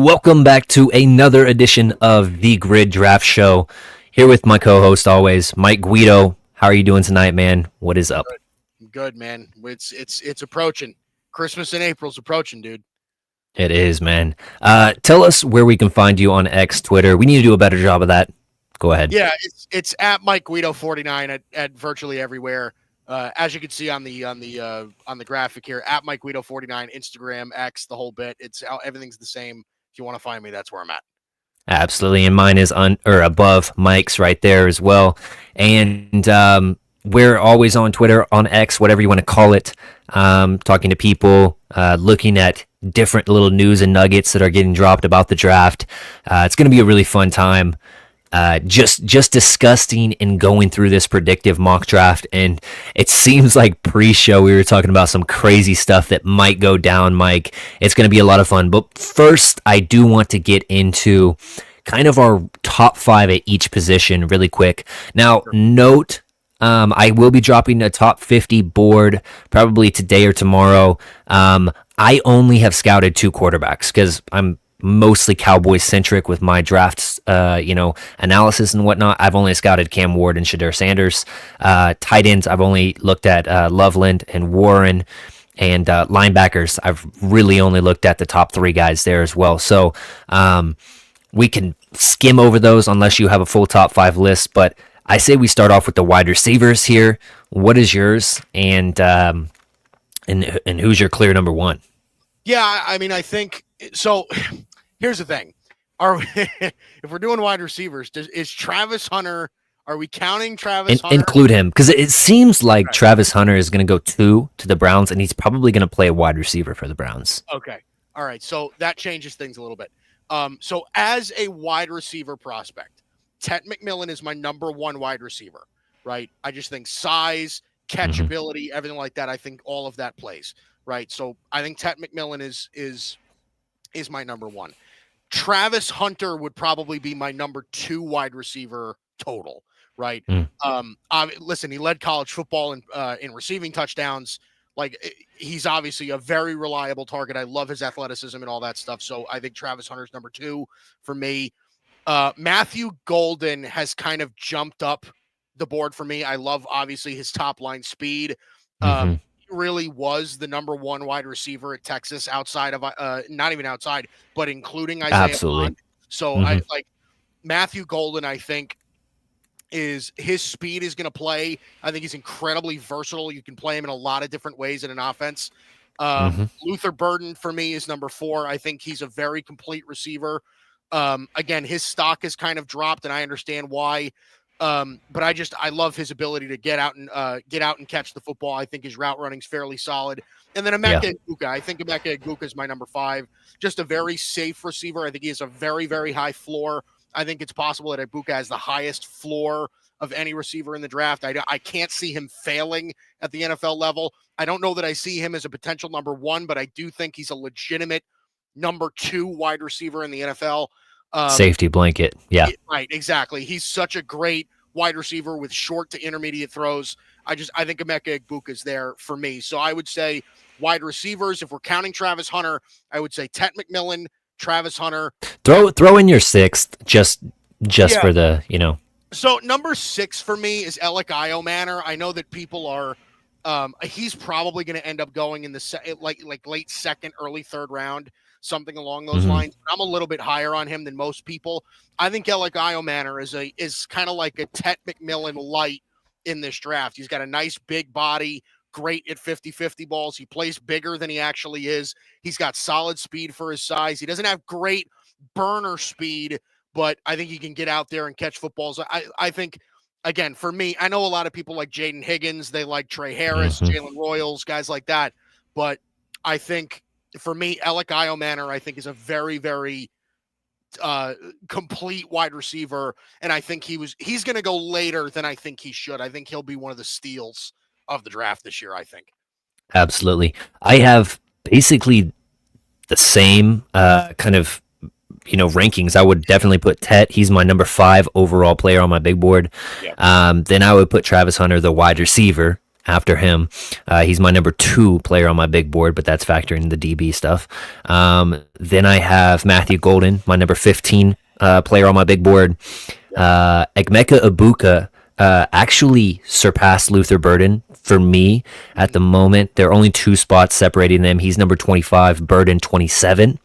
Welcome back to another edition of the Gryd Draft Show. Here with my co-host always, Mike Guido. How are you doing tonight, man? What is up? Good, man. It's approaching. Christmas in April's approaching, dude. It is, man. Tell us where we can find you on X, Twitter. We need to do a better job of that. Go ahead. Yeah, it's at Mike Guido 49 at virtually everywhere. As you can see on the graphic here, at Mike Guido 49, Instagram, X, the whole bit. Everything's the same. If you want to find me, that's where I'm at. Absolutely, and mine is above Mike's right there as well. And we're always on Twitter, on X, whatever you want to call it, talking to people, looking at different little news and nuggets that are getting dropped about the draft. It's going to be a really fun time. Just discussing and going through this predictive mock draft, and it seems like pre-show we were talking about some crazy stuff that might go down, Mike. It's going to be a lot of fun, but first I do want to get into kind of our top 5 at each position really quick. Now, note, I will be dropping a top 50 board probably today or tomorrow. I only have scouted 2 quarterbacks because I'm mostly Cowboys centric with my drafts, analysis and whatnot. I've only scouted Cam Ward and Shadur Sanders. Tight ends, I've only looked at Loveland and Warren. And linebackers, I've really only looked at the top 3 guys there as well. So we can skim over those unless you have a full top 5 list. But I say we start off with the wide receivers here. What is yours? And who's your clear number 1? Yeah, I mean, I think so. Here's the thing: if we're doing wide receivers, is Travis Hunter? Are we counting Travis Hunter? Include him because it seems like Travis Hunter is going to go 2 to the Browns, and he's probably going to play a wide receiver for the Browns. Okay, all right. So that changes things a little bit. So as a wide receiver prospect, Ted McMillan is my number 1 wide receiver. Right? I just think size, catchability, everything like that. I think all of that plays. Right? So I think Ted McMillan is my number 1. Travis Hunter would probably be my number 2 wide receiver total, right? Listen, he led college football in receiving touchdowns. Like, he's obviously a very reliable target. I love his athleticism and all that stuff. So I think Travis Hunter's number 2 for me. Matthew Golden has kind of jumped up the board for me. I love, obviously, his top line speed. Really was the number 1 wide receiver at Texas outside of not even outside, but including Isaiah Absolutely. Bond. So I like Matthew Golden. I think his speed is going to play. I think he's incredibly versatile. You can play him in a lot of different ways in an offense. Luther Burden for me is number 4. I think he's a very complete receiver. Again, his stock has kind of dropped, and I understand why. But I love his ability to get out and catch the football. I think his route running's fairly solid. And then Emeka Egbuka. I think Emeka Egbuka is my number 5. Just a very safe receiver. I think he has a very, very high floor. I think it's possible that Egbuka has the highest floor of any receiver in the draft. I can't see him failing at the NFL level. I don't know that I see him as a potential number 1, but I do think he's a legitimate number 2 wide receiver in the NFL. Safety blanket. Yeah. Right, exactly. He's such a great wide receiver with short to intermediate throws. I think Emeka Egbuka is there for me. So I would say wide receivers, if we're counting Travis Hunter, I would say Ted McMillan, Travis Hunter. Throw in your 6th just for the, So number 6 for me is Alec Iomanner. I know that people are he's probably going to end up going in the like late 2nd, early 3rd round. Something along those lines. I'm a little bit higher on him than most people. I think Alec Iomanner is kind of like a Ted McMillan light in this draft. He's got a nice big body, great at 50-50 balls. He plays bigger than he actually is. He's got solid speed for his size. He doesn't have great burner speed, but I think he can get out there and catch footballs. I think, again, for me, I know a lot of people like Jaden Higgins. They like Trey Harris, Jalen Royals, guys like that. But I think, for me, Alec Iomanner, I think, is a very, very complete wide receiver, and I think he's going to go later than I think he should. I think he'll be one of the steals of the draft this year, I think. Absolutely. I have basically the same kind of rankings. I would definitely put Tet. He's my number 5 overall player on my big board. Yeah. Then I would put Travis Hunter, the wide receiver, after him. He's my number 2 player on my big board, but that's factoring the DB stuff. Then I have Matthew Golden, my number 15 player on my big board. Egmeka Ibuka actually surpassed Luther Burden for me at the moment. There are only 2 spots separating them. He's number 25, Burden 27.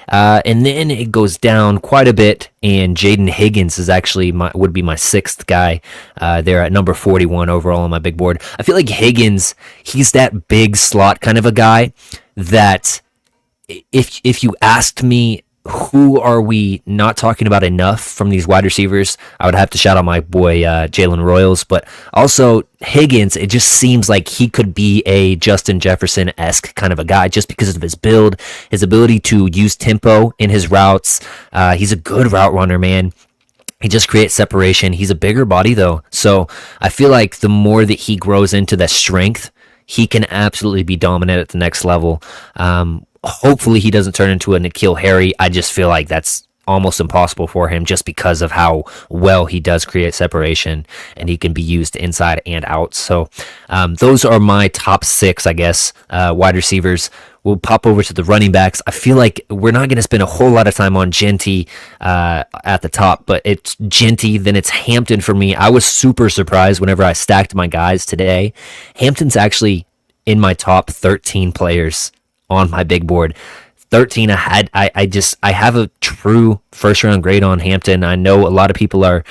And then it goes down quite a bit, and Jaden Higgins is actually would be my 6th guy. They're at number 41 overall on my big board. I feel like Higgins, he's that big slot kind of a guy that if you asked me who are we not talking about enough from these wide receivers, I would have to shout out my boy Jalen Royals, but also Higgins. It just seems like he could be a Justin Jefferson-esque kind of a guy just because of his build, his ability to use tempo in his routes. He's a good route runner, man. He just creates separation. He's a bigger body, though. So I feel like the more that he grows into that strength, he can absolutely be dominant at the next level. Hopefully he doesn't turn into a N'Keal Harry. I just feel like that's almost impossible for him just because of how well he does create separation, and he can be used inside and out. So those are my top 6, I guess, wide receivers. We'll pop over to the running backs. I feel like we're not going to spend a whole lot of time on Genty at the top, but it's Genty, then it's Hampton for me. I was super surprised whenever I stacked my guys today. Hampton's actually in my top 13 players on my big board. 13 I have a true first round grade on Hampton. I know a lot of people are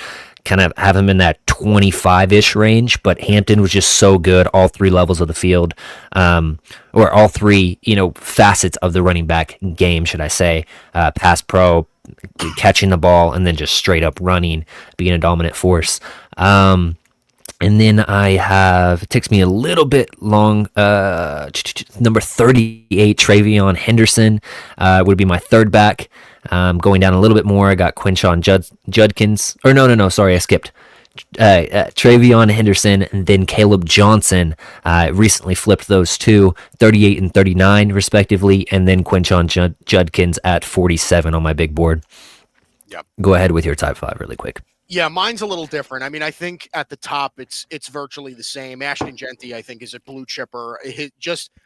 kind of have him in that 25-ish range, but Hampton was just so good all 3 levels of the field, or all 3, facets of the running back game, should I say. Pass pro, catching the ball, and then just straight up running, being a dominant force. And then I have, it takes me a little bit long, number 38, Travion Henderson would be my 3rd back. Going down a little bit more, I got Quinshawn Judkins. Or no, sorry, I skipped. Travion Henderson and then Caleb Johnson. Recently flipped those 2, 38 and 39 respectively, and then Quinshawn Judkins at 47 on my big board. Yep. Go ahead with your top 5 really quick. Yeah, mine's a little different. I mean, I think at the top it's virtually the same. Ashton Genty, I think, is a blue chipper.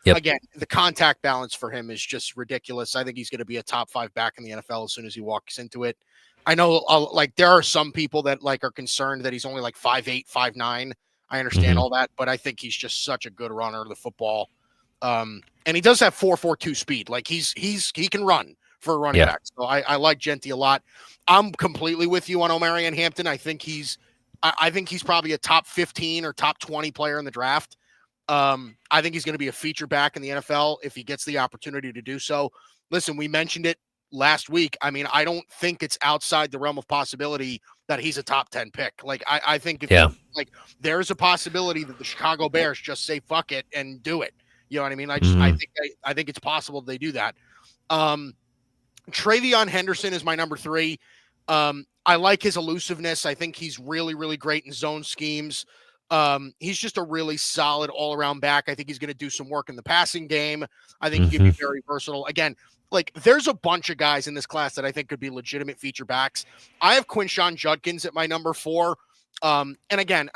Again, the contact balance for him is just ridiculous. I think he's going to be a top 5 back in the NFL as soon as he walks into it. I know, there are some people that are concerned that he's only 5'8", 5'9". I understand all that, but I think he's just such a good runner of the football. And he does have 4.42 speed. He can run for a running back. So I like Genty a lot. I'm completely with you on Omarion Hampton. I think he's probably a top 15 or top 20 player in the draft. I think he's going to be a feature back in the NFL if he gets the opportunity to do so. Listen, we mentioned it last week. I mean, I don't think it's outside the realm of possibility that he's a top 10 pick. I think there's a possibility that the Chicago Bears just say fuck it and do it. You know what I mean? I think it's possible they do that. Travion Henderson is my number 3. I like his elusiveness. I think he's really, really great in zone schemes. He's just a really solid all-around back. I think he's going to do some work in the passing game. I think he can be very versatile. Again, there's a bunch of guys in this class that I think could be legitimate feature backs. I have Quinshawn Judkins at my number 4. And again,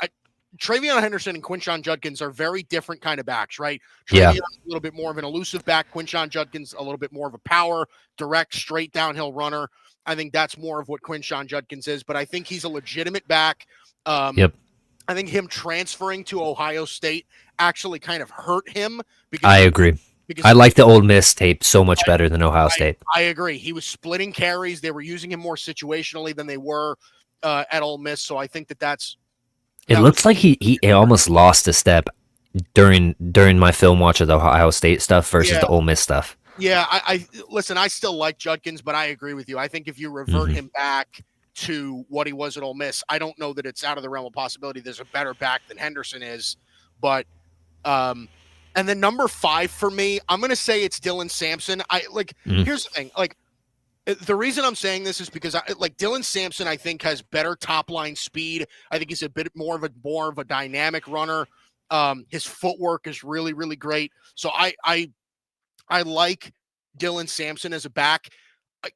Travion Henderson and Quinshawn Judkins are very different kind of backs, right? Travion's a little bit more of an elusive back. Quinshawn Judkins a little bit more of a power, direct, straight downhill runner. I think that's more of what Quinshawn Judkins is, but I think he's a legitimate back. I think him transferring to Ohio State actually kind of hurt him. I agree. I like the Ole Miss tape so much better than Ohio State. I agree. He was splitting carries. They were using him more situationally than they were at Ole Miss, so I think that's... It looks like he almost lost a step during my film watch of the Ohio State stuff versus the Ole Miss stuff. Yeah, I listen, I still like Judkins, but I agree with you. I think if you revert him back to what he was at Ole Miss, I don't know that it's out of the realm of possibility there's a better back than Henderson is. But and then number 5 for me, I'm going to say it's Dylan Sampson. Here's the thing. The reason I'm saying this is because Dylan Sampson, I think, has better top line speed. I think he's a bit more of a dynamic runner. His footwork is really, really great. So I like Dylan Sampson as a back.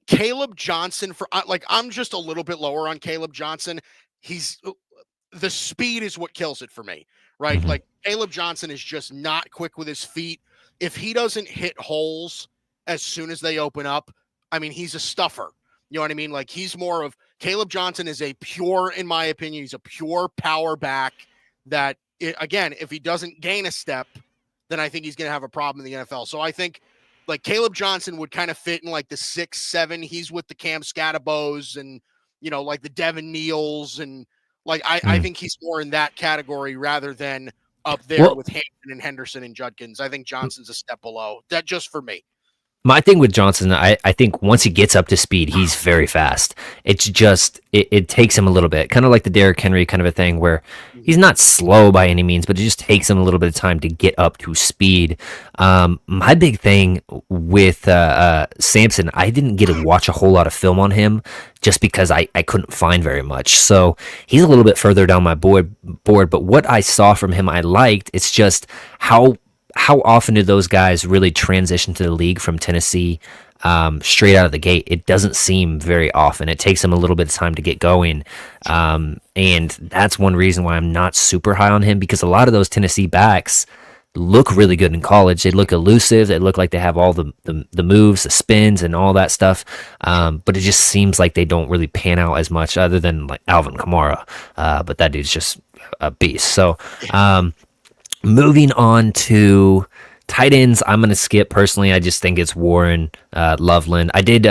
Caleb Johnson I'm just a little bit lower on Caleb Johnson. The speed is what kills it for me, right? Mm-hmm. Like Caleb Johnson is just not quick with his feet. If he doesn't hit holes as soon as they open up, I mean, he's a stuffer. You know what I mean? Like he's more of Caleb Johnson is a pure, in my opinion, he's a pure power back that, again, if he doesn't gain a step, then I think he's going to have a problem in the NFL. So I think like Caleb Johnson would kind of fit in like the 6'7". He's with the Cam Scattabos and, like the Devin Neals. And like, I think he's more in that category rather than up there Well, with Hampton and Henderson and Judkins. I think Johnson's a step below that, just for me. my thing with Johnson, I think once he gets up to speed, he's very fast. It's just it takes him a little bit, kind of like the Derrick Henry kind of a thing, where he's not slow by any means, but it just takes him a little bit of time to get up to speed. My big thing with Samson, I didn't get to watch a whole lot of film on him just because I couldn't find very much. So he's a little bit further down my board. But what I saw from him, I liked. It's just how often do those guys really transition to the league from Tennessee straight out of the gate? It doesn't seem very often. It takes them a little bit of time to get going. And that's one reason why I'm not super high on him, because a lot of those Tennessee backs look really good in college. They look elusive. They look like they have all the moves, the spins, and all that stuff. But it just seems like they don't really pan out as much, other than like Alvin Kamara. But that dude's just a beast. So, moving on to tight ends, I'm going to skip personally. I just think it's Warren, Loveland. I did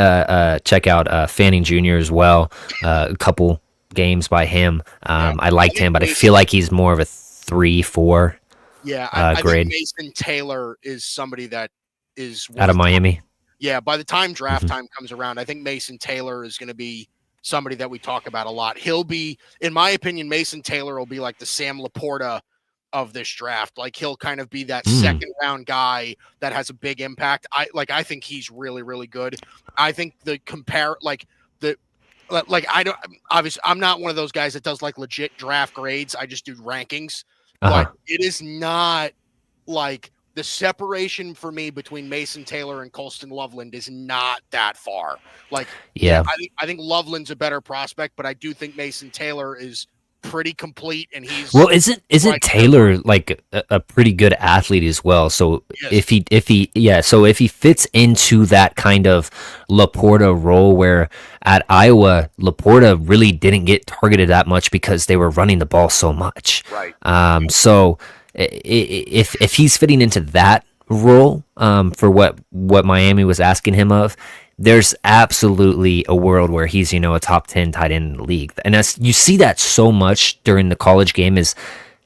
check out Fanning Jr. as well, a couple games by him. I liked him, but I feel like he's more of a 3-4 I grade. think Mason Taylor is somebody that is Out of Miami. By the time draft time comes around, I think Mason Taylor is going to be somebody that we talk about a lot. He'll be, in my opinion, Mason Taylor will be like the Sam Laporta of this draft. Like he'll kind of be that second round guy that has a big impact. I think he's really, really good. I think I don't, obviously I'm not one of those guys that does like legit draft grades. I just do rankings, but it is not like the separation for me between Mason Taylor and Colston Loveland is not that far. Like, I think Loveland's a better prospect, but I do think Mason Taylor is pretty complete, and he's isn't Taylor like a pretty good athlete as well? So if he fits into that kind of Laporta role, where at Iowa Laporta really didn't get targeted that much because they were running the ball so much, right? So if he's fitting into that role, for what Miami was asking him of, there's absolutely a world where he's, a top 10 tight end in the league. And you see that so much during the college game, is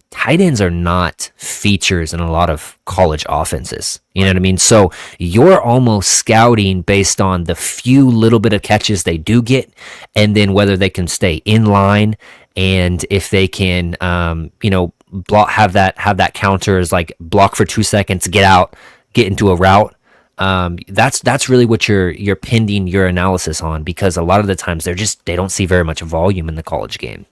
tight ends are not features in a lot of college offenses. You know what I mean? So you're almost scouting based on the few little bit of catches they do get, and then whether they can stay in line, and if they can, have that counter as like block for 2 seconds, get out, get into a route. That's really what you're pending your analysis on, because a lot of the times they don't see very much volume in the college game.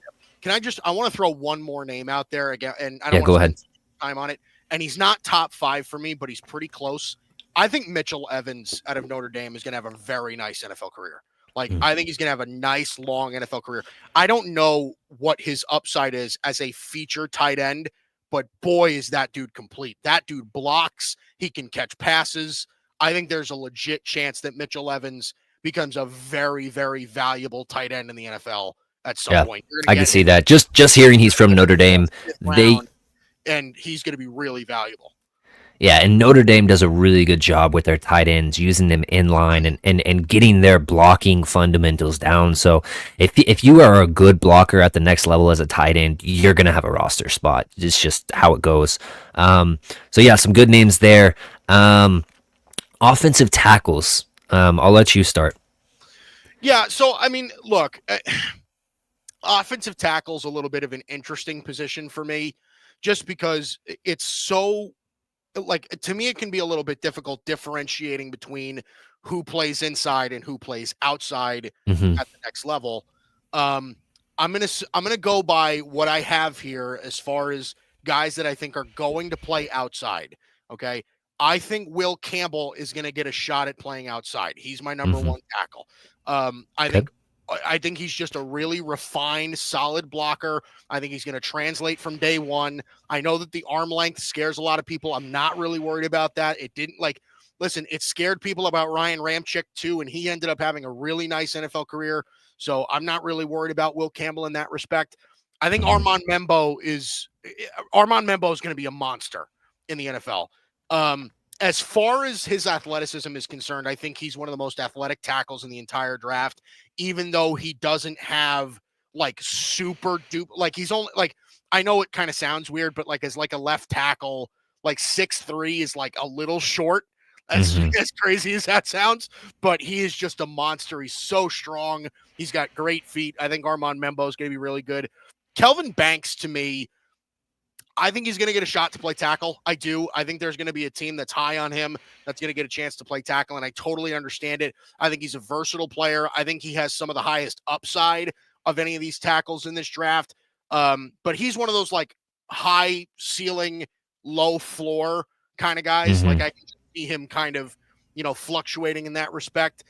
I want to throw one more name out there again, and I don't want go to ahead. spend time on it. And he's not top 5 for me, but he's pretty close. I think Mitchell Evans out of Notre Dame is going to have a very nice NFL career. I think he's going to have a nice long NFL career. I don't know what his upside is as a feature tight end, but boy, is that dude complete. That dude blocks. He can catch passes. I think there's a legit chance that Mitchell Evans becomes a very, very valuable tight end in the NFL at some point. I can see that. Just hearing he's from Notre Dame, and he's going to be really valuable. Yeah, and Notre Dame does a really good job with their tight ends, using them in line and getting their blocking fundamentals down. So if you are a good blocker at the next level as a tight end, you're going to have a roster spot. It's just how it goes. So yeah, some good names there. Offensive tackles. I'll let you start. Yeah, so I mean, look, offensive tackle's a little bit of an interesting position for me, just because it's so, like, to me, it can be a little bit difficult differentiating between who plays inside and who plays outside at the next level. I'm gonna go by what I have here as far as guys that I think are going to play outside. Okay. I think Will Campbell is going to get a shot at playing outside. He's my number one tackle. I think I think he's just a really refined, solid blocker. I think he's going to translate from day one. I know that the arm length scares a lot of people. I'm not really worried about that. It didn't listen, it scared people about Ryan Ramczyk too, and he ended up having a really nice NFL career. So I'm not really worried about Will Campbell in that respect. I think Armand Membo is going to be a monster in the NFL. As far as his athleticism is concerned, I think he's one of the most athletic tackles in the entire draft, even though he doesn't have super duper, he's only I know it kind of sounds weird, but as a left tackle, 6'3" is a little short. As crazy as that sounds, but he is just a monster. He's so strong. He's got great feet. I think Armand Membo is going to be really good. Kelvin Banks, to me, I think he's going to get a shot to play tackle. I do. I think there's going to be a team that's high on him that's going to get a chance to play tackle, and I totally understand it. I think he's a versatile player. I think he has some of the highest upside of any of these tackles in this draft. But he's one of those high ceiling, low floor kind of guys. I can see him kind of, fluctuating in that respect.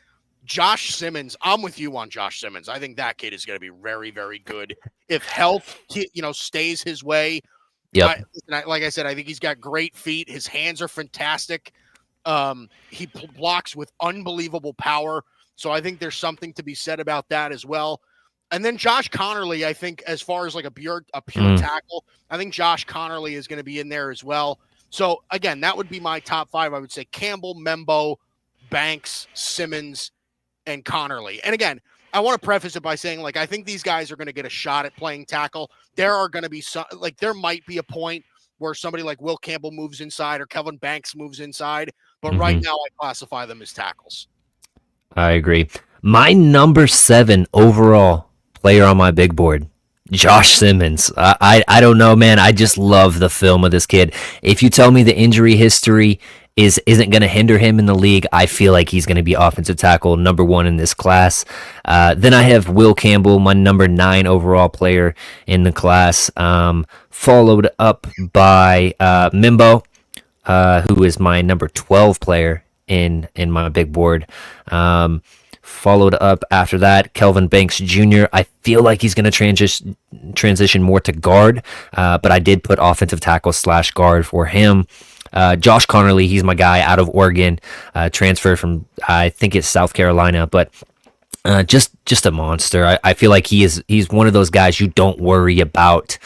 Josh Simmons, I'm with you on Josh Simmons. I think that kid is going to be very, very good if health, stays his way. Yep. Like I said, I think he's got great feet. His hands are fantastic. He blocks with unbelievable power. So I think there's something to be said about that as well. And then Josh Connerly, I think, as far as a pure tackle, I think Josh Connerly is going to be in there as well. So again, that would be my top five. I would say Campbell, Membo, Banks, Simmons, and Connerly. And again, I want to preface it by saying, I think these guys are going to get a shot at playing tackle. There are going to be some, there might be a point where somebody like Will Campbell moves inside or Kelvin Banks moves inside. But right now, I classify them as tackles. I agree. My number 7 overall player on my big board, Josh Simmons. I don't know, man. I just love the film of this kid. If you tell me the injury history isn't going to hinder him in the league, I feel like he's going to be offensive tackle number 1 in this class. Then I have Will Campbell, my number 9 overall player in the class, followed up by Mimbo, who is my number 12 player in my big board. Followed up after that, Kelvin Banks Jr. I feel like he's going to transition more to guard, but I did put offensive tackle / guard for him. Josh Connerly, he's my guy out of Oregon, transferred from, I think it's South Carolina, but just a monster. I feel like he's one of those guys you don't worry about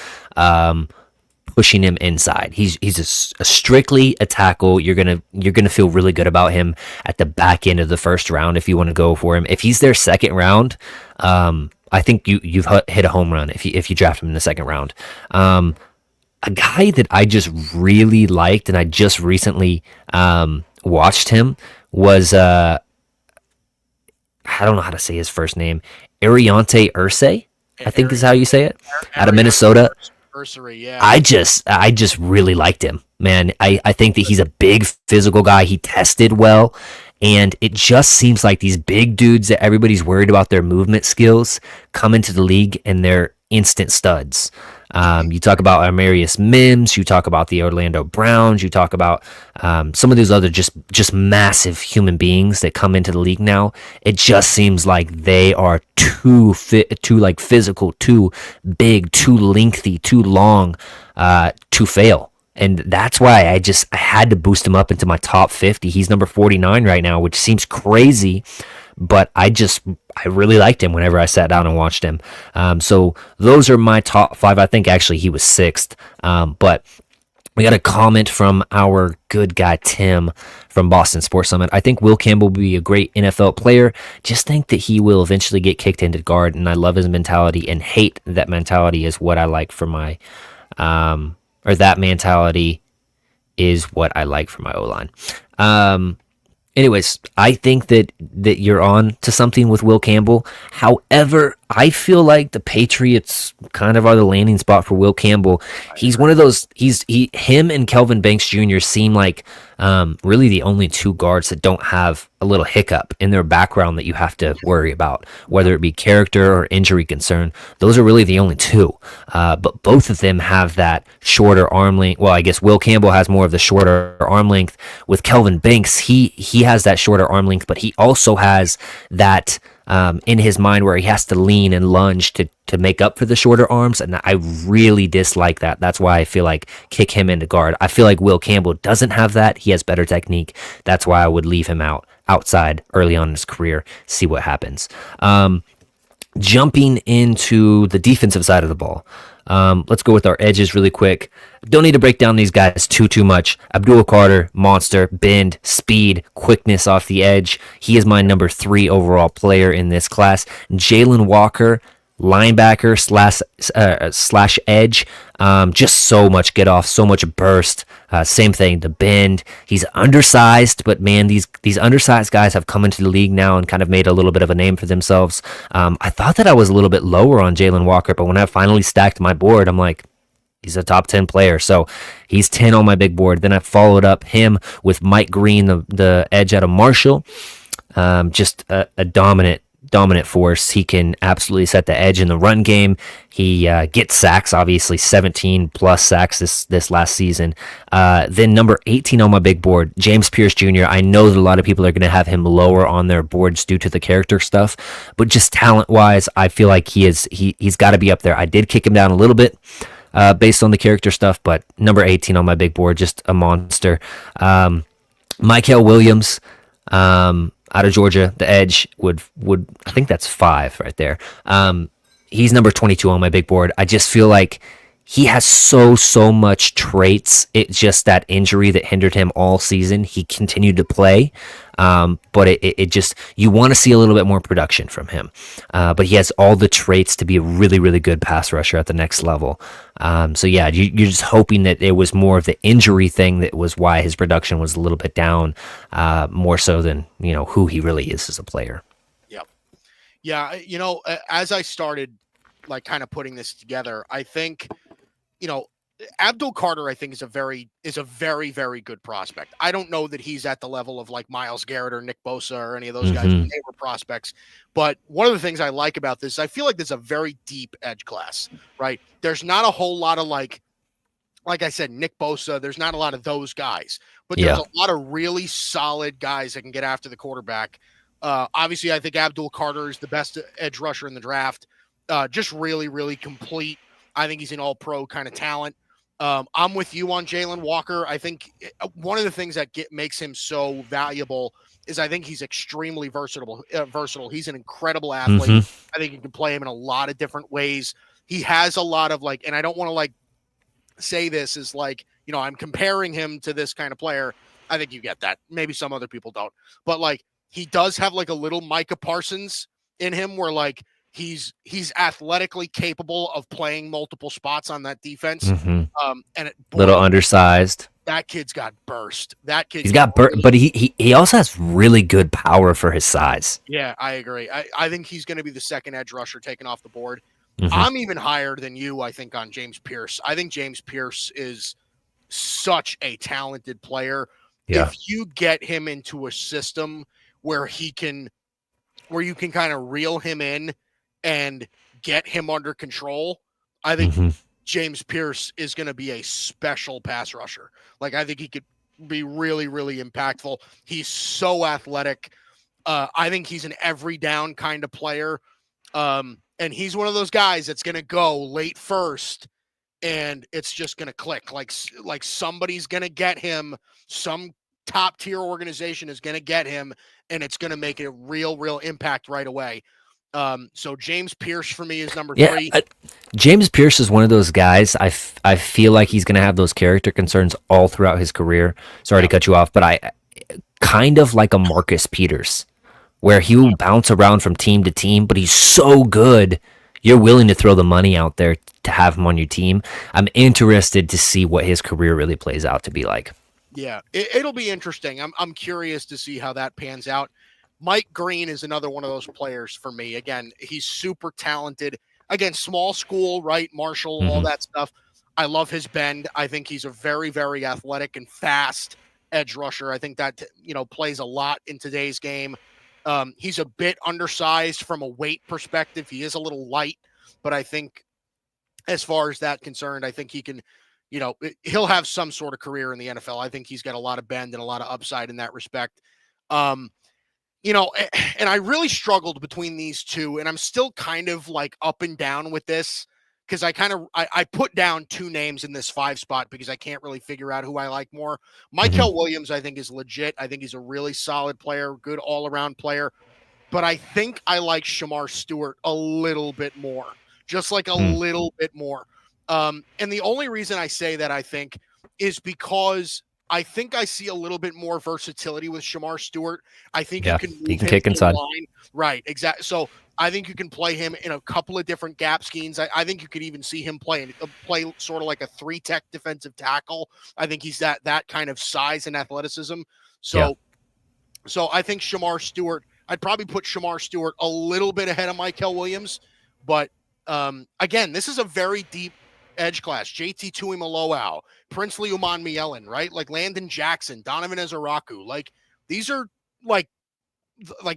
pushing him inside. He's a strictly a tackle. You're gonna feel really good about him at the back end of the first round if you want to go for him. If he's their second round, I think you've hit a home run if you draft him in the second round. A guy that I just really liked and I just recently watched him was I don't know how to say his first name, Ariante Irsay, I think is how you say it, out of Minnesota. Yeah. I just really liked him, man. I think that he's a big physical guy. He tested well, and it just seems like these big dudes that everybody's worried about their movement skills come into the league and they're instant studs. You talk about Amarius Mims, you talk about the Orlando Browns, you talk about some of these other just massive human beings that come into the league now. It just seems like they are too physical, too big, too lengthy, too long to fail. And that's why I had to boost him up into my top 50. He's number 49 right now, which seems crazy, but I really liked him whenever I sat down and watched him. So those are my top 5. I think actually he was 6th. But we got a comment from our good guy Tim from Boston Sports Summit. I think Will Campbell will be a great NFL player. Just think that he will eventually get kicked into guard, and I love his mentality and hate that mentality is what I like for my or that mentality is what I like for my O-line. Anyways, I think that you're on to something with Will Campbell. However, I feel like the Patriots kind of are the landing spot for Will Campbell. He's one of those. Him and Kelvin Banks Jr. seem like really the only two guards that don't have a little hiccup in their background that you have to worry about, whether it be character or injury concern. Those are really the only two. But both of them have that shorter arm length. Well, I guess Will Campbell has more of the shorter arm length. With Kelvin Banks, he has that shorter arm length, but he also has that in his mind where he has to lean and lunge to make up for the shorter arms, and I really dislike that. That's why I feel like kick him into guard. I feel like Will Campbell doesn't have that. He has better technique. That's why I would leave him outside early on in his career, see what happens. Jumping into the defensive side of the ball. Let's go with our edges really quick. Don't need to break down these guys too much. Abdul Carter, monster, bend, speed, quickness off the edge. He is my number 3 overall player in this class. Jalen Walker, linebacker slash edge. Just so much get off, so much burst. Same thing, the bend. He's undersized, but man, these undersized guys have come into the league now and kind of made a little bit of a name for themselves. I thought that I was a little bit lower on Jalen Walker, but when I finally stacked my board, I'm like, he's a top 10 player. So he's 10 on my big board. Then I followed up him with Mike Green, the edge out of Marshall. Just a dominant force. He can absolutely set the edge in the run game. He gets sacks, obviously 17 plus sacks this last season. Then number 18 on my big board, James Pierce Jr. I know that a lot of people are going to have him lower on their boards due to the character stuff, but just talent wise, I feel like he's got to be up there. I did kick him down a little bit based on the character stuff, but number 18 on my big board, just a monster. Michael Williams, out of Georgia, the edge would I think that's 5 right there. He's number 22 on my big board. I just feel like he has so much traits. It's just that injury that hindered him all season. He continued to play, but it just, you want to see a little bit more production from him. But he has all the traits to be a really good pass rusher at the next level. So yeah, you're just hoping that it was more of the injury thing that was why his production was a little bit down, more so than who he really is as a player. Yeah. As I started like kind of putting this together, I think, Abdul Carter, I think is a very good prospect. I don't know that he's at the level of like Myles Garrett or Nick Bosa or any of those guys when they were prospects. But one of the things I like about this, I feel like there's a very deep edge class, right? There's not a whole lot of like I said, Nick Bosa, there's not a lot of those guys, but there's a lot of really solid guys that can get after the quarterback. Obviously, I think Abdul Carter is the best edge rusher in the draft. Just really complete. I think he's an all-pro kind of talent. I'm with you on Jalen Walker. I think one of the things that makes him so valuable is I think he's extremely versatile. He's an incredible athlete. I think you can play him in a lot of different ways. He has a lot of and I don't want to like say this is like, I'm comparing him to this kind of player. I think you get that. Maybe some other people don't. But like he does have like a little Micah Parsons in him where like he's athletically capable of playing multiple spots on that defense. Little undersized. That kid's got burst. He's got burst, but he also has really good power for his size. Yeah, I agree. I think he's going to be the second edge rusher taken off the board. I'm even higher than you, I think, on James Pierce. I think James Pierce is such a talented player. Yeah. If you get him into a system where you can kind of reel him in and get him under control, I think James Pierce is going to be a special pass rusher. Like, I think he could be really impactful. He's so athletic. I think he's an every down kind of player. And he's one of those guys that's going to go late first and it's just going to click. Like somebody's going to get him. Some top tier organization is going to get him and it's going to make a real impact right away. So James Pierce for me is number 3. James Pierce is one of those guys. I feel like he's going to have those character concerns all throughout his career. Sorry to cut you off, but I kind of like a Marcus Peters, where he will bounce around from team to team, but he's so good, you're willing to throw the money out there to have him on your team. I'm interested to see what his career really plays out to be like. Yeah, it'll be interesting. I'm curious to see how that pans out. Mike Green is another one of those players for me. Again, he's super talented. Again, small school, right? Marshall, all that stuff. I love his bend. I think he's a very athletic and fast edge rusher. I think that, plays a lot in today's game. He's a bit undersized from a weight perspective. He is a little light, but I think as far as that concerned, I think he can, he'll have some sort of career in the NFL. I think he's got a lot of bend and a lot of upside in that respect. and I really struggled between these two, and I'm still kind of like up and down with this because I put down two names in this 5 spot because I can't really figure out who I like more. Mhm. Michael Williams, I think, is legit. I think he's a really solid player, good all around player. But I think I like Shamar Stewart a little bit more, just like a Mm. little bit more. And the only reason I say that, I think, is because I think I see a little bit more versatility with Shamar Stewart. I think you Yeah, can he move can him kick in inside. line. Right, exactly. So I think you can play him in a couple of different gap schemes. I think you could even see him play sort of like a 3-tech defensive tackle. I think he's that kind of size and athleticism. Yeah. So I think Shamar Stewart, I'd probably put Shamar Stewart a little bit ahead of Michael Williams. But again, this is a very deep edge class. JT Tuimoloau, Princely Uman Mielen, right? Like Landon Jackson, Donovan Ezaraku. Like these are like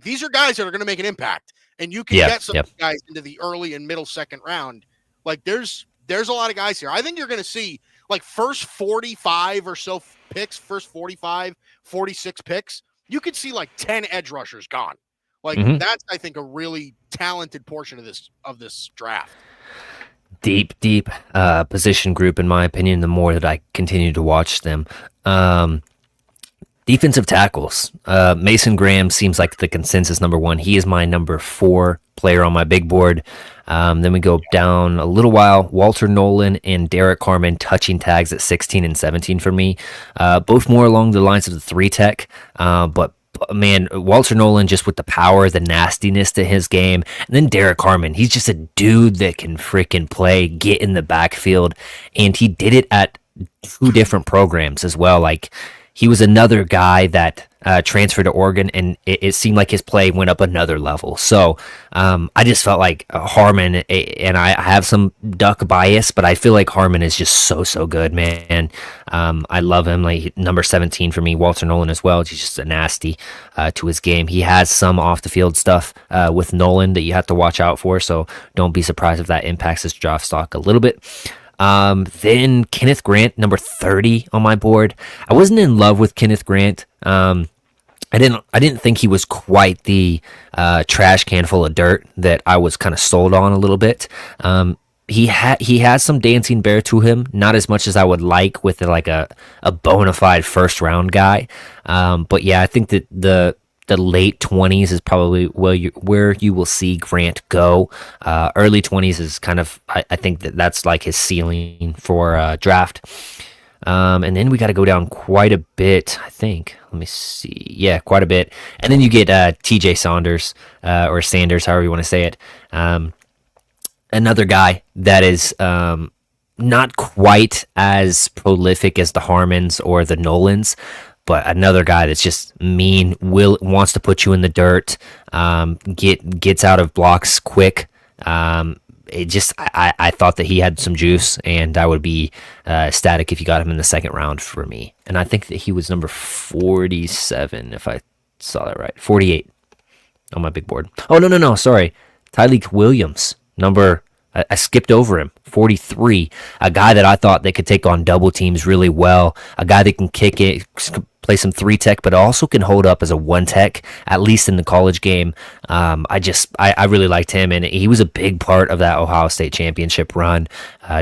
these are guys that are going to make an impact. And you can Yeah. get some Yep. guys into the early and middle second round. Like there's a lot of guys here. I think you're going to see like first 45 or so picks, first 45, 46 picks, you could see like 10 edge rushers gone. Like Hmm. that's, I think, a really talented portion of this draft. Deep position group, in my opinion, the more that I continue to watch them. Defensive tackles. Mason Graham seems like the consensus number one. He is my number 4 player on my big board. Then we go down a little while. Walter Nolan and Derek Carmen touching tags at 16 and 17 for me. Both more along the lines of the 3-tech. But man, Walter Nolan just with the power, the nastiness to his game. And then Derek Carmen, he's just a dude that can freaking play, get in the backfield. And he did it at 2 different programs as well. Like, he was another guy that transferred to Oregon, and it seemed like his play went up another level. So I just felt like Harmon, and I have some Duck bias, but I feel like Harmon is just so good, man. I love him. Like number 17 for me, Walter Nolan as well. He's just a nasty to his game. He has some off the field stuff with Nolan that you have to watch out for. So don't be surprised if that impacts his draft stock a little bit. Then Kenneth Grant, number 30 on my board. I wasn't in love with Kenneth Grant. I didn't think he was quite the trash can full of dirt that I was kind of sold on a little bit. He has some dancing bear to him, not as much as I would like with like a bona fide first round guy. But yeah, I think that the late 20s is probably where you will see Grant go. Early 20s is kind of, I think that's like his ceiling for draft. And then we got to go down quite a bit, I think. Let me see. Yeah, quite a bit. And then you get TJ Saunders, or Sanders, however you want to say it. Another guy that is not quite as prolific as the Harmons or the Nolans, but another guy that's just mean, wants to put you in the dirt, gets out of blocks quick. I thought that he had some juice, and I would be ecstatic if you got him in the second round for me. And I think that he was number 47, if I saw that right. 48 on my big board. Oh, no, sorry. Tyleek Williams, I skipped over him, 43. A guy that I thought they could take on double teams really well. A guy that can kick it, play some 3-tech, but also can hold up as a 1-tech, at least in the college game. I really liked him, and he was a big part of that Ohio State championship run,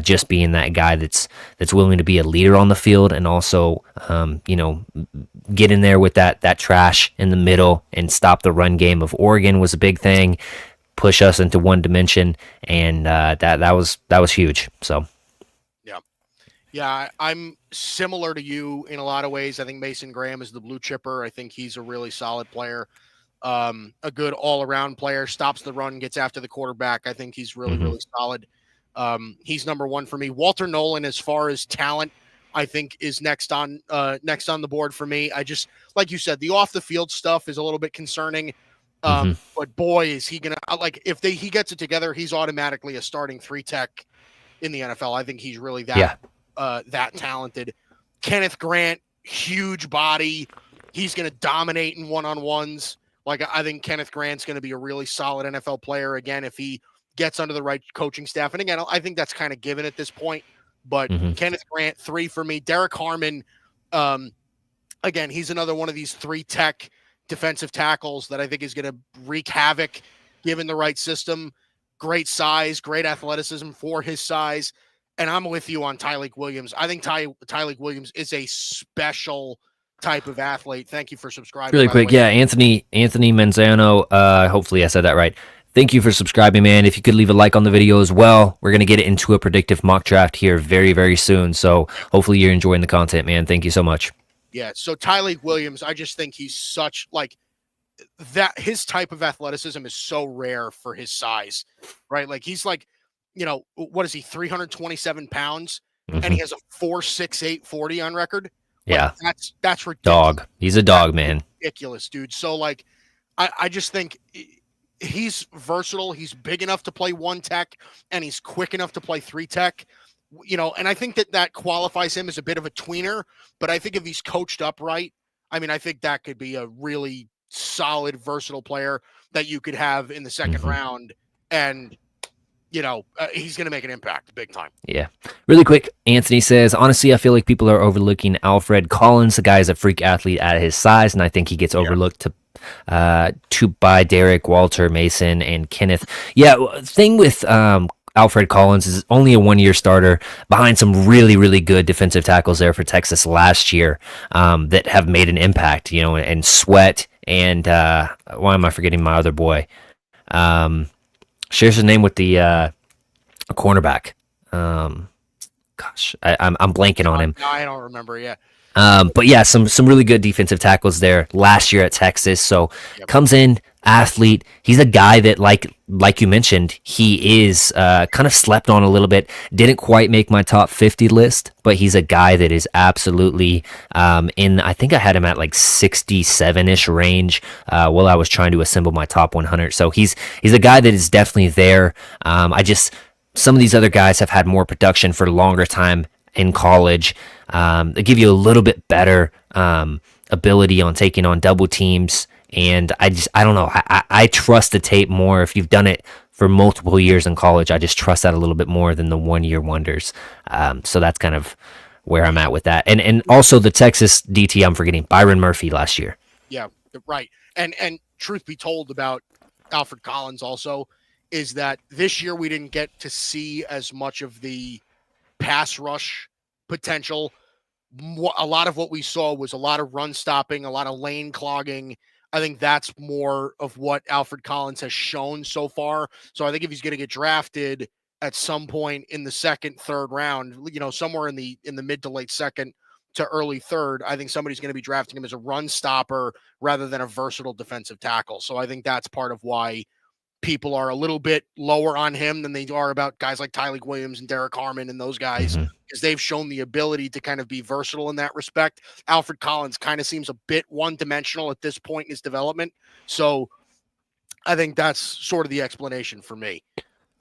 just being that guy that's willing to be a leader on the field and also, get in there with that trash in the middle and stop the run game of Oregon was a big thing. Push us into one dimension, and that was huge. So yeah, I'm similar to you in a lot of ways. I think Mason Graham is the blue chipper. I think he's a really solid player, a good all around player. Stops the run, gets after the quarterback. I think he's really solid. He's number 1 for me. Walter Nolan, as far as talent, I think is next on the board for me. I just, like you said, the off the field stuff is a little bit concerning. But boy, is he gonna, like, if he gets it together, he's automatically a starting 3-tech in the NFL. I think he's really that talented. Kenneth Grant, huge body. He's gonna dominate in one-on-ones. Like, I think Kenneth Grant's gonna be a really solid NFL player again if he gets under the right coaching staff. And again, I think that's kind of given at this point. But Kenneth Grant, 3 for me. Derek Harmon, again, he's another one of these 3-tech defensive tackles that I think is going to wreak havoc given the right system. Great size, great athleticism for his size. And I'm with you on Tyleik Williams. I think Tyleik Williams is a special type of athlete. Thank you for subscribing. Really quick, yeah, Anthony Manzano. Hopefully I said that right. Thank you for subscribing, man. If you could leave a like on the video as well, we're gonna get it into a predictive mock draft here very, very soon. So hopefully you're enjoying the content, man. Thank you so much. Yeah. So Tyleik Williams, I just think he's such like that. His type of athleticism is so rare for his size, right? Like he's like, what is he? 327 pounds, and he has a 4.68 40 on record. Yeah, that's ridiculous. Dog. He's a dog, man. Ridiculous, dude. So like, I just think he's versatile. He's big enough to play 1 tech, and he's quick enough to play 3 tech. And I think that qualifies him as a bit of a tweener. But I think if he's coached up right, I mean, I think that could be a really solid, versatile player that you could have in the second round, and he's going to make an impact big time. Yeah. Really quick, Anthony says, honestly, I feel like people are overlooking Alfred Collins. The guy is a freak athlete at his size, and I think he gets overlooked by Derek, Walter, Mason, and Kenneth. Yeah, thing with Alfred Collins is only a 1-year starter behind some really, really good defensive tackles there for Texas last year that have made an impact, and Sweat and why am I forgetting my other boy? Shares his name with the cornerback. Gosh, I'm blanking on him. No, I don't remember. Yeah. But yeah, some really good defensive tackles there last year at Texas. So comes in, athlete. He's a guy that, like you mentioned, he is kind of slept on a little bit. Didn't quite make my top 50 list, but he's a guy that is absolutely I think I had him at like 67-ish range while I was trying to assemble my top 100. So he's a guy that is definitely there. Some of these other guys have had more production for a longer time in college. They give you a little bit better ability on taking on double teams. And I don't know. I trust the tape more. If you've done it for multiple years in college, I just trust that a little bit more than the 1-year wonders. So that's kind of where I'm at with that. And also the Texas DT, I'm forgetting, Byron Murphy last year. Yeah, right. And truth be told about Alfred Collins also is that this year we didn't get to see as much of the pass rush potential. A lot of what we saw was a lot of run stopping, a lot of lane clogging. I think that's more of what Alfred Collins has shown so far. So I think if he's going to get drafted at some point in the second, third round, somewhere in the mid to late second to early third, I think somebody's going to be drafting him as a run stopper rather than a versatile defensive tackle. So I think that's part of why people are a little bit lower on him than they are about guys like Tyleik Williams and Derek Harmon and those guys, because they've shown the ability to kind of be versatile in that respect. Alfred Collins kind of seems a bit one-dimensional at this point in his development. So I think that's sort of the explanation for me.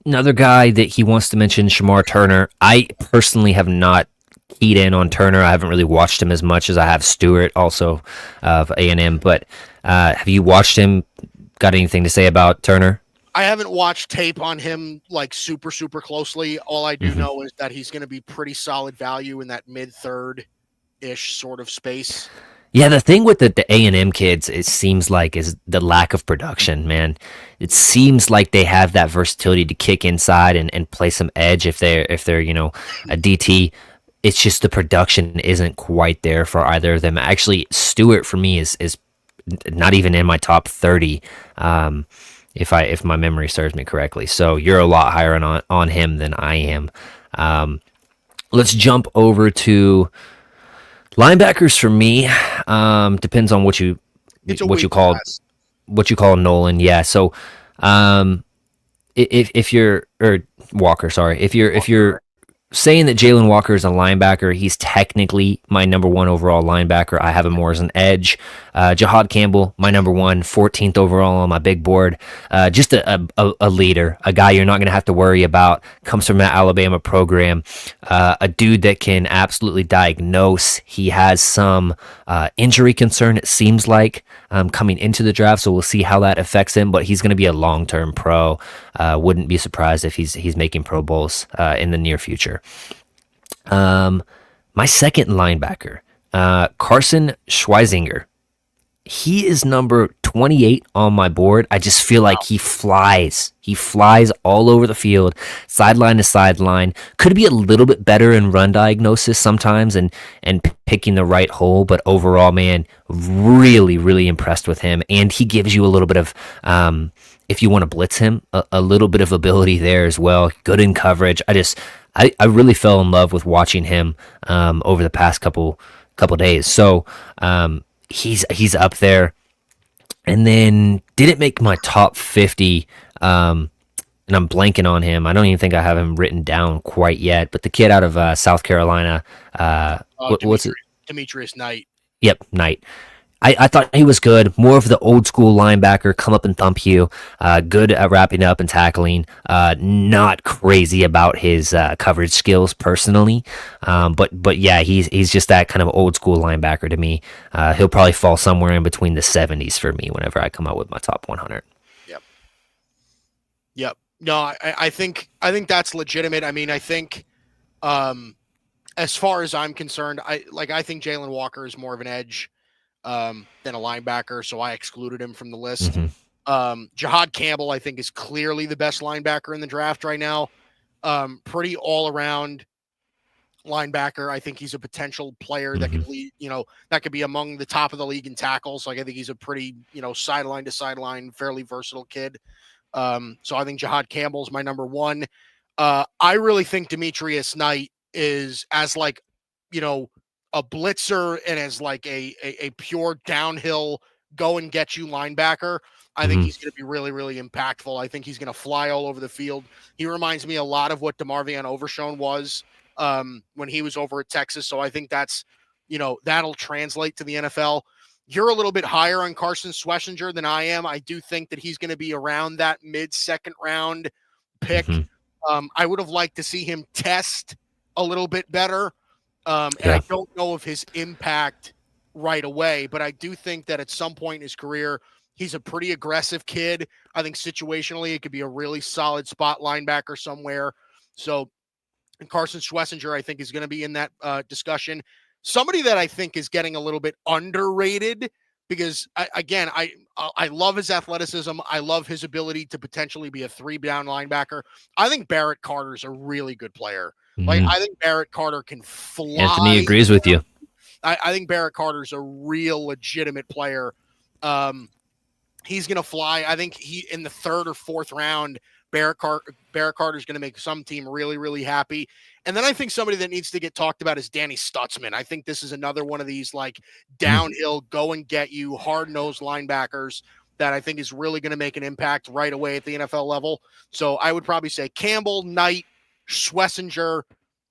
Another guy that he wants to mention, Shamar Turner. I personally have not keyed in on Turner. I haven't really watched him as much as I have Stewart, also of A&M. But have you watched him? Got anything to say about Turner? I haven't watched tape on him like super, super closely. All I do know is that he's going to be pretty solid value in that mid-third-ish sort of space. Yeah, the thing with the A&M kids, it seems like, is the lack of production, man. It seems like they have that versatility to kick inside and play some edge if they're a DT. It's just the production isn't quite there for either of them. Actually, Stewart for me is not even in my top 30. If my memory serves me correctly. So you're a lot higher on him than I am. Let's jump over to linebackers for me. Depends on what you call Nolan. Yeah. So if you're Walker, sorry, if you're saying that Jalen Walker is a linebacker, he's technically my number 1 overall linebacker. I have him more as an edge. Jahad Campbell, my number 1, 14th overall on my big board. Just a leader, a guy you're not going to have to worry about. Comes from that Alabama program. A dude that can absolutely diagnose. He has some injury concern, it seems like, coming into the draft, so we'll see how that affects him, but he's going to be a long-term pro. Wouldn't be surprised if he's making Pro Bowls in the near future. My second linebacker, Carson Schweizinger. He is number 28 on my board. I just feel like he flies. He flies all over the field, sideline to sideline. Could be a little bit better in run diagnosis sometimes and picking the right hole, but overall, man, really, really impressed with him. And he gives you a little bit of, if you want to blitz him, a little bit of ability there as well. Good in coverage. I really fell in love with watching him over the past couple days. So he's up there, and then didn't make my top 50. And I'm blanking on him. I don't even think I have him written down quite yet. But the kid out of South Carolina, what's it? Demetrius Knight. Yep, Knight. I thought he was good. More of the old school linebacker, come up and thump you. Good at wrapping up and tackling. Not crazy about his coverage skills personally. But yeah, he's just that kind of old school linebacker to me. He'll probably fall somewhere in between the 70s for me whenever I come out with my top 100. Yep. No, I think that's legitimate. I mean, I think as far as I'm concerned, I think Jalen Walker is more of an edge than a linebacker, so I excluded him from the list. Jahad Campbell, I think, is clearly the best linebacker in the draft right now. Pretty all-around linebacker. I think he's a potential player that could lead, that could be among the top of the league in tackles. Like, I think he's a pretty, sideline to sideline, fairly versatile kid. So I think Jahad Campbell is my number one. I really think Demetrius Knight is as like, a blitzer and as like a pure downhill go and get you linebacker. I think he's going to be really, really impactful. I think he's going to fly all over the field. He reminds me a lot of what DeMarvion Overshown was when he was over at Texas. So I think that's, that'll translate to the NFL. You're a little bit higher on Carson Schlesinger than I am. I do think that he's going to be around that mid-second round pick. I would have liked to see him test a little bit better. And I don't know of his impact right away, but I do think that at some point in his career, he's a pretty aggressive kid. I think situationally, it could be a really solid spot linebacker somewhere. So Carson Schlesinger, I think, is going to be in that discussion. Somebody that I think is getting a little bit underrated because, I love his athleticism. I love his ability to potentially be a 3-down linebacker. I think Barrett Carter is a really good player. Like, I think Barrett Carter can fly. Anthony agrees with you. I think Barrett Carter is a real legitimate player. He's going to fly. I think in the 3rd or 4th round, Barrett Carter is going to make some team really, really happy. And then I think somebody that needs to get talked about is Danny Stutzman. I think this is another one of these like downhill, go and get you, hard-nosed linebackers that I think is really going to make an impact right away at the NFL level. So I would probably say Campbell, Knight, Schlesinger,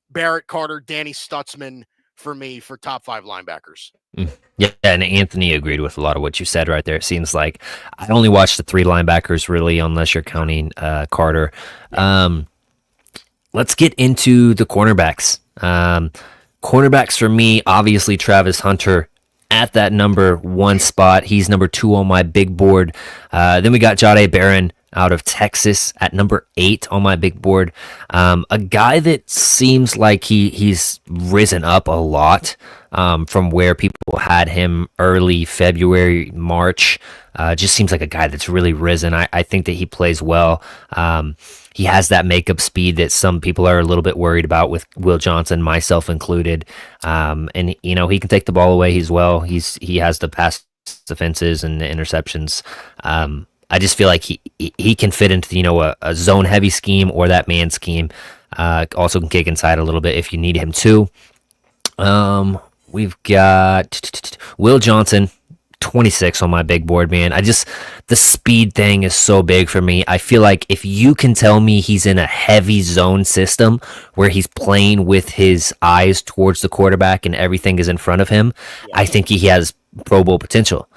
Barrett Carter, Danny Stutzman for me for top 5 linebackers. Yeah, and Anthony agreed with a lot of what you said right there. It seems like I only watched the 3 linebackers really, unless you're counting Carter. Let's get into the cornerbacks. Cornerbacks for me, obviously Travis Hunter at that number 1 spot. He's number 2 on my big board. Then we got Jahdae Barron out of Texas at number 8 on my big board. A guy that seems like he's risen up a lot from where people had him early February, March. Just seems like a guy that's really risen. I think that he plays well. He has that makeup speed that some people are a little bit worried about with Will Johnson, myself included. And he can take the ball away as well. He has the pass defenses and the interceptions. I just feel like he can fit into a zone heavy scheme or that man scheme. Also can kick inside a little bit if you need him to. We've got Will Johnson, 26 on my big board, man. The speed thing is so big for me. I feel like if you can tell me he's in a heavy zone system where he's playing with his eyes towards the quarterback and everything is in front of him, I think he has Pro Bowl potential.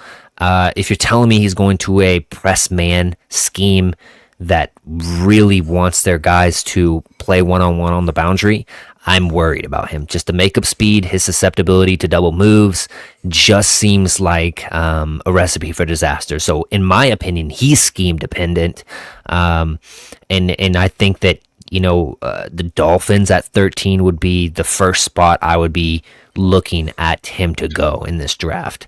If you're telling me he's going to a press man scheme that really wants their guys to play one-on-one on the boundary, I'm worried about him. Just the makeup speed, his susceptibility to double moves just seems like a recipe for disaster. So in my opinion, he's scheme dependent. And I think that, the Dolphins at 13 would be the first spot I would be looking at him to go in this draft.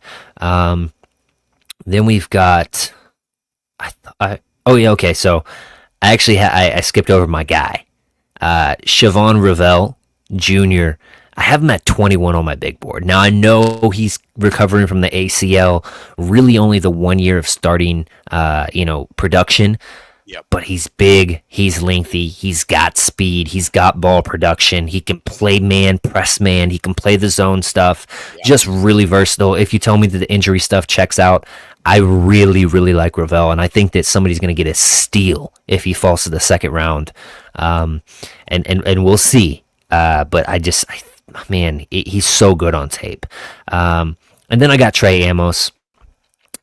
Then we've got, oh yeah, okay. So I actually I skipped over my guy, Siobhan Revell Jr. I have him at 21 on my big board. Now I know he's recovering from the ACL, really only the 1 year of starting, production. Yep. But he's big, he's lengthy, he's got speed, he's got ball production, he can play man, press man, he can play the zone stuff. Yep. Just really versatile. If you tell me that the injury stuff checks out, I really, really like Ravel, and I think that somebody's going to get a steal if he falls to the second round. And we'll see. But man, he's so good on tape. And then I got Trey Amos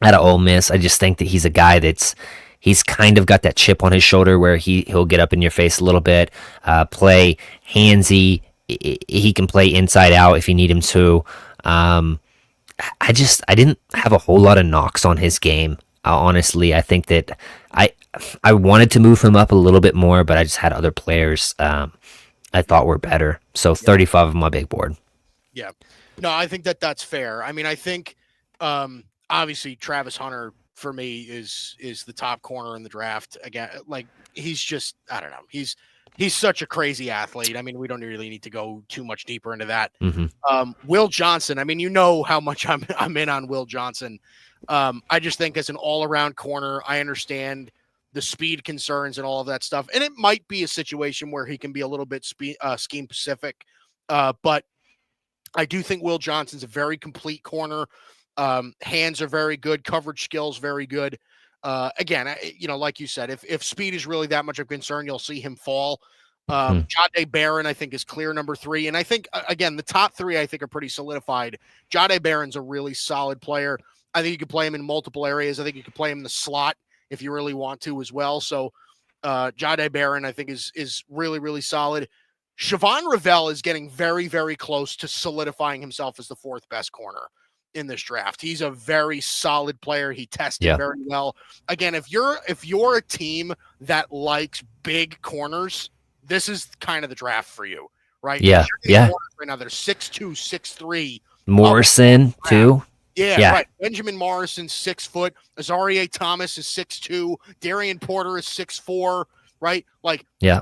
out of Ole Miss. I just think that he's a guy he's kind of got that chip on his shoulder where he'll get up in your face a little bit, play handsy. He can play inside out if you need him to. I didn't have a whole lot of knocks on his game. Honestly, I think that I wanted to move him up a little bit more, but I just had other players I thought were better. So 35 on my big board. Yeah. No, I think that's fair. I mean, I think obviously Travis Hunter for me is the top corner in the draft. Again, like he's just, I don't know. He's such a crazy athlete. I mean, we don't really need to go too much deeper into that. Mm-hmm. Will Johnson, I mean, you know how much I'm in on Will Johnson. I just think as an all-around corner, I understand the speed concerns and all of that stuff. And it might be a situation where he can be a little bit scheme specific. But I do think Will Johnson's a very complete corner. Hands are very good. Coverage skills, very good. Again, like you said, if speed is really that much of a concern, you'll see him fall. Jahdae Barron, I think, is clear number 3. And I think, again, the top 3, I think, are pretty solidified. Jahdae Barron's a really solid player. I think you could play him in multiple areas. I think you could play him in the slot if you really want to as well. So Jahdae Barron, I think, is really, really solid. Siobhan Revell is getting very, very close to solidifying himself as the 4th best corner in this draft. He's a very solid player. He tested very well. Again, if you're a team that likes big corners, this is kind of the draft for you, right? Yeah. Right now they're 6'2", 6'3". Morrison too. Yeah, right. Benjamin Morrison, 6 foot. Azarie Thomas is 6'2". Darian Porter is 6'4", right? Like, yeah,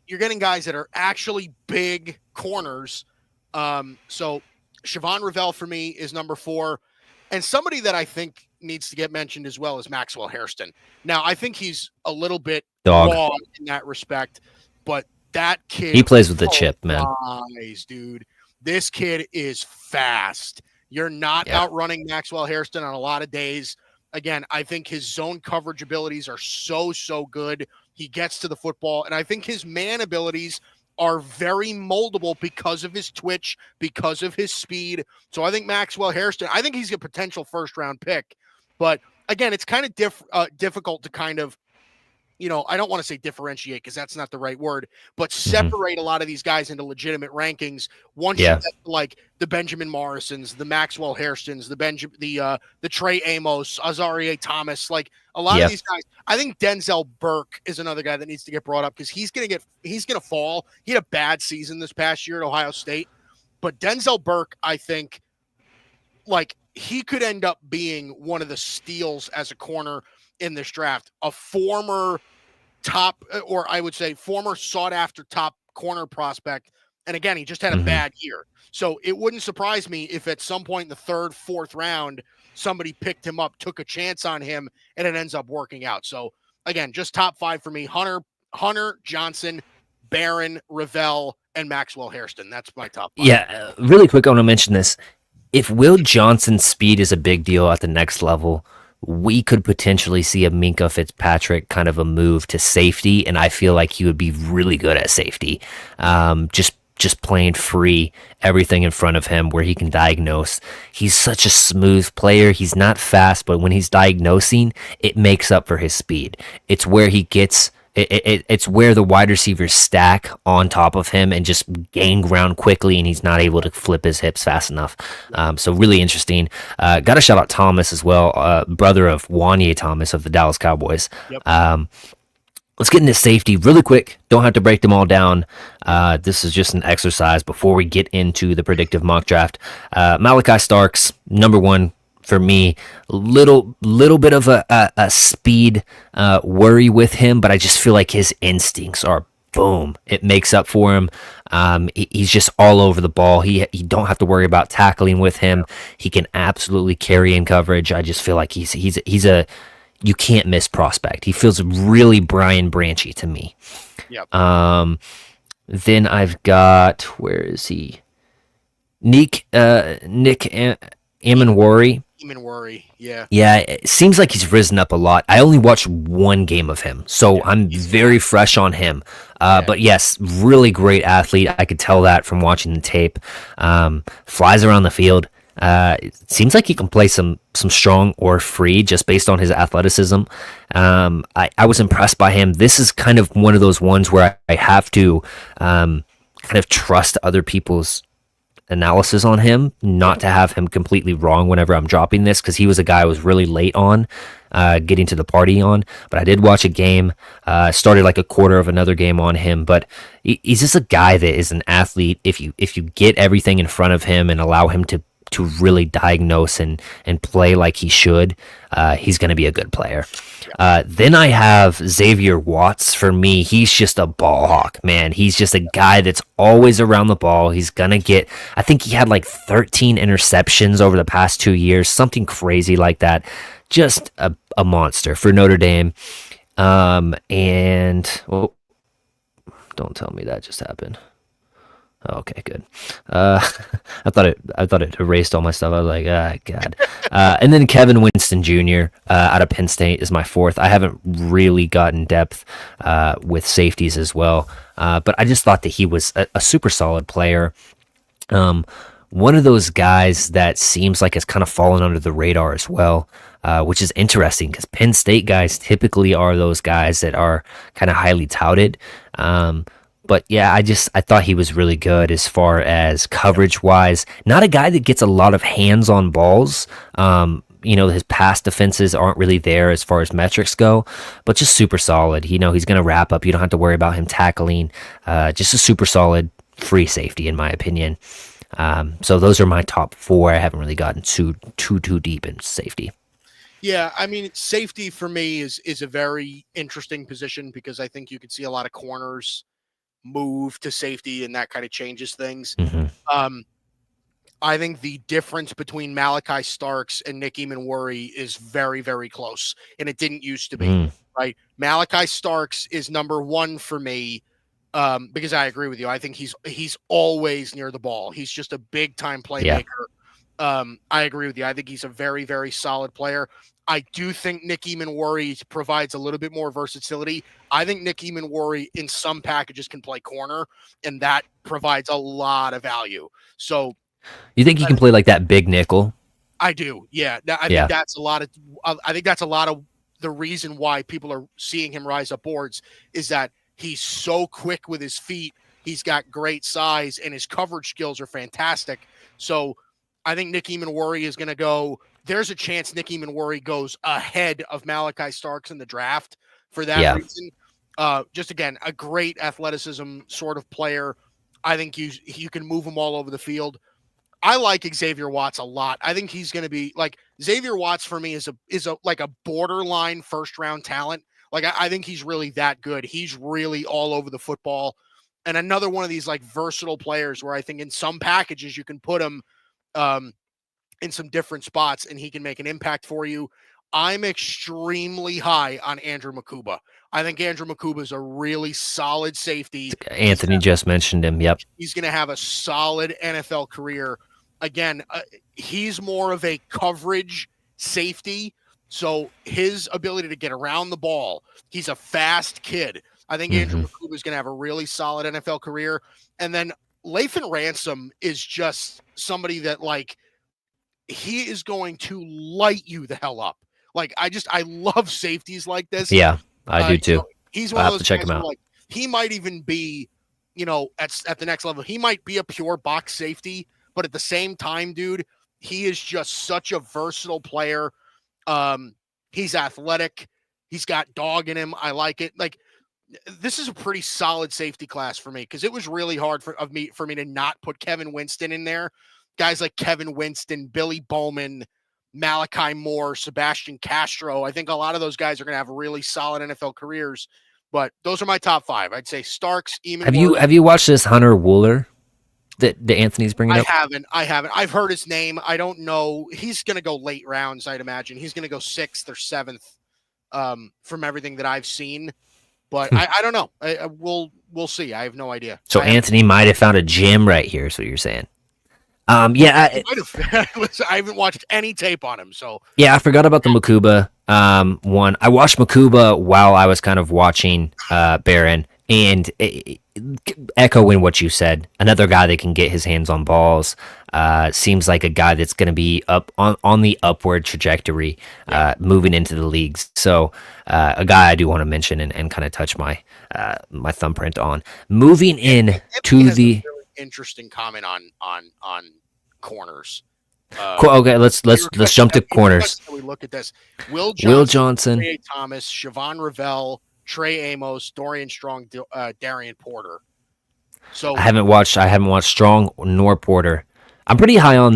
you're getting guys that are actually big corners. So Siobhan Revell for me is number 4. And somebody that I think needs to get mentioned as well is Maxwell Hairston. Now, I think he's a little bit raw in that respect, but that kid, he plays with the chip, man. Dude, this kid is fast. You're not outrunning Maxwell Hairston on a lot of days. Again, I think his zone coverage abilities are so good. He gets to the football, and I think his man abilities are very moldable because of his twitch, because of his speed. So I think Maxwell Hairston, I think he's a potential first-round pick. But again, it's kind of difficult to kind of, I don't want to say differentiate because that's not the right word, but separate a lot of these guys into legitimate rankings. Once you get like the Benjamin Morrisons, the Maxwell Hairstons, the Trey Amos, Azarie Thomas, like a lot of these guys. I think Denzel Burke is another guy that needs to get brought up because he's gonna fall. He had a bad season this past year at Ohio State, but Denzel Burke, I think, like he could end up being one of the steals as a corner in this draft, a former top, or I would say former sought after top corner prospect. And again, he just had a bad year. So it wouldn't surprise me if at some point in the 3rd, 4th round, somebody picked him up, took a chance on him, and it ends up working out. So again, just top 5 for me: Hunter, Johnson, Barron, Revell, and Maxwell Hairston. That's my top 5. Yeah. Really quick, I want to mention this. If Will Johnson's speed is a big deal at the next level, we could potentially see a Minkah Fitzpatrick kind of a move to safety, and I feel like he would be really good at safety. Just playing free, everything in front of him where he can diagnose. He's such a smooth player. He's not fast, but when he's diagnosing, it makes up for his speed. It's where he gets... It's where the wide receivers stack on top of him and just gain ground quickly, and he's not able to flip his hips fast enough. So really interesting. Got to shout out Thomas as well, brother of Wanye Thomas of the Dallas Cowboys. Yep. Let's get into safety really quick. Don't have to break them all down. This is just an exercise before we get into the predictive mock draft. Malachi Starks, number 1 for me. Little bit of a speed worry with him, but I just feel like his instincts are boom. It makes up for him. He's just all over the ball. He don't have to worry about tackling with him. He can absolutely carry in coverage. I just feel like he's a you can't miss prospect. He feels really Brian Branchy to me. Yep. Then I've got, where is he? Nick Amanwari. Worry. Yeah. Yeah, it seems like he's risen up a lot. I only watched one game of him, so I'm very fresh on him. But yes, really great athlete. I could tell that from watching the tape. Flies around the field. It seems like he can play some strong or free just based on his athleticism. I was impressed by him. This is kind of one of those ones where I have to kind of trust other people's analysis on him, not to have him completely wrong whenever I'm dropping this, because he was a guy I was really late on getting to the party on. But I did watch a game, started like a quarter of another game on him, but he's just a guy that is an athlete. If you get everything in front of him and allow him to really diagnose and play like he should, he's going to be a good player. Then I have Xavier Watts. For me, he's just a ball hawk, man. He's just a guy that's always around the ball. He's going to get, I think he had like 13 interceptions over the past 2 years, something crazy like that. Just a monster for Notre Dame. And, well, don't tell me that just happened. Okay, good. I thought it erased all my stuff. I was like, God. And then Kevin Winston Jr. Out of Penn State is my fourth. I haven't really gotten depth with safeties as well, but I just thought that he was a super solid player. One of those guys that seems like it's kind of fallen under the radar as well, which is interesting because Penn State guys typically are those guys that are kind of highly touted. But yeah, I thought he was really good as far as coverage wise. Not a guy that gets a lot of hands on balls. His pass defenses aren't really there as far as metrics go, but just super solid. He's going to wrap up. You don't have to worry about him tackling. Just a super solid free safety, in my opinion. So those are my top four. I haven't really gotten too deep in safety. Yeah, I mean, safety for me is a very interesting position because I think you could see a lot of corners move to safety, and that kind of changes things. Mm-hmm. I think the difference between Malachi Starks and Nick Emanwari is very, very close, and it didn't used to be. Right? Malachi Starks is number one for me because I agree with you. I think he's always near the ball. He's just a big time playmaker. Yeah. I agree with you. I think he's a very, very solid player. I do think Nick Emanwari provides a little bit more versatility. I think Nick Emanwari in some packages can play corner, and that provides a lot of value. So, you think he can play like that big nickel? I do. Yeah, I think that's a lot of. I think that's a lot of the reason why people are seeing him rise up boards is that he's so quick with his feet. He's got great size, and his coverage skills are fantastic. So, I think Nick Emanwari is going to go. There's a chance Nick Emanwari goes ahead of Malachi Starks in the draft for that reason. Just again, a great athleticism sort of player. I think you can move him all over the field. I like Xavier Watts a lot. I think he's going to be like Xavier Watts for me is a like a borderline first round talent. Like I think he's really that good. He's really all over the football, and another one of these like versatile players where I think in some packages you can put him in some different spots and he can make an impact for you. I'm extremely high on Andrew Makuba. I think Andrew Makuba is a really solid safety. Anthony just mentioned him. Yep. He's going to have a solid NFL career. Again, he's more of a coverage safety. So his ability to get around the ball, he's a fast kid. I think Andrew Makuba is going to have a really solid NFL career. And then Lathan Ransom is just somebody that like, he is going to light you the hell up. Like I love safeties like this. Yeah, I do too. He's one of those check him out. Like, he might even be, at the next level. He might be a pure box safety, but at the same time, dude, he is just such a versatile player. He's athletic. He's got dog in him. I like it. Like this is a pretty solid safety class for me because it was really hard for me to not put Kevin Winston in there. Guys like Kevin Winston, Billy Bowman, Malachi Moore, Sebastian Castro. I think a lot of those guys are going to have really solid NFL careers. But those are my top 5. I'd say Starks, Eamon. Have you watched this Hunter Wooler that Anthony's bringing up? I haven't. I've heard his name. I don't know. He's going to go late rounds, I'd imagine. He's going to go 6th or 7th from everything that I've seen. But I don't know. We'll see. I have no idea. So Anthony might have found a gem right here, is what you're saying. I haven't watched any tape on him. So yeah, I forgot about the Makuba one. I watched Makuba while I was kind of watching Barron, and echoing what you said, another guy that can get his hands on balls. Seems like a guy that's going to be up on the upward trajectory, moving into the leagues. So a guy I do want to mention and kind of touch my my thumbprint on. Moving in to the really interesting comment on corners. Okay, let's jump to corners. We look at this. Will Johnson, Trey Thomas, Siobhan Ravel, Trey Amos, Dorian Strong, Darian Porter. So I haven't watched Strong nor Porter. I'm pretty high on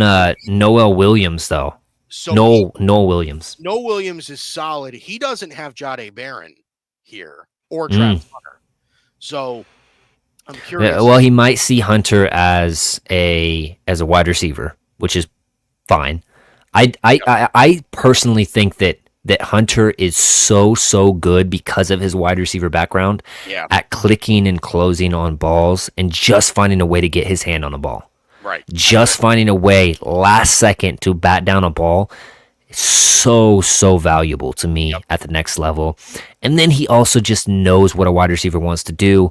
Noel Williams though. So Noel Williams. Noel Williams is solid. He doesn't have Jahdae Barron here or Travis Hunter. So I'm curious. Yeah, well, he might see Hunter as a wide receiver, which is fine. I personally think that Hunter is so good because of his wide receiver background at clicking and closing on balls and just finding a way to get his hand on the ball. Right. Just finding a way last second to bat down a ball is so valuable to me at the next level. And then he also just knows what a wide receiver wants to do.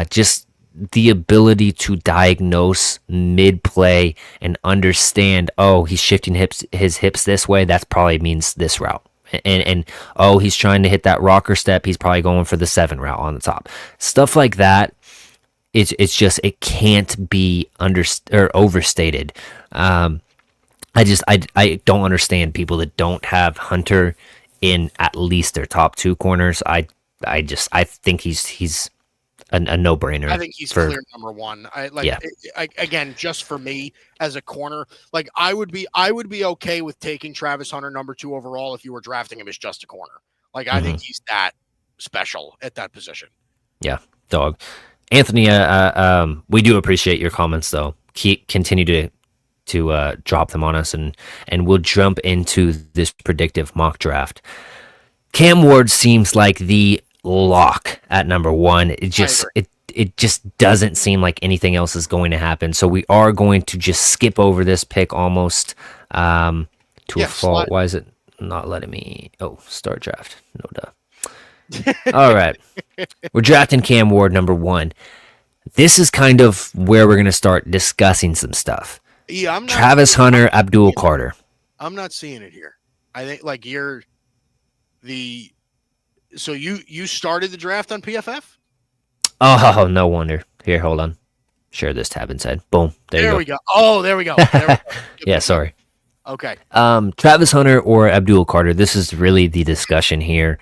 Just the ability to diagnose mid-play and understand, oh, he's shifting his hips this way, that probably means this route. And oh, he's trying to hit that rocker step, he's probably going for the 7 route on the top. Stuff like that. It's just, it can't be overstated. I don't understand people that don't have Hunter in at least their top 2 corners. I think he's a no-brainer. I think he's clear number 1. Again, just for me as a corner, like I would be okay with taking Travis Hunter number 2 overall if you were drafting him as just a corner. Like I think he's that special at that position. Yeah, dog. Anthony, we do appreciate your comments though. Continue to drop them on us, and we'll jump into this predictive mock draft. Cam Ward seems like the lock at number 1. It just doesn't seem like anything else is going to happen. So we are going to just skip over this pick almost to a fault. Why is it not letting me? Oh, start draft. No duh. All right. We're drafting Cam Ward number 1. This is kind of where we're going to start discussing some stuff. Yeah, I'm not Travis Hunter, Abdul Carter. I'm not seeing it here. I think like so you started the draft on PFF? Oh, no wonder. Here, hold on. Share this tab inside. Boom. There we go. Oh, there we go. There we go. Yeah, sorry. Okay. Travis Hunter or Abdul Carter. This is really the discussion here.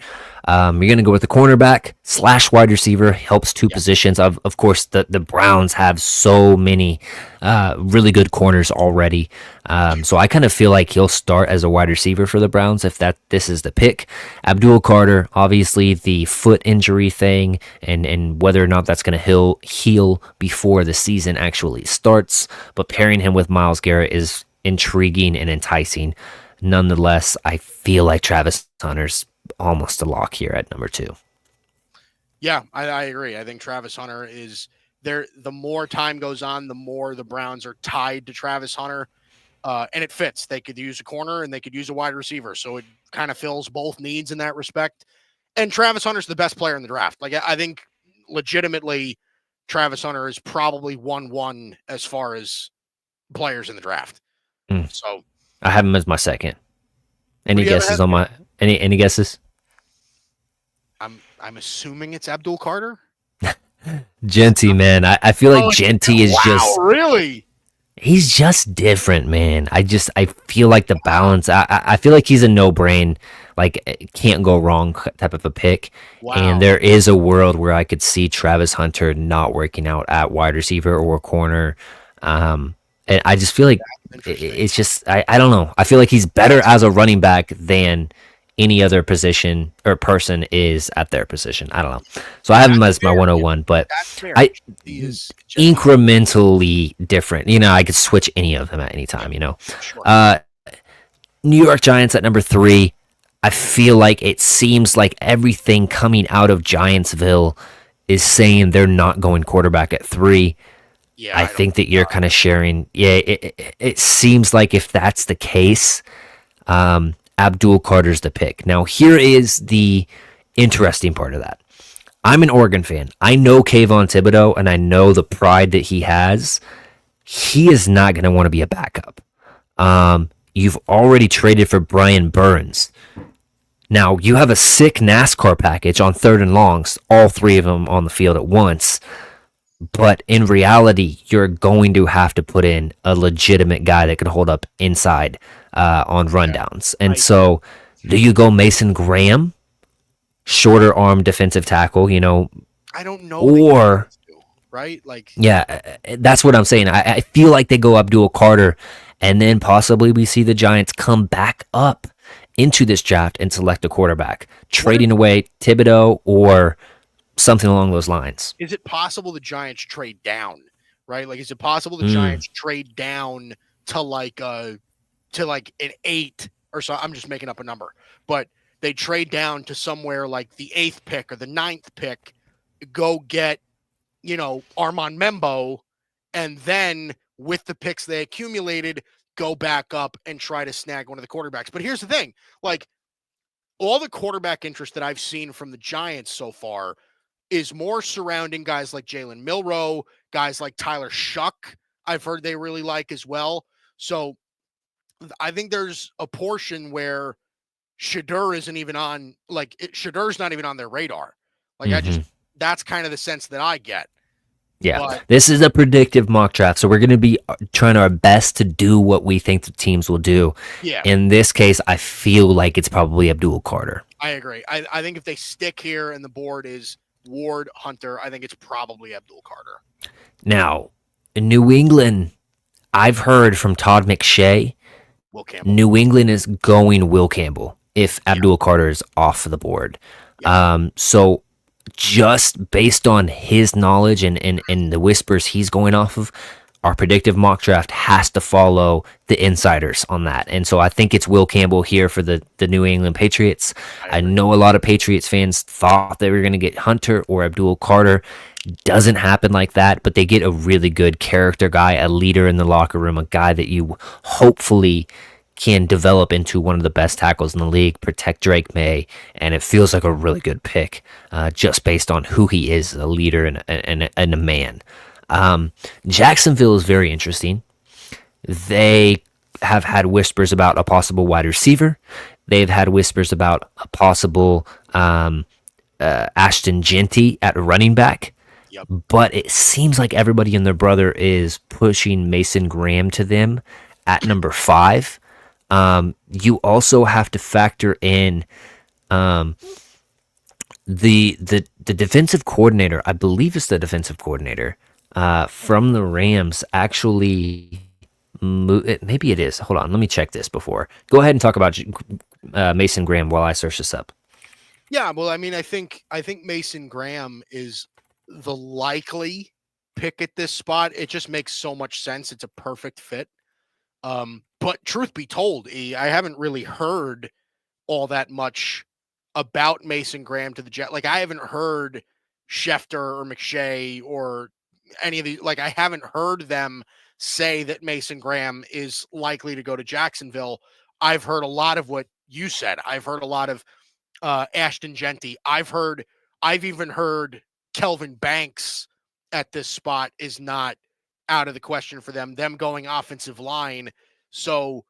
You're going to go with the cornerback / wide receiver. Helps 2 positions. Of course, the Browns have so many really good corners already. So I kind of feel like he'll start as a wide receiver for the Browns if this is the pick. Abdul Carter, obviously the foot injury thing and whether or not that's going to heal before the season actually starts. But pairing him with Myles Garrett is intriguing and enticing. Nonetheless, I feel like Travis Hunter's almost a lock here at number 2. Yeah, I agree. I think Travis Hunter is there. The more time goes on, the more the Browns are tied to Travis Hunter, and it fits. They could use a corner and they could use a wide receiver, so it kind of fills both needs in that respect. And Travis Hunter's the best player in the draft. Like I think legitimately, Travis Hunter is probably 1-1 as far as players in the draft. So I have him as my second. Any guesses on my any guesses? I'm assuming it's Abdul Carter. Genty, man. I feel like Genty is just really. He's just different, man. I feel like the balance. I feel like he's a no-brain, like can't go wrong type of a pick. Wow. And there is a world where I could see Travis Hunter not working out at wide receiver or corner. And I just feel like Interesting. it's just I don't know. I feel like he's better as a running back than any other position or person is at their position. I don't know. So I have him That's as my fair. Yeah, 101, but that's fair. I He is just incrementally different. I could switch any of them at any time. sure. Uh, New York Giants at number 3. I feel like it seems like everything coming out of Giantsville is saying they're not going quarterback at 3. Yeah, I I don't. think that you're kind of sharing. Yeah, it seems like if that's the case, Abdul Carter's the pick. Now, here is the interesting part of that. I'm an Oregon fan. I know Kayvon Thibodeau, and I know the pride that he has. He is not going to want to be a backup. You've already traded for Brian Burns. Now, you have a sick NASCAR package on third and longs, all 3 of them on the field at once. But in reality, you're going to have to put in a legitimate guy that can hold up inside on rundowns. And so, do you go Mason Graham, shorter arm defensive tackle, I don't know. or Right? Like, yeah, that's what I'm saying. I feel like they go Abdul Carter, and then possibly we see the Giants come back up into this draft and select a quarterback, trading away Thibodeau or something along those lines. is it possible the Giants trade down? Right? Like, is it possible the Giants trade down to like an 8 or so? I'm just making up a number, but they trade down to somewhere like the 8th pick or the 9th pick, go get Armand Membo, and then with the picks they accumulated, go back up and try to snag one of the quarterbacks. But here's the thing, like, all the quarterback interest that I've seen from the Giants so far is more surrounding guys like Jalen Milroe, guys like Tyler Shuck. I've heard they really like as well. So I think there's a portion where Shedeur isn't even on, like, Shedur's not even on their radar. Like, that's kind of the sense that I get. Yeah, But this is a predictive mock draft, so we're going to be trying our best to do what we think the teams will do. yeah, In this case, I feel like it's probably Abdul Carter. I agree. I think if they stick here and the board is Ward, Hunter, I think it's probably Abdul Carter. Now, in New England, I've heard from Todd McShay, Will Campbell. New England is going Will Campbell if Abdul Carter is off the board. So just based on his knowledge and the whispers he's going off of, our predictive mock draft has to follow the insiders on that. And so I think it's Will Campbell here for the New England Patriots. I know a lot of Patriots fans thought they were going to get Hunter or Abdul Carter. Doesn't happen like that, but they get a really good character guy, a leader in the locker room, a guy that you hopefully can develop into one of the best tackles in the league, protect Drake May, and it feels like a really good pick just based on who he is, a leader and a man. Jacksonville is very interesting. They have had whispers about a possible wide receiver. They've had whispers about a possible Ashton Genty at running back. Yep. But it seems like everybody and their brother is pushing Mason Graham to them at number 5. You also have to factor in the defensive coordinator. I believe it's the defensive coordinator from the Rams. Actually, maybe it is. Hold on, let me check this before. Go ahead and talk about Mason Graham while I search this up. Yeah, well, I mean, I think Mason Graham is the likely pick at this spot. It just makes so much sense. It's a perfect fit. But truth be told, I haven't really heard all that much about Mason Graham to the Jet. Like, I haven't heard Schefter or McShay or any of these. Like, I haven't heard them say that Mason Graham is likely to go to Jacksonville. I've heard a lot of what you said. I've heard a lot of Ashton Genty. I've even heard Kelvin Banks at this spot is not out of the question for them going offensive line. So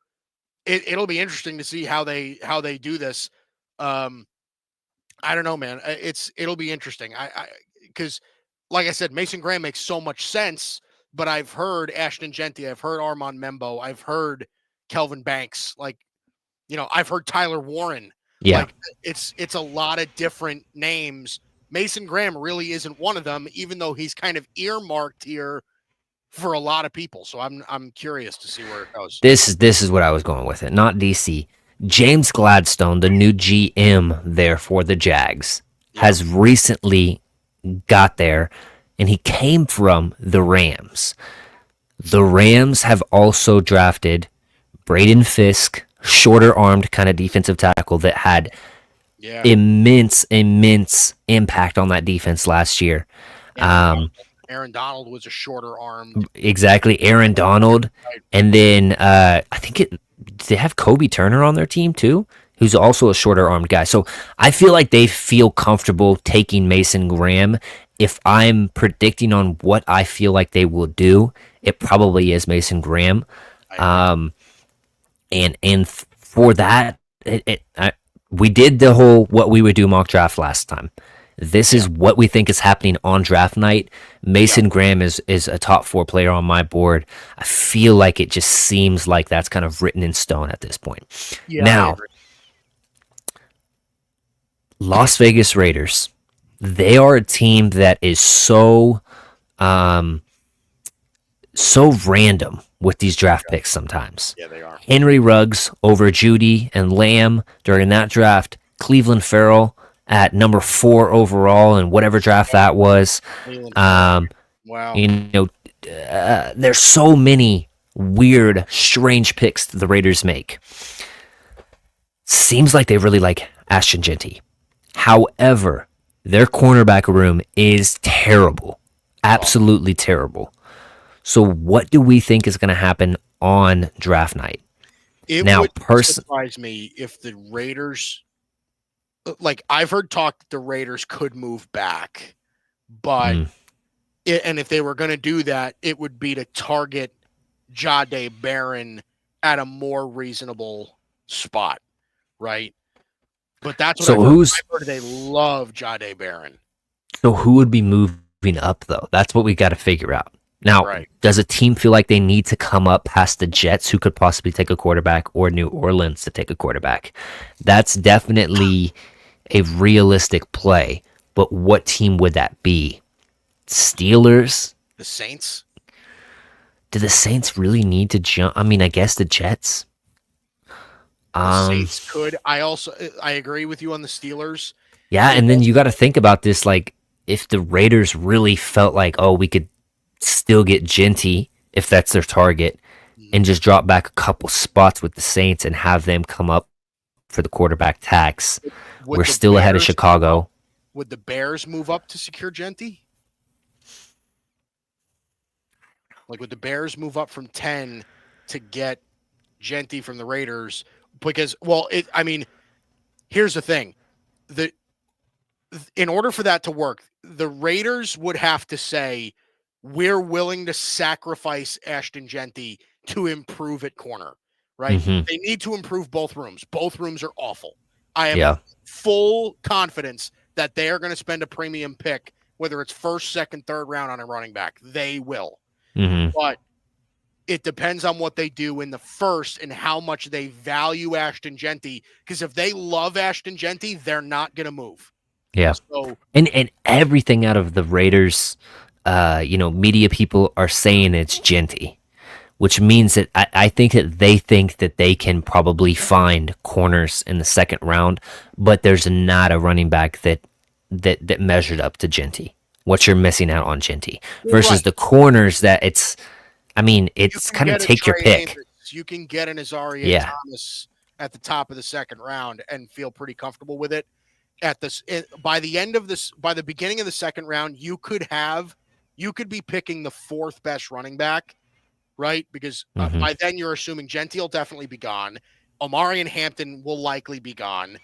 it'll be interesting to see how they do this. I don't know, man. It'll be interesting. Because like I said, Mason Graham makes so much sense, but I've heard Ashton Genty, I've heard Armand Membo, I've heard Kelvin Banks, I've heard Tyler Warren. Yeah. Like, it's a lot of different names. Mason Graham really isn't one of them, even though he's kind of earmarked here for a lot of people. So I'm curious to see where it goes. This is what I was going with it, not DC. James Gladstone, the new GM there for the Jags, has recently got there, and he came from the Rams. The Rams have also drafted Braden Fisk, shorter armed kind of defensive tackle that had immense impact on that defense last year. Aaron Donald was a shorter armed. Exactly, Aaron Donald. And then I think they have Kobe Turner on their team too, who's also a shorter armed guy. So I feel like they feel comfortable taking Mason Graham. If I'm predicting on what I feel like they will do, it probably is Mason Graham. And for that, we did the whole what we would do mock draft last time. This is what we think is happening on draft night. Mason Graham is a top 4 player on my board. I feel like it just seems like that's kind of written in stone at this point. Yeah, now, Las Vegas Raiders, they are a team that is so random with these draft picks sometimes. Yeah, they are. Henry Ruggs over Judy and Lamb during that draft. Cleveland Farrell at number 4 overall in whatever draft that was. Wow. There's so many weird, strange picks that the Raiders make. Seems like they really like Ashton Genty. However, their cornerback room is terrible. Absolutely terrible. So what do we think is going to happen on draft night? It would surprise me if the Raiders... Like, I've heard talk that the Raiders could move back, but and if they were going to do that, it would be to target Jahdae Barron at a more reasonable spot, right? But that's what I've heard. They love Jahdae Barron. So who would be moving up, though? That's what we got to figure out. Now, does a team feel like they need to come up past the Jets, who could possibly take a quarterback, or New Orleans to take a quarterback? That's definitely a realistic play. But what team would that be? Steelers? The Saints? Do the Saints really need to jump? I mean, I guess the Jets. The Saints could. I agree with you on the Steelers. Yeah, and then you got to think about this, like, if the Raiders really felt like, oh, we could still get Genty, if that's their target, and just drop back a couple spots with the Saints and have them come up for the quarterback tax. We're still ahead of Chicago. Would the Bears move up to secure Genty? Like, would the Bears move up from 10 to get Genty from the Raiders? Because, here's the thing. In order for that to work, the Raiders would have to say, we're willing to sacrifice Ashton Genty to improve at corner, right? Mm-hmm. They need to improve both rooms. Both rooms are awful. I have full confidence that they are going to spend a premium pick, whether it's first, second, third round on a running back. They will. Mm-hmm. But it depends on what they do in the first and how much they value Ashton Genty. Because if they love Ashton Genty, they're not going to move. Yeah. So, and everything out of the Raiders, media people are saying it's Genty, which means that I think that they think that they can probably find corners in the second round, but there's not a running back that measured up to Genty. What you're missing out on Genty versus the corners that it's kind of take your pick. You can get an Azaria Thomas at the top of the second round and feel pretty comfortable with it. By the beginning of the second round, you could be picking the fourth best running back, right? Because by then you're assuming Genty will definitely be gone. Omarion Hampton will likely be gone.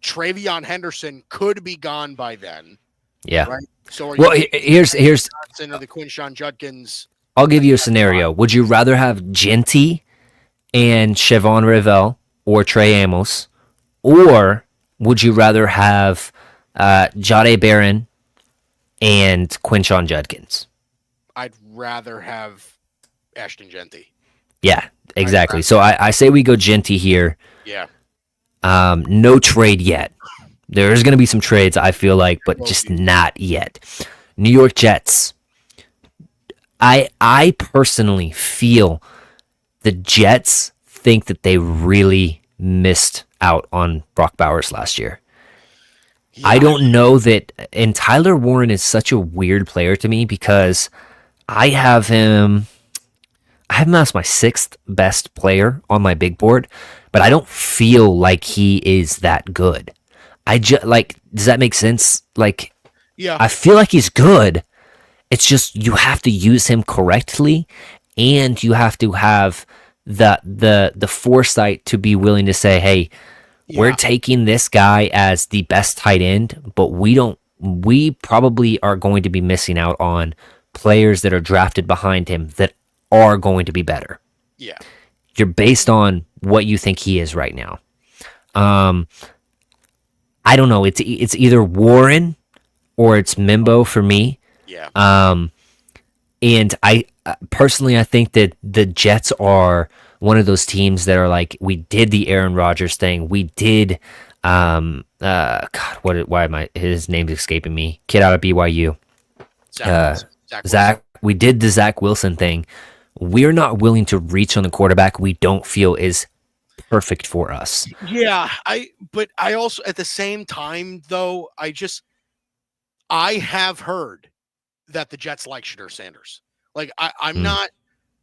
Travion Henderson could be gone by then. Yeah. Right. So here's or the Quinshawn Judkins. I'll give you a scenario. Would you rather have Genty and Chevon Revell or Trey Amos, or would you rather have Jahdae Barron and Quinshawn Judkins? I'd rather have Ashton Genty. Yeah, exactly. So I say we go Genty here. Yeah. No trade yet. There's going to be some trades, I feel like, but just not yet. New York Jets. I personally feel the Jets think that they really missed out on Brock Bowers last year. I Yeah, don't know that, and Tyler Warren is such a weird player to me because I have him. I have him as my sixth best player on my big board, but I don't feel like he is that good. I just like, does that make sense? Like, yeah, I feel like he's good. It's just you have to use him correctly, and you have to have the foresight to be willing to say, "Hey, we're yeah, taking this guy as the best tight end, but we don't. We probably are going to be missing out on players that are drafted behind him that are going to be better. yeah, You're based on what you think he is right now. Um, I don't know. It's either Warren or it's Mimbo for me. yeah. Um, and I personally, I think that the Jets are one of those teams that are like, we did the Aaron Rodgers thing. We did, God, why am I, his name's escaping me. Kid out of BYU. Zach Uh, Wilson. Zach Wilson. Zach, we did the Zach Wilson thing. We're not willing to reach on the quarterback we don't feel is perfect for us. Yeah, but I also at the same time though, I have heard that the Jets like Shadur Sanders. Like I'm Mm, not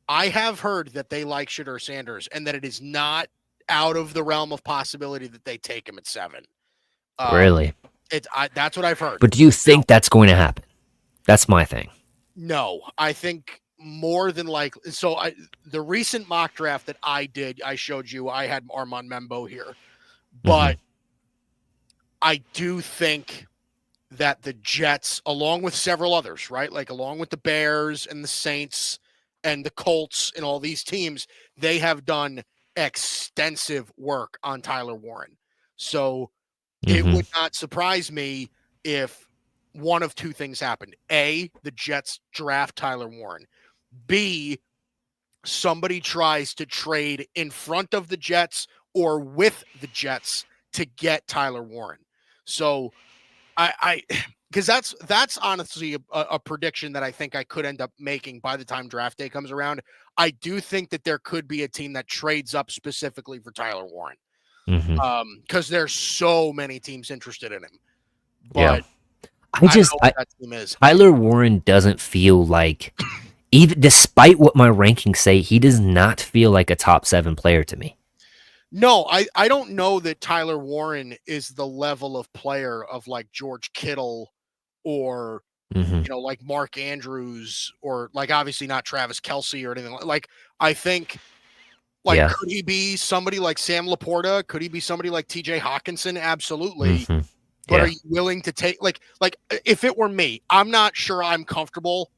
I have heard that they like Shadur Sanders and that it is not out of the realm of possibility that they take him at 7. Um really? that's what I've heard. But do you Now, think that's going to happen? That's my thing. no, I think more than likely. So the recent mock draft that I did, I showed you, I had Armand Membo here, Hmm. but I do think that the Jets, along with several others, right, like along with the Bears and the Saints and the Colts and all these teams, they have done extensive work on Tyler Warren. So it Hmm. would not surprise me if one of two things happened. A, the Jets draft Tyler Warren. B, somebody tries to trade in front of the Jets or with the Jets to get Tyler Warren. So I because that's honestly a prediction that I think I could end up making by the time draft day comes around. I do think that there could be a team that trades up specifically for Tyler Warren. Hmm. Because there's so many teams interested in him. Yeah. But I don't know what I that team is. Tyler Warren doesn't feel like, even despite what my rankings say, he does not feel like a top 7 player to me. No, I don't know that Tyler Warren is the level of player of like George Kittle or Hmm. like Mark Andrews or like obviously not Travis Kelce or anything like I think like Yeah. could he be somebody like Sam Laporta? Could he be somebody like TJ Hawkinson? Absolutely. Hmm. But are Yeah. you willing to take like if it were me, I'm not sure I'm comfortable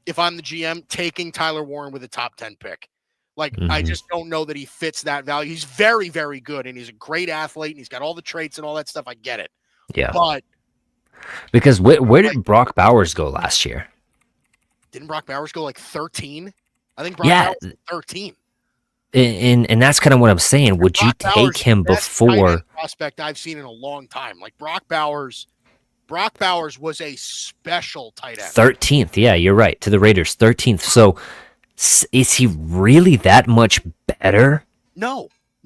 if I'm the GM taking Tyler Warren with a top 10 pick. Like I Hmm. just don't know that he fits that value. He's very, very good and he's a great athlete and he's got all the traits and all that stuff. I get it. Yeah. But Because where like did Brock Bowers go last year? didn't Brock Bowers go like 13? I think Brock Yeah. Bowers was 13. And that's kind of what I'm saying. Would you Brock take Bowers is the him best tight end before prospect I've seen in a long time. Like Brock Bowers was a special tight end. 13th? Yeah, you're right. To the Raiders, 13th. So is he really that much better?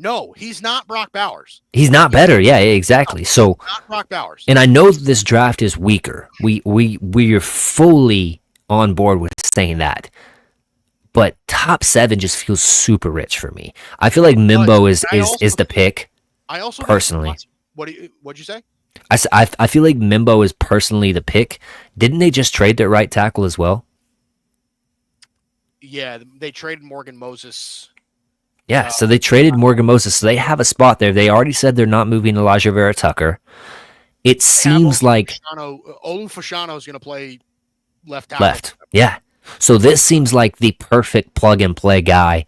No, he's not Brock Bowers. He's not better. Yeah, exactly. So, Not Brock Bowers. and I know this draft is weaker. We're fully on board with saying that. But top 7 just feels super rich for me. I feel like Mimbo is the pick I also personally. What'd you say? I feel like Mimbo is personally the pick. Didn't they just trade their right tackle as well? Yeah, they traded Morgan Moses. Yeah, so they traded Morgan Moses. So they have a spot there. They already said they're not moving Elijah Vera Tucker. It seems like Olu Fashano is going to play left tackle. left. Yeah. So this seems like the perfect plug and play guy.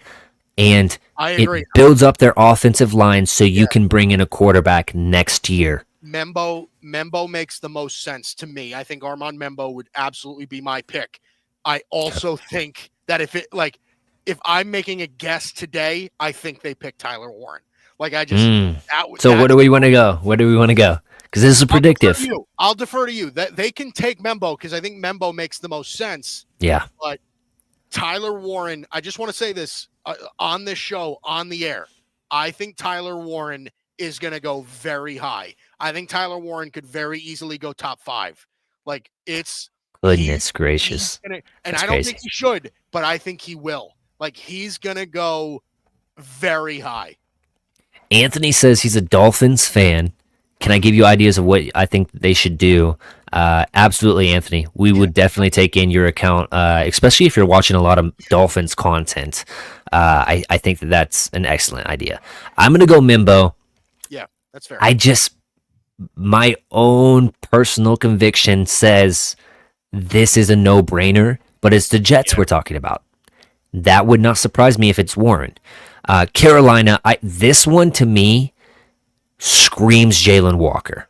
And I it agree. builds up their offensive line so you can bring in a quarterback next year. Membo makes the most sense to me. I think Armand Membo would absolutely be my pick. I also think that if I'm making a guess today, I think they pick Tyler Warren. Like I just So where do we want to go? Where do we want to go? Because this is predictive. I'll defer to you. That they can take Membo because I think Membo makes the most sense. Yeah. But Tyler Warren, I just want to say this on this show, on the air. I think Tyler Warren is going to go very high. I think Tyler Warren could very easily go top 5. Like Goodness he's gracious. gonna, and That's I don't think crazy. he should, but I think he will. Like he's going to go very high. Anthony says he's a Dolphins fan. Can I give you ideas of what I think they should do? Absolutely, Anthony. We would definitely take in your account, especially if you're watching a lot of Dolphins content. I think that's an excellent idea. I'm going to go Mimbo. Yeah, that's fair. My own personal conviction says this is a no-brainer, but it's the Jets we're talking about. That would not surprise me if it's Warren. Carolina, this one to me screams Jalen Walker.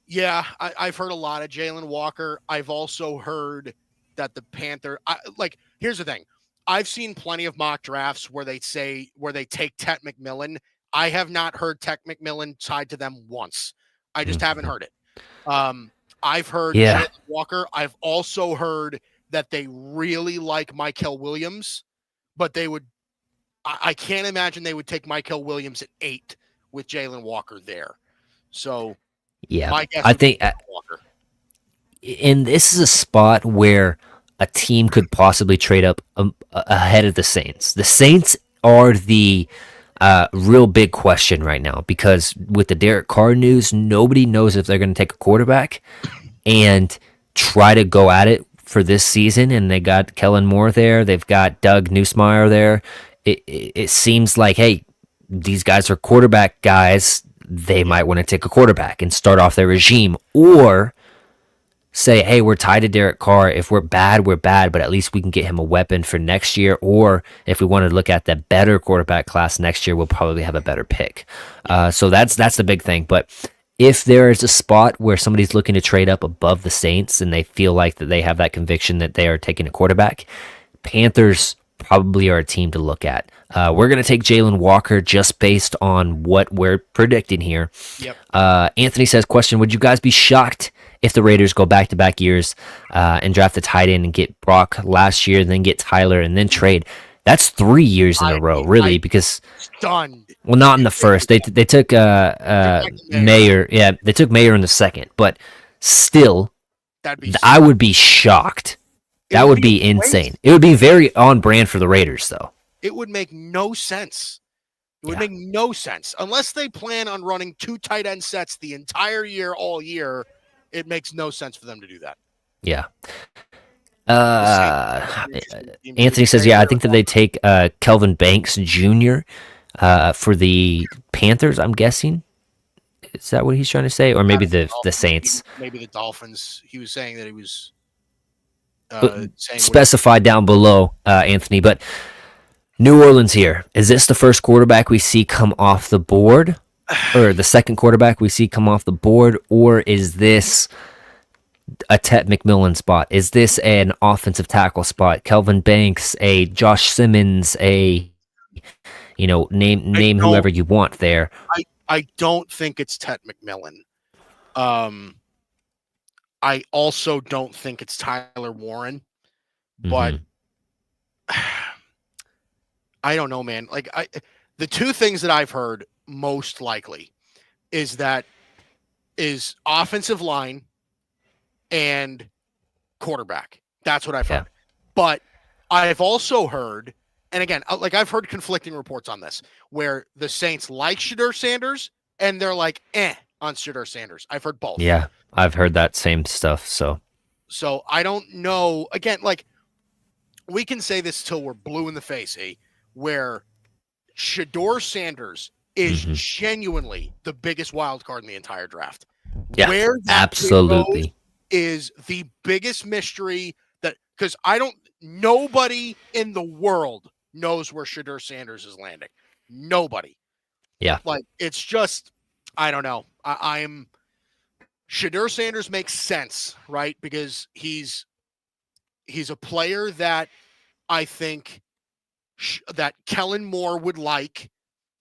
Yeah, I've heard a lot of Jalen Walker. I've also heard that the here's the thing. I've seen plenty of mock drafts where they take Tet McMillan. I have not heard Tet McMillan tied to them once. I just haven't heard it. I've heard Jalen Walker. I've also heard that they really like Mykel Williams, but I can't imagine they would take Mykel Williams at 8 with Jalen Walker there. So yeah, my guess I think Walker. And this is a spot where a team could possibly trade up ahead of the Saints. The Saints are the real big question right now because with the Derek Carr news, nobody knows if they're going to take a quarterback and try to go at it for this season. And they got Kellen Moore there. They've got Doug Nussmeier there. It seems like, hey, these guys are quarterback guys. They might want to take a quarterback and start off their regime, or say, hey, we're tied to Derek Carr. If we're bad, but at least we can get him a weapon for next year. Or if we want to look at the better quarterback class next year, we'll probably have a better pick. So that's the big thing. But if there is a spot where somebody's looking to trade up above the Saints and they feel like that they have that conviction that they are taking a quarterback, Panthers probably are a team to look at. We're going to take Jalen Walker just based on what we're predicting here. Yep. Anthony says, question, would you guys be shocked if the Raiders go back-to-back years and draft a tight end and get Brock last year, then get Tyler, and then trade? That's 3 years in a row, really, because stunned. Well, not in the first. They took Mayer. Yeah, they took Mayer in the second, but still, I would be shocked. That would be insane. It would be very on brand for the Raiders, though. It would make no sense. It would make no sense unless they plan on running 2 tight end sets the entire year, all year. It makes no sense for them to do that. Yeah. Anthony says, yeah, I think that they take Kelvin Banks Jr. For the Panthers, I'm guessing. Is that what he's trying to say? Or maybe the Saints. Maybe the Dolphins. He was saying that he was specified down below, Anthony. But New Orleans here. Is this the first quarterback we see come off the board? Or the second quarterback we see come off the board? Or is this a Tet McMillan spot? Is this an offensive tackle spot? Kelvin Banks, a Josh Simmons, a name whoever you want there. I don't think it's Tet McMillan. I also don't think it's Tyler Warren, but I don't know, man. Like the 2 things that I've heard most likely is offensive line and quarterback. That's what I've heard. But I've also heard, and again, I've heard conflicting reports on this, where the Saints like Shedeur Sanders and they're like, on Shedeur Sanders. I've heard both. Yeah, I've heard that same stuff. So I don't know. Again, we can say this till we're blue in the face, where Shedeur Sanders is genuinely the biggest wild card in the entire draft. Yeah, where absolutely is the biggest mystery because nobody in the world knows where Shedeur Sanders is landing. Nobody. Yeah. It's just, I don't know. Shedeur Sanders makes sense, right? Because he's a player that I think that Kellen Moore would like,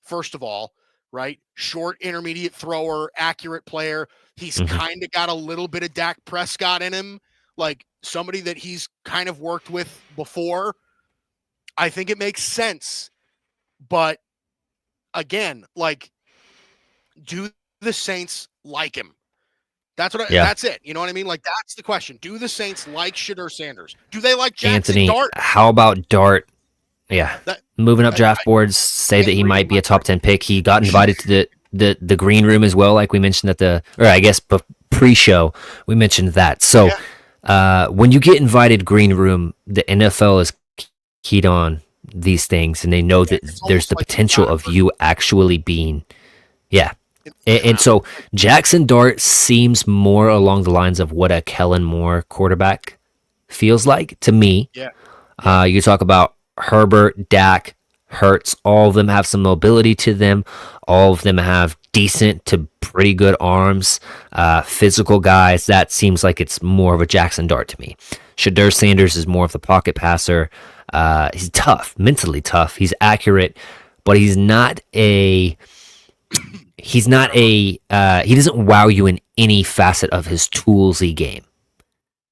first of all, right? Short, intermediate thrower, accurate player. He's kind of got a little bit of Dak Prescott in him, like somebody that he's kind of worked with before, I think it makes sense, but again, like, do the Saints like him? Yeah. That's it. You know what I mean? Like, that's the question. Do the Saints like Shedeur Sanders? Do they like Jackson Anthony, Dart? how about Dart? Yeah. That Moving up I, draft boards, say that am he might reading be my a top 10 pick. He got invited to the green room as well, like we mentioned pre-show, we mentioned that. So when you get invited green room, the NFL is keyed on these things, and they know that there's the potential of you actually being, and so Jackson Dart seems more along the lines of what a Kellen Moore quarterback feels like to me. You talk about Herbert, Dak, Hurts, all of them have some mobility to them. All of them have decent to pretty good arms, physical guys. That seems like it's more of a Jackson Dart to me. Shedeur Sanders is more of the pocket passer. He's tough, mentally tough. He's accurate, but he doesn't wow you in any facet of his toolsy game.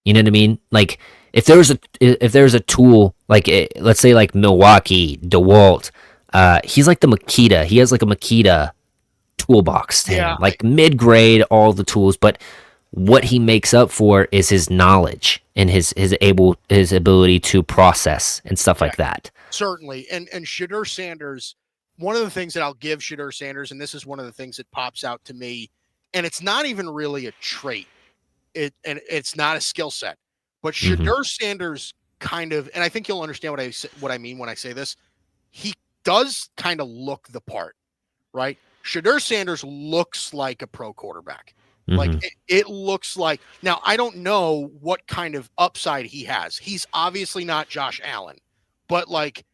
You know what I mean? Like, if there's a tool, like, let's say like Milwaukee, DeWalt, he's like the Makita. He has like a Makita toolbox to him, like mid-grade, all the tools, but what he makes up for is his knowledge and his ability to process and stuff like that. Certainly. And Shedeur Sanders, one of the things that I'll give Shedeur Sanders, and this is one of the things that pops out to me, and it's not even really a trait, and it's not a skill set, but Shedeur Sanders kind of, and I think you'll understand what I mean when I say this, he does kind of look the part, right? Shedeur Sanders looks like a pro quarterback. Like, it looks like, now I don't know what kind of upside he has. He's obviously not Josh Allen, but like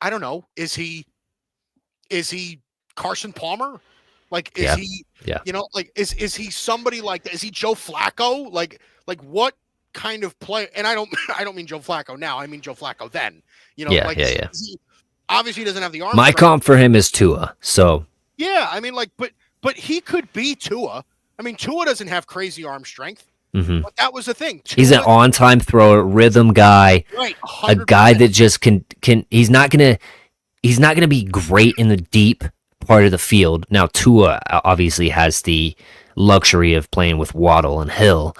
I don't know. Is he Carson Palmer? Like, is he, you know, like, is he somebody like that? Is he Joe Flacco? Like what kind of play? And I don't mean Joe Flacco now. I mean Joe Flacco then. You know, he obviously doesn't have the arm. My comp for him is Tua. So yeah, I mean, like, but he could be Tua. I mean, Tua doesn't have crazy arm strength. But that was the thing. Tua, he's an on-time thrower, rhythm guy, right? A guy that just can. He's not gonna be great in the deep part of the field. Now, Tua obviously has the luxury of playing with Waddle and Hill,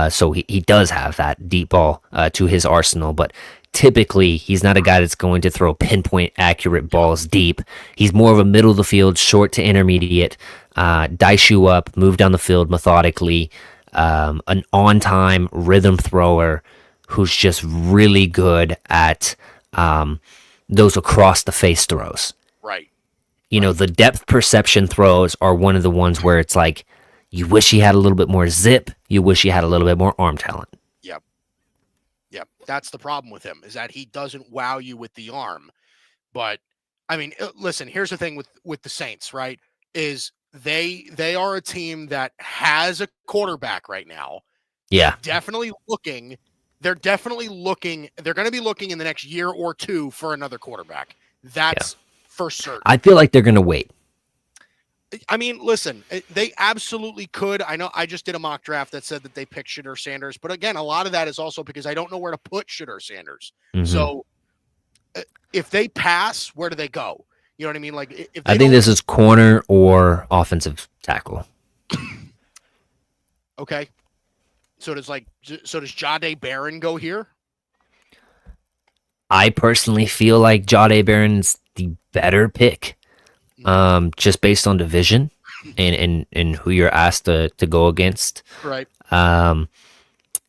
so he does have that deep ball to his arsenal. But typically, he's not a guy that's going to throw pinpoint accurate balls deep. He's more of a middle of the field, short to intermediate, dice you up, move down the field methodically. An on-time rhythm thrower who's just really good at those across-the-face throws. Right. You know, the depth perception throws are one of the ones where it's like, you wish he had a little bit more zip, you wish he had a little bit more arm talent. Yep. That's the problem with him, is that he doesn't wow you with the arm. But, I mean, listen, here's the thing with the Saints, right, is they are a team that has a quarterback right now. Yeah. They're definitely looking. They're going to be looking in the next year or two for another quarterback. That's for certain. I feel like they're going to wait. I mean, listen, they absolutely could. I know I just did a mock draft that said that they picked Shedeur Sanders, but again, a lot of that is also because I don't know where to put Shedeur Sanders. So if they pass, where do they go? You know what I mean? Like, I think this is corner or offensive tackle. Okay. So does Jahdae Barron go here? I personally feel like Jahdae Barron's the better pick, just based on division and who you're asked to go against. Right.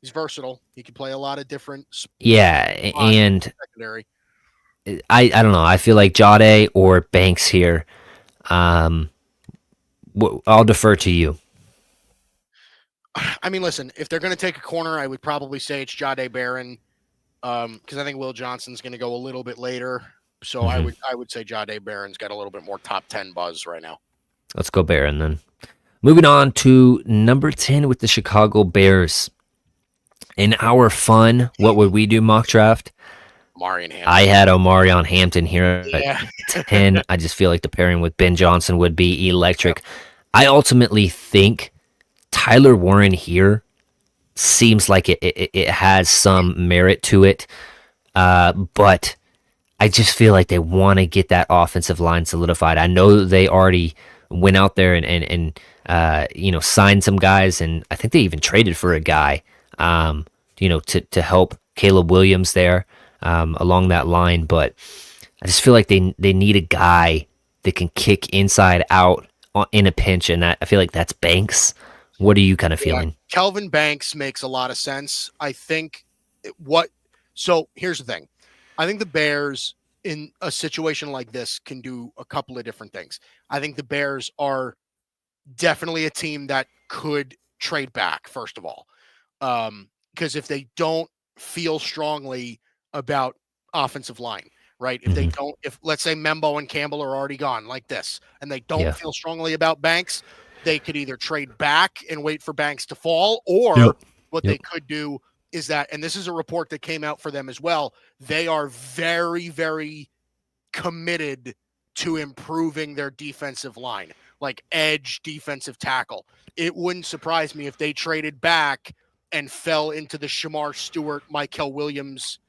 He's versatile. He can play a lot of different. And secondary. I don't know. I feel like Jahdae or Banks here. I'll defer to you. I mean, listen, if they're going to take a corner, I would probably say it's Jahdae Barron, because I think Will Johnson's going to go a little bit later. So I would say Jahdae Barron's got a little bit more top 10 buzz right now. Let's go Barron then. Moving on to number 10 with the Chicago Bears. In our fun, what would we do mock draft? Omarion Hampton. I had Omarion Hampton here at 10. I just feel like the pairing with Ben Johnson would be electric. I ultimately think Tyler Warren here seems like it has some merit to it. But I just feel like they want to get that offensive line solidified. I know they already went out there and signed some guys, and I think they even traded for a guy, to help Caleb Williams there along that line. But I just feel like they need a guy that can kick inside out in a pinch, and I feel like that's Banks. What are you kind of feeling? Kelvin Banks makes a lot of sense. I think so here's the thing. I think the Bears in a situation like this can do a couple of different things. I think the Bears are definitely a team that could trade back, first of all. Because if they don't feel strongly about offensive line, right? If they don't, if let's say Membo and Campbell are already gone like this, and they don't feel strongly about Banks, they could either trade back and wait for Banks to fall, or what they could do is that, and this is a report that came out for them as well, they are very, very committed to improving their defensive line, like edge defensive tackle. It wouldn't surprise me if they traded back and fell into the Shamar Stewart, Michael Williams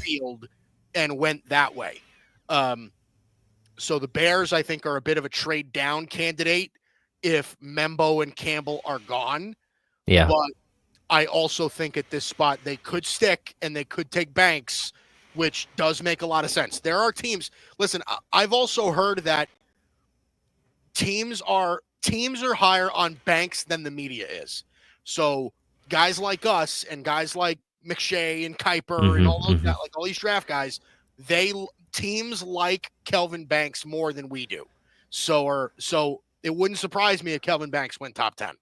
field and went that way. So the Bears, I think, are a bit of a trade down candidate if Membo and Campbell are gone. Yeah. But I also think at this spot they could stick and they could take Banks, which does make a lot of sense. There are teams. Listen, I've also heard that teams are higher on Banks than the media is. So guys like us and guys like McShay and Kuiper and all those like all these draft guys, teams like Kelvin Banks more than we do. So it wouldn't surprise me if Kelvin Banks went top 10.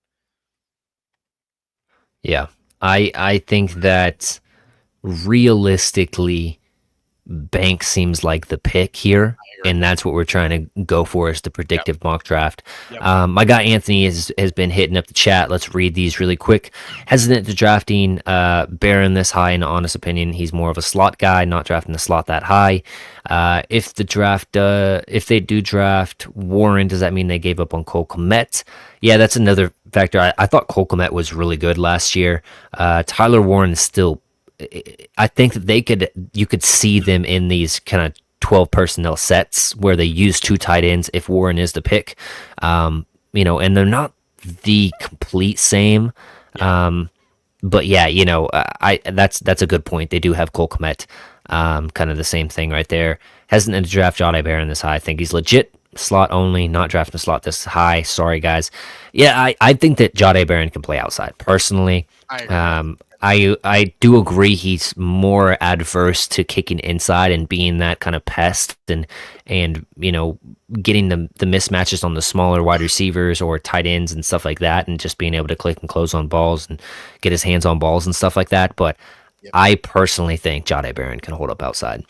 Yeah. I think that realistically Banks seems like the pick here, and that's what we're trying to go for as the predictive mock draft. My guy Anthony has been hitting up the chat. Let's read these really quick. Hesitant to drafting Barron this high, in honest opinion. He's more of a slot guy, not drafting the slot that high. If they do draft Warren, does that mean they gave up on Cole Kmet? Yeah, that's another factor. I thought Cole Kmet was really good last year. Tyler Warren is still, I think that you could see them in these kind of 12 personnel sets where they use two tight ends if Warren is the pick, and they're not the complete same. But yeah, that's a good point. They do have Cole Kmet, kind of the same thing right there. Hesitant to draft Jahdae Barron this high. I think he's legit slot only, not drafting a slot this high. Sorry, guys. Yeah, I think that Jahdae Barron can play outside. Personally, I do agree he's more adverse to kicking inside and being that kind of pest and getting the mismatches on the smaller wide receivers or tight ends and stuff like that, and just being able to click and close on balls and get his hands on balls and stuff like that. But I personally think Jahdae Barron can hold up outside.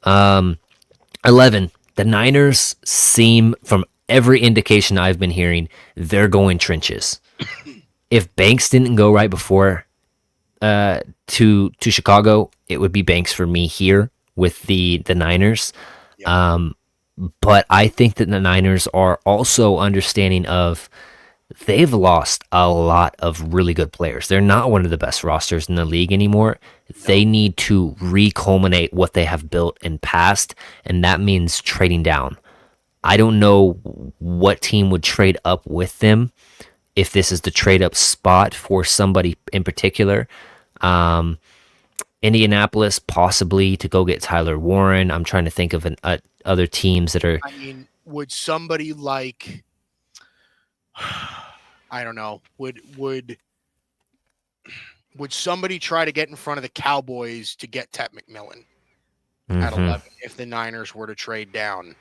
11. The Niners seem, from every indication I've been hearing, they're going trenches. If Banks didn't go right before to Chicago, it would be Banks for me here with the Niners. But I think that the Niners are also understanding of they've lost a lot of really good players. They're not one of the best rosters in the league anymore. They need to re-culminate what they have built in past, and that means trading down. I don't know what team would trade up with them if this is the trade up spot for somebody in particular. Indianapolis, possibly to go get Tyler Warren. I'm trying to think of other teams that are. I mean, would somebody like, I don't know, would somebody try to get in front of the Cowboys to get Tet McMillan at 11 if the Niners were to trade down?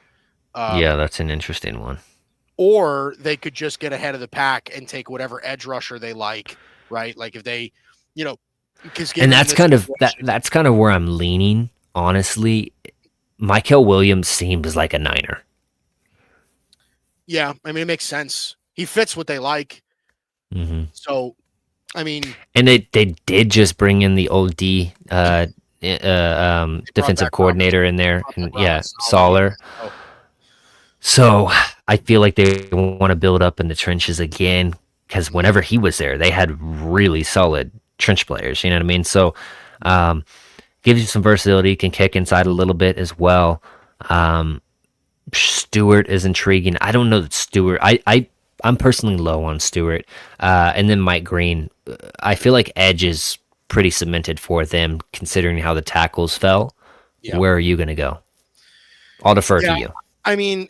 Yeah, that's an interesting one. Or they could just get ahead of the pack and take whatever edge rusher they like, right? Like if they, and that's kind of where I'm leaning, honestly. Michael Williams seems like a Niner. Yeah, I mean, it makes sense. He fits what they like. So, I mean, and they did just bring in the old defensive coordinator in there, and Soler. So I feel like they want to build up in the trenches again, because whenever he was there, they had really solid trench players. You know what I mean? So, Gives you some versatility, can kick inside a little bit as well. Um, Stewart is intriguing. I don't know that Stewart. I'm personally low on Stewart, and then Mike Green. I feel like edge is pretty cemented for them, considering how the tackles fell. Yeah. Where are you going to go? I'll defer to Yeah. you. I mean,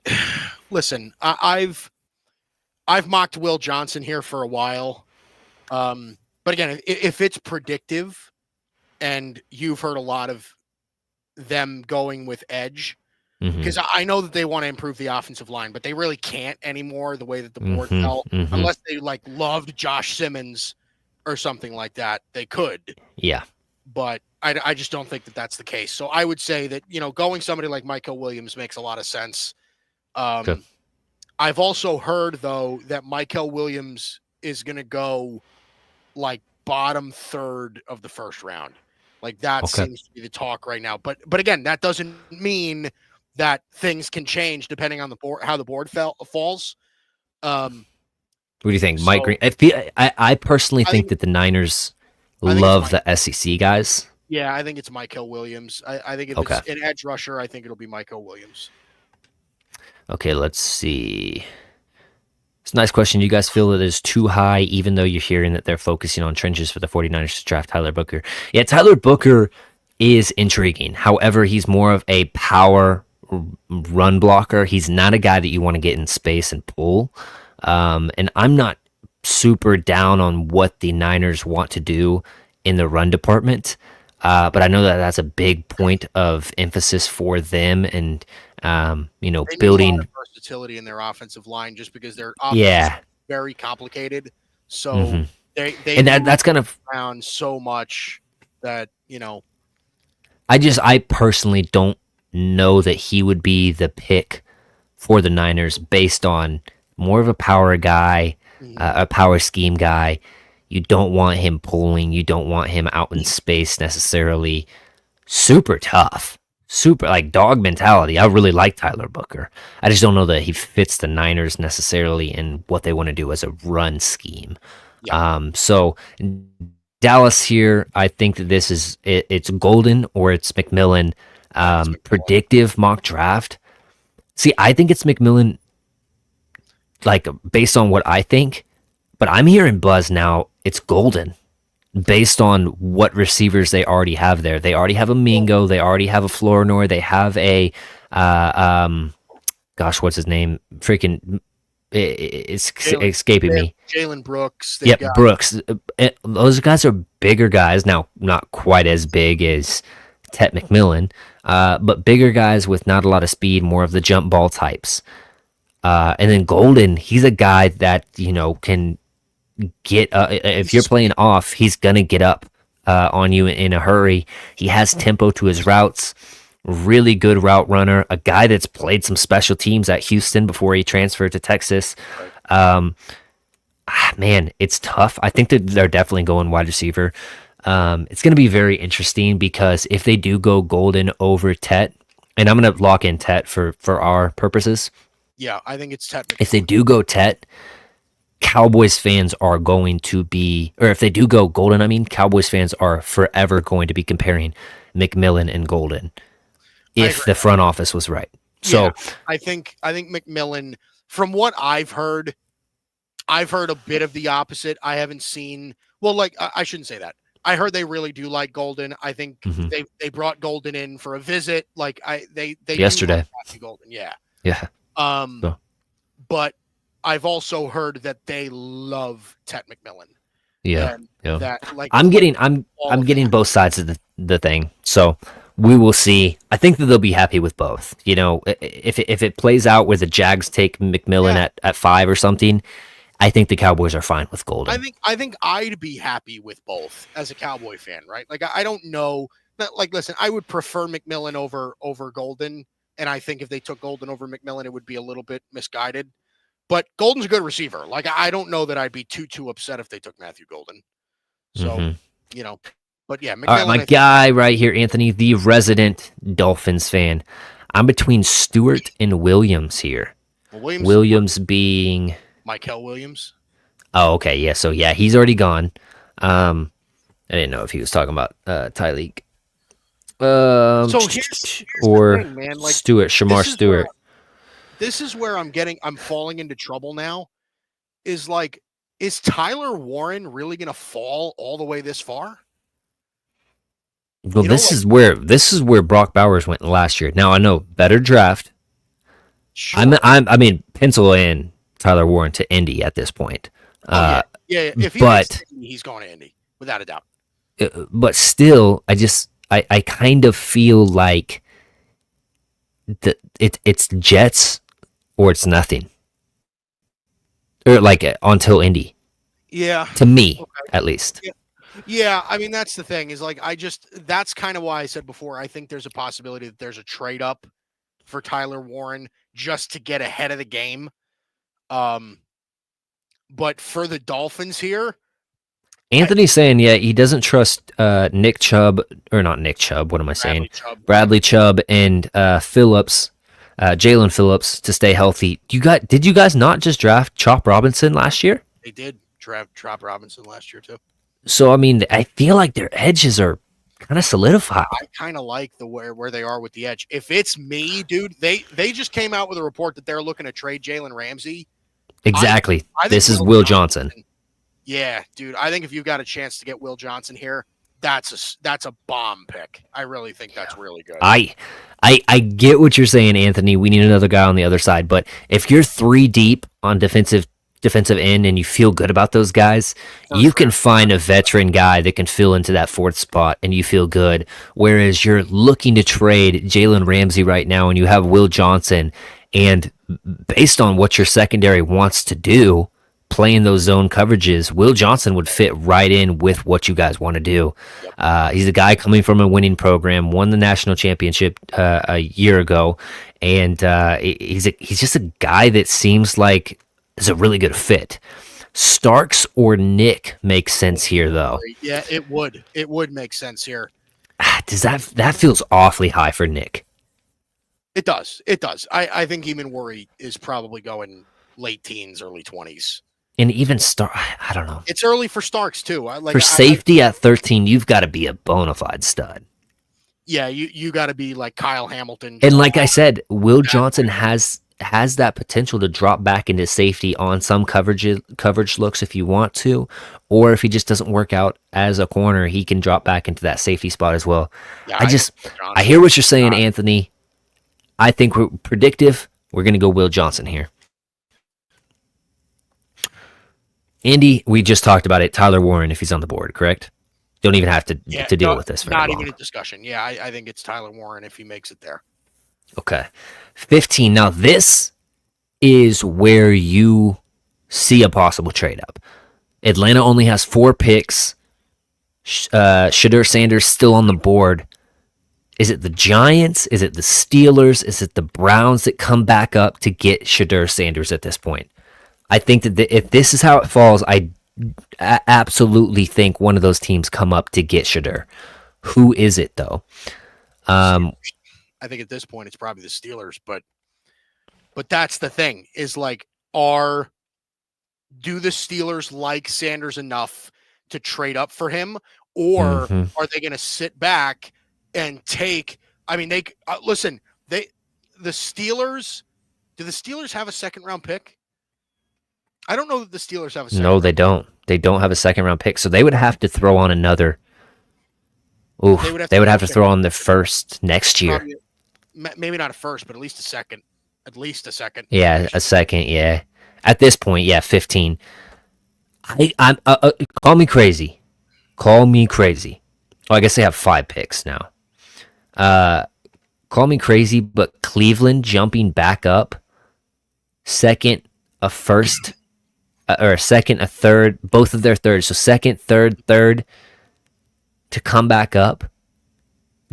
listen, I've mocked Will Johnson here for a while. But again, if it's predictive and you've heard a lot of them going with edge, because I know that they want to improve the offensive line, but they really can't anymore the way that the board felt. Unless they like loved Josh Simmons or something like that, they could. Yeah. But I just don't think that that's the case. So I would say that, going somebody like Michael Williams makes a lot of sense. Okay. I've also heard, though, that Michael Williams is going to go like bottom third of the first round. Like that seems to be the talk right now. But again, that doesn't mean that things can change depending on the board, how the board falls. What do you think, Mike Green? I personally think that the Niners love the SEC guys. Yeah, I think it's Michael Williams. I think if it's an edge rusher, I think it'll be Michael Williams. Okay, let's see. It's a nice question. You guys feel that it's too high, even though you're hearing that they're focusing on trenches for the 49ers to draft Tyler Booker? Yeah, Tyler Booker is intriguing. However, he's more of a power run blocker. He's not a guy that you want to get in space and pull. And I'm not super down on what the Niners want to do in the run department. But I know that that's a big point of emphasis for them, and they building need a lot of versatility in their offensive line, just because their offense is very complicated. So that's kind of around so much that I personally don't know that he would be the pick for the Niners based on more of a power guy, a power scheme guy. You don't want him pulling. You don't want him out in space necessarily. Super tough. Super, like, dog mentality. I really like Tyler Booker. I just don't know that he fits the Niners necessarily in what they want to do as a run scheme. Yeah. So Dallas here, I think that this is it's Golden or it's McMillan. Predictive mock draft. See, I think it's McMillan, like, based on what I think, but I'm hearing buzz now. It's Golden, based on what receivers they already have there. They already have a Mingo. They already have a Florinor. They have a, gosh, what's his name? Freaking, it's escaping me. Jalen Brooks. Yep, Brooks. Those guys are bigger guys. Now, not quite as big as Tet McMillan, but bigger guys with not a lot of speed, more of the jump ball types. And then Golden, he's a guy that, can get if you're playing off, he's gonna get up on you in a hurry. He has tempo to his routes, really good route runner, a guy that's played some special teams at Houston before he transferred to Texas. Man, it's tough. I think that they're definitely going wide receiver. It's gonna be very interesting because if they do go Golden over Tet, and I'm gonna lock in Tet for our purposes. Yeah, I think it's Tet. If they do go Tet, Cowboys fans are going to be, or if they do go Golden, Cowboys fans are forever going to be comparing McMillan and Golden if the front office was right. So yeah, I think McMillan, from what I've heard a bit of the opposite. I haven't seen, well, like, I shouldn't say that. I heard they really do like Golden. I think they brought Golden in for a visit. Like they yesterday. Golden, yeah. But I've also heard that they love Tet McMillan. Yeah. That, like, I'm getting both sides of the thing. So we will see. I think that they'll be happy with both. If it plays out where the Jags take McMillan at 5 or something, I think the Cowboys are fine with Golden. I think I'd be happy with both as a Cowboy fan, right? Like, I don't know. Like, listen, I would prefer McMillan over Golden, and I think if they took Golden over McMillan, it would be a little bit misguided. But Golden's a good receiver. Like, I don't know that I'd be too upset if they took Matthew Golden. So, but yeah. McMillan, all right, my guy right here, Anthony, the resident Dolphins fan. I'm between Stewart and Williams here. Well, Williams being Michael Williams. Oh, okay. Yeah. So, yeah, he's already gone. I didn't know if he was talking about Tyleek. So here's the or thing, man. Like Shamar this is where Stewart. this is where I'm falling into trouble now. Is like, is Tyler Warren really going to fall all the way this far? Well, You know, this is where Brock Bowers went last year. Now I know better draft. sure. I mean pencil in Tyler Warren to Indy at this point. Oh yeah. If he makes But Indy, he's going to Indy without a doubt. but still, I kind of feel like it's Jets or it's nothing, or like until Indy. Yeah. To me, Okay. at least. Yeah. I mean, that's the thing is like, that's kind of why I said before, I think there's a possibility that there's a trade up for Tyler Warren just to get ahead of the game. But for the Dolphins here, Anthony's saying, yeah, he doesn't trust Nick Chubb, or not Nick Chubb. What am I saying? Bradley Chubb and Phillips, Jalen Phillips to stay healthy. Did you guys not just draft Chop Robinson last year? They did draft Chop Robinson last year too. So I mean, I feel like their edges are kind of solidified. I kind of like the where they are with the edge. If it's me, dude, they just came out with a report that they're looking to trade Jalen Ramsey. Exactly. I think This is Will Johnson. Yeah, dude. I think if you've got a chance to get Will Johnson here, that's a bomb pick. I really think that's really good. I get what you're saying, Anthony. We need another guy on the other side, but if you're 3 deep on defensive end and you feel good about those guys, you can find a veteran guy that can fill into that 4th spot and you feel good. Whereas you're looking to trade Jalen Ramsey right now and you have Will Johnson, and based on what your secondary wants to do, playing those zone coverages, Will Johnson would fit right in with what you guys want to do. He's a guy coming from a winning program, won the national championship a year ago, and he's just a guy that seems like is a really good fit. Starks or Nick makes sense here, though. Yeah, it would. It would make sense here. Does that feels awfully high for Nick? It does. It does. I think even Worry is probably going late teens, early 20s. And even I don't know. It's early for Starks too. For safety at 13, you've got to be a bona fide stud. Yeah, you got to be like Kyle Hamilton. And like I said, Will Johnson has that potential to drop back into safety on some coverage looks if you want to, or if he just doesn't work out as a corner, he can drop back into that safety spot as well. Yeah, I hear what you're saying, Anthony. I think we're predictive. We're going to go Will Johnson here. Andy, we just talked about it. Tyler Warren, if he's on the board, correct? Don't even have to deal with this. Not even a discussion. Yeah, I think it's Tyler Warren if he makes it there. Okay. 15. Now, this is where you see a possible trade up. Atlanta only has 4 picks. Shadur Sanders still on the board. Is it the Giants? Is it the Steelers? Is it the Browns that come back up to get Shadur Sanders at this point? I think that if this is how it falls, I absolutely think one of those teams come up to get Shadur. Who is it, though? I think at this point it's probably the Steelers, but that's the thing is like, do the Steelers like Sanders enough to trade up for him, or are they going to sit back and take? I mean, listen. The Steelers. Do the Steelers have a 2nd round pick? I don't know that the Steelers have a 2nd. No, they don't. They don't have a 2nd round pick, so they would have to throw on another. Oof, they would have to throw on the 1st next year. Probably, maybe not a 1st, but at least a 2nd. At least a 2nd. Yeah, a 2nd. Yeah, at this point, yeah, 15. I'm call me crazy. Call me crazy. Oh, I guess they have 5 picks now. Call me crazy, but Cleveland jumping back up, 2nd, a 1st, or a 2nd, a 3rd, both of their 3rds. So 2nd, 3rd, 3rd to come back up,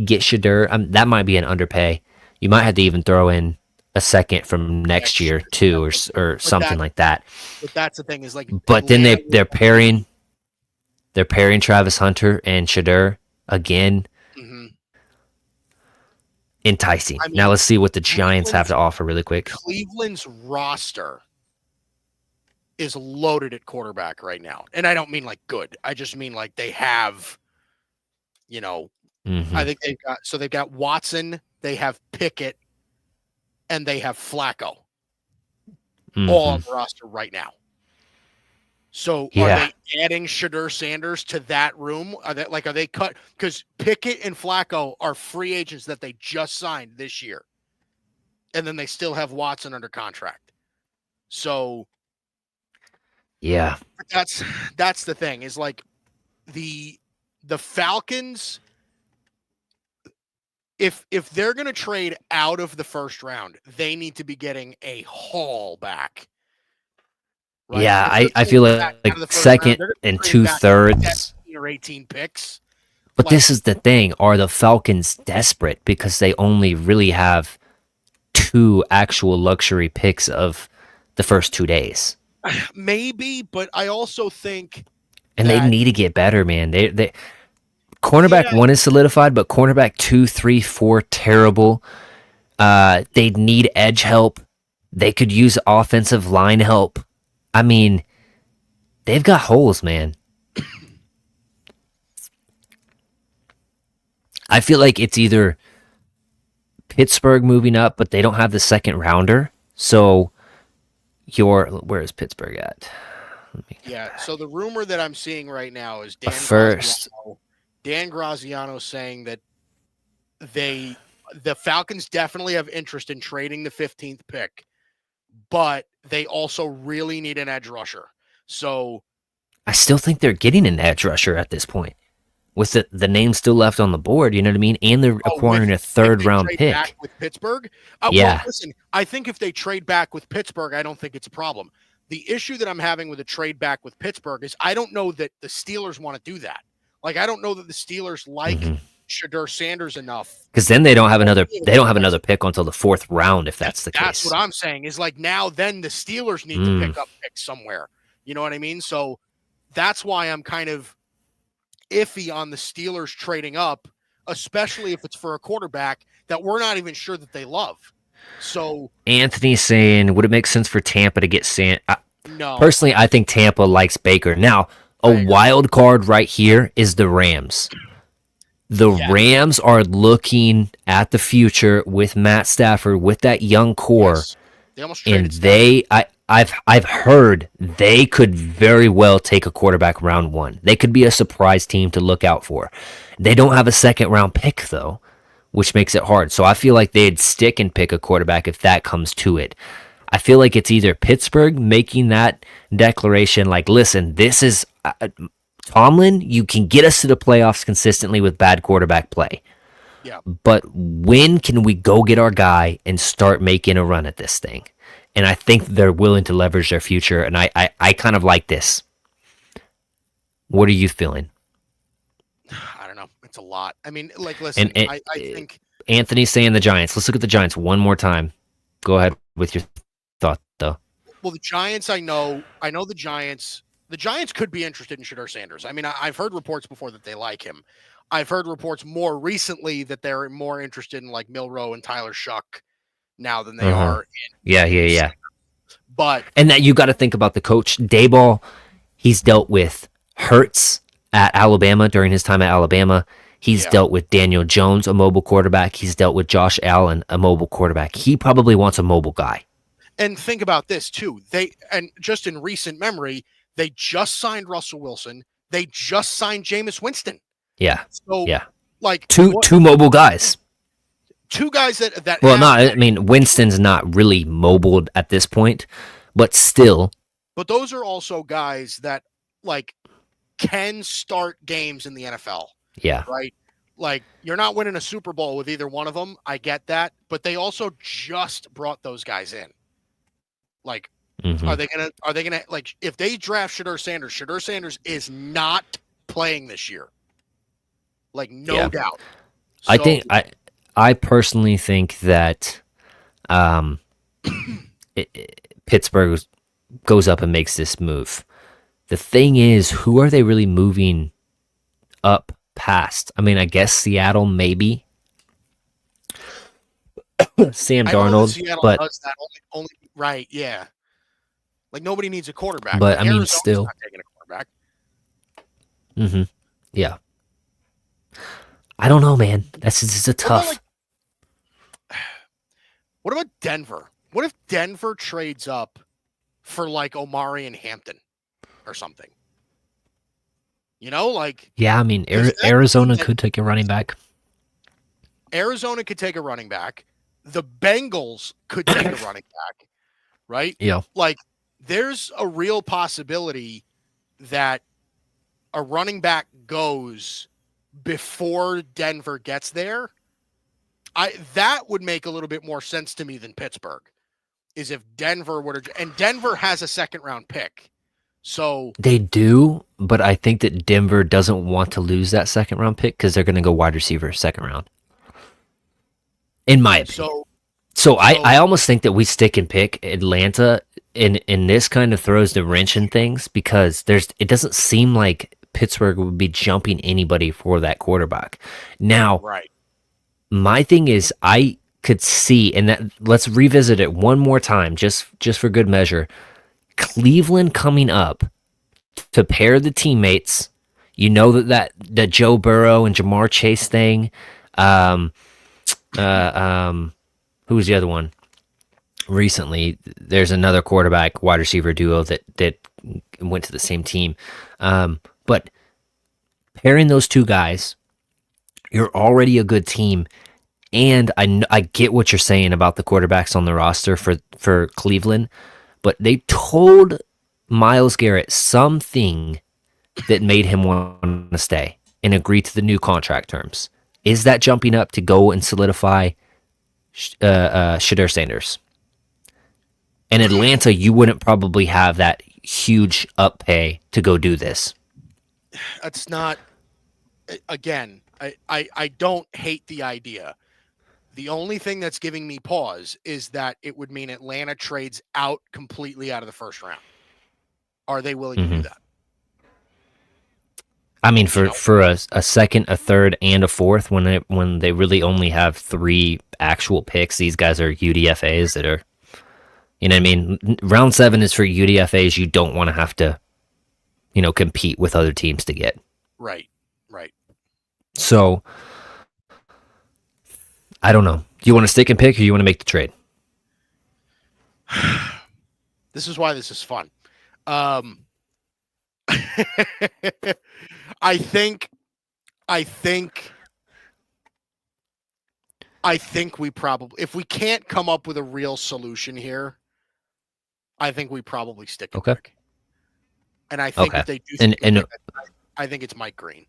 get Shadur. That might be an underpay. You might have to even throw in a 2nd from next year too, or something like that. But that's the thing is like. But then they're pairing Travis Hunter and Shadur again. Enticing. I mean, now let's see what the Giants have to offer really quick. Cleveland's roster is loaded at quarterback right now. And I don't mean like good. I just mean like they have, I think they've got Watson, they have Pickett, and they have Flacco all on the roster right now. So are Yeah. they adding Shadur Sanders to that room? Are they cut? Because Pickett and Flacco are free agents that they just signed this year. And then they still have Watson under contract. So Yeah. that's the thing, is like the Falcons, if they're going to trade out of the first round, they need to be getting a haul back. Right? Yeah, If I they're feel trading back out of the like first round, second they're going to and be trading back 2/3. 17 or 18 picks. But Like, this is the thing. Are the Falcons desperate because they only really have 2 actual luxury picks of the first 2 days? maybe, but I also think And they that, need to get better, man. They cornerback yeah, 1 is solidified, but cornerback 2, 3, 4 terrible. They need edge help. They could use offensive line help. I mean, they've got holes, man. I feel like it's either Pittsburgh moving up, but they don't have the second rounder. So where is Pittsburgh at? yeah. So the rumor that I'm seeing right now is First. Dan Graziano saying that the Falcons definitely have interest in trading the 15th pick, but they also really need an edge rusher. So I still think they're getting an edge rusher at this point. With the name still left on the board, you know what I mean? And they're acquiring a third round pick. Back with Pittsburgh? Yeah. Well, listen, I think if they trade back with Pittsburgh, I don't think it's a problem. The issue that I'm having with a trade back with Pittsburgh is I don't know that the Steelers want to do that. Like, I don't know that the Steelers like Shadur Sanders enough. Because then they don't have another pick until the 4th round, if that's the case. That's what I'm saying, is like, now then the Steelers need to pick up picks somewhere. You know what I mean? So that's why I'm kind of iffy on the Steelers trading up, especially if it's for a quarterback that we're not even sure that they love. So Anthony's saying, would it make sense for Tampa to get no. Personally, I think Tampa likes Baker. Now, a wild card right here is the Rams. The Rams are looking at the future with Matt Stafford, with that young core. Yes. They almost traded I've heard they could very well take a quarterback round 1. They could be a surprise team to look out for. They don't have a second round pick though, which makes it hard. So I feel like they'd stick and pick a quarterback if that comes to it. I feel like it's either Pittsburgh making that declaration like, listen, this is Tomlin, you can get us to the playoffs consistently with bad quarterback play. Yeah. But when can we go get our guy and start making a run at this thing? And I think they're willing to leverage their future, and I kind of like this. What are you feeling? I don't know. It's a lot. I mean, like, listen, I think Anthony's saying the Giants. Let's look at the Giants one more time. Go ahead with your thought, though. Well, the Giants, I know the Giants. The Giants could be interested in Shadur Sanders. I mean, I've heard reports before that they like him. I've heard reports more recently that they're more interested in like Milroe and Tyler Shuck now than they are in. Yeah. But and that you got to think about the coach Daboll. He's dealt with Hurts at Alabama during his time at Alabama. He's dealt with Daniel Jones, a mobile quarterback. He's dealt with Josh Allen, a mobile quarterback. He probably wants a mobile guy. And think about this too. And just in recent memory, they just signed Russell Wilson. They just signed Jameis Winston. Yeah. So like two mobile guys. 2 guys that well, I mean, Winston's not really mobile at this point, but still. But those are also guys that like can start games in the NFL. Yeah. Right. Like, you're not winning a Super Bowl with either one of them. I get that, but they also just brought those guys in. Like, are they gonna like, if they draft Shadur Sanders is not playing this year. Like, no doubt. So, I personally think that Pittsburgh goes up and makes this move. The thing is, who are they really moving up past? I mean, I guess Seattle, maybe. Sam Darnold, Seattle but does that only right, yeah. Like, nobody needs a quarterback. But I mean, Arizona's still not taking a quarterback. Yeah. I don't know, man. This is a What about, tough. what about Denver? What if Denver trades up for like Omari and Hampton or something? You know, like Yeah, I mean, 'cause that Arizona team that could take a running back. Arizona could take a running back. The Bengals could take a running back, right? Yeah. Like, there's a real possibility that a running back goes before Denver gets there. That would make a little bit more sense to me than Pittsburgh. Is if Denver were to, and Denver has a second round pick. So They do, but I think that Denver doesn't want to lose that second round pick because they're going to go wide receiver second round, in my opinion. So I almost think that we stick and pick Atlanta, and this kind of throws the wrench in things because it doesn't seem like Pittsburgh would be jumping anybody for that quarterback. Now, right. my thing is I could see, and that let's revisit it one more time, just for good measure. Cleveland coming up to pair the teammates. You know that Joe Burrow and Jamar Chase thing. Who was the other one? Recently, there's another quarterback wide receiver duo that went to the same team. But pairing those two guys, you're already a good team. And I get what you're saying about the quarterbacks on the roster for Cleveland, but they told Myles Garrett something that made him want to stay and agree to the new contract terms. Is that jumping up to go and solidify Shadur Sanders? In Atlanta, you wouldn't probably have that huge up pay to go do this. That's not, again, I don't hate the idea. The only thing that's giving me pause is that it would mean Atlanta trades out completely out of the first round. Are they willing to do that? I mean, for a second, a third, and a fourth, when they really only have 3 actual picks, these guys are UDFAs that are, you know what I mean? Round 7 is for UDFAs you don't want to have to, compete with other teams to get. Right. So, I don't know. Do you want to stick and pick, or do you want to make the trade? This is why this is fun. I think we probably, if we can't come up with a real solution here, I think we probably stick and pick. And I think if they do, I think it's Mike Green.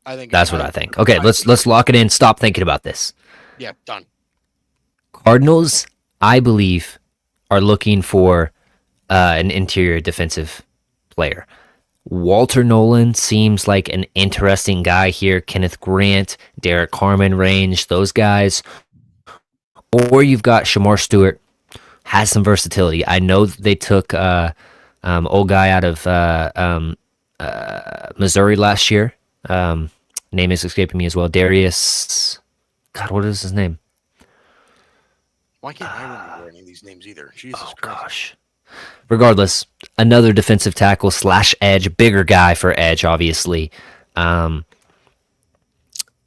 I think that's what I think. Okay, let's lock it in. Stop thinking about this. Yeah, done. Cardinals, I believe, are looking for an interior defensive player. Walter Nolan seems like an interesting guy here. Kenneth Grant, Derek Harmon range, those guys. Or you've got Shamar Stewart, has some versatility. I know they took old guy out of Missouri last year. Name is escaping me as well. Darius. God, what is his name? Why can't I remember any of these names either? Jesus Christ. Gosh. Regardless, another defensive tackle / edge, bigger guy for edge, obviously. I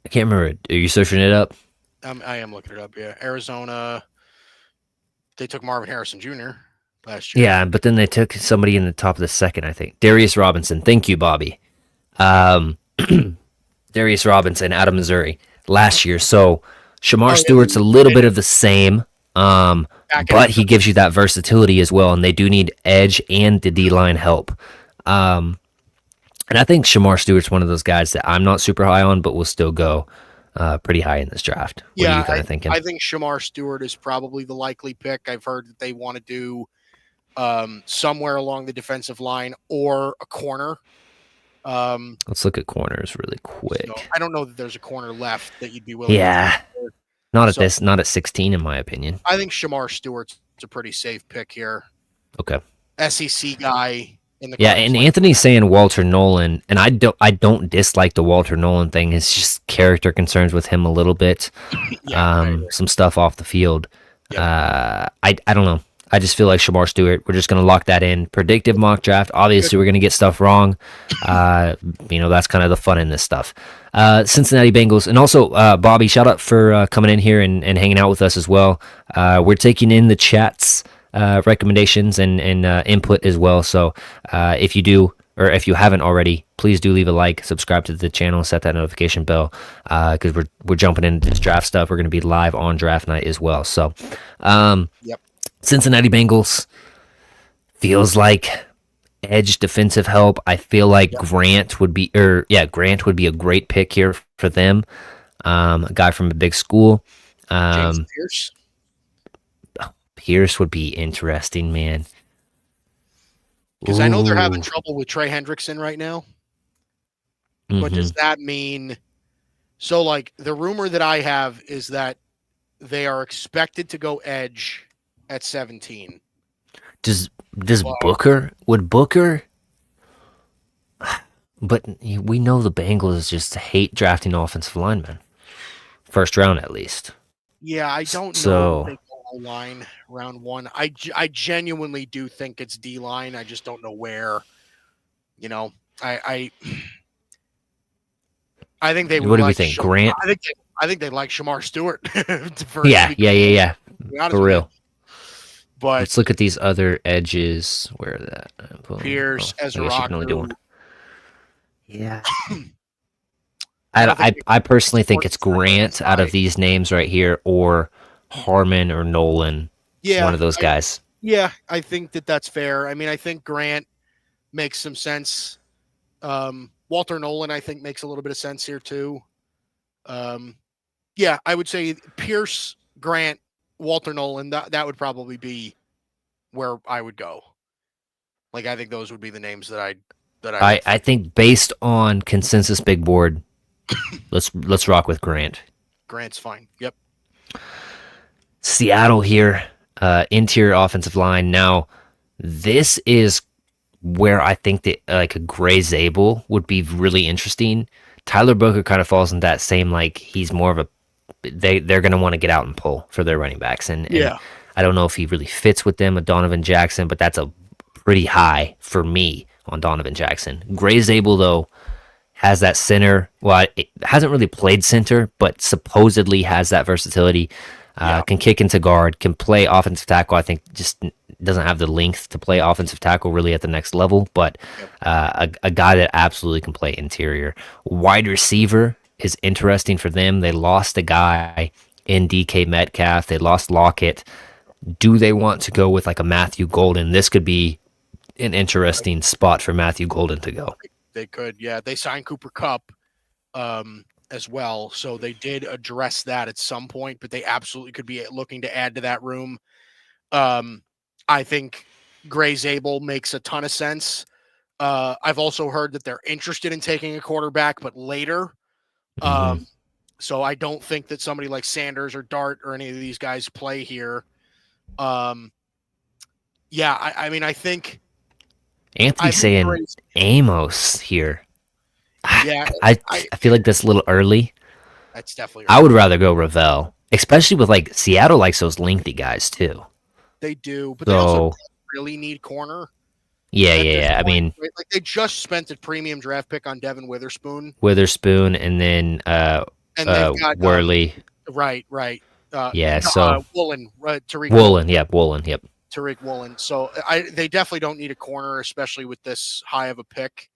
can't remember. Are you searching it up? I am looking it up, yeah. Arizona, they took Marvin Harrison Jr. last year. Yeah, but then they took somebody in the top of the second, I think. Darius Robinson. Thank you, Bobby. Darius Robinson out of Missouri last year. So Shamar Stewart's a little bit of the same, but he gives you that versatility as well, and they do need edge and the D-line help. And I think Shamar Stewart's one of those guys that I'm not super high on, but will still go pretty high in this draft. What are you kind of thinking? I think Shamar Stewart is probably the likely pick. I've heard that they want to do somewhere along the defensive line or a corner. Let's look at corners really quick. So I don't know that there's a corner left that you'd be willing to do. Not at 16, in my opinion. I think Shamar Stewart's a pretty safe pick here. Okay. SEC guy in the and Anthony's saying Walter Nolan, and I don't dislike the Walter Nolan thing. It's just character concerns with him a little bit. Some stuff off the field. I don't know. I just feel like Shamar Stewart. We're just going to lock that in. Predictive mock draft. Good. Obviously, we're going to get stuff wrong. That's kind of the fun in this stuff. Cincinnati Bengals. And also, Bobby, shout out for coming in here and hanging out with us as well. We're taking in the chat's recommendations and input as well. So if you do, or if you haven't already, please do leave a like, subscribe to the channel, set that notification bell, because we're jumping into this draft stuff. We're going to be live on draft night as well. So, Yep. Cincinnati Bengals feels like edge defensive help. I feel like Grant would be a great pick here for them. A guy from a big school. James Pierce. Pierce would be interesting, man. Because I know they're having trouble with Trey Hendrickson right now. But does that mean so? Like the rumor that I have is that they are expected to go edge at 17. Does Booker but we know the Bengals just hate drafting offensive linemen. First round at least. Yeah, I don't know if they go line round 1. I genuinely do think it's D line. I just don't know where. I think they would. What do we think? Grant? I think they like Shamar Stewart. Yeah. For real. But let's look at these other edges. Where are that? Pierce, Ezra. Yeah. I personally think it's Grant out of these names right here, or Harmon or Nolan. Yeah, one of those guys. Yeah, I think that's fair. I mean, I think Grant makes some sense. Walter Nolan, I think, makes a little bit of sense here too. Yeah, I would say Pierce, Grant, Walter Nolan. That would probably be where I would go. Like, I think those would be the names that I think based on consensus big board, let's rock with Grant. Grant's fine. Yep. Seattle here, interior offensive line. Now, this is where I think that like a Gray Zabel would be really interesting. Tyler Booker kind of falls in that same, like, he's more of a they're going to want to get out and pull for their running backs, and I don't know if he really fits with them, a Donovan Jackson, but that's a pretty high for me on Donovan Jackson. Gray Zabel though has that center. Well, it hasn't really played center, but supposedly has that versatility. Can kick into guard, can play offensive tackle. I think just doesn't have the length to play offensive tackle really at the next level, but a guy that absolutely can play interior. Wide receiver is interesting for them. They lost a guy in DK Metcalf. They lost Lockett. Do they want to go with like a Matthew Golden? This could be an interesting spot for Matthew Golden to go. They could, yeah. They signed Cooper Kupp as well, so they did address that at some point, but they absolutely could be looking to add to that room. I think Gray Zabel makes a ton of sense. I've also heard that they're interested in taking a quarterback, but later. So I don't think that somebody like Sanders or Dart or any of these guys play here. I mean, I think Anthony's saying Amos here. Yeah, I feel like that's a little early. That's definitely. I would rather go Ravel, especially with like Seattle likes those lengthy guys too. They do, but they also really need corner. Yeah. I mean, like they just spent a premium draft pick on Devin Witherspoon, and then and they've got Worley. Right. Woolen, Tariq Woolen, yep. Tariq Woolen. So they definitely don't need a corner, especially with this high of a pick.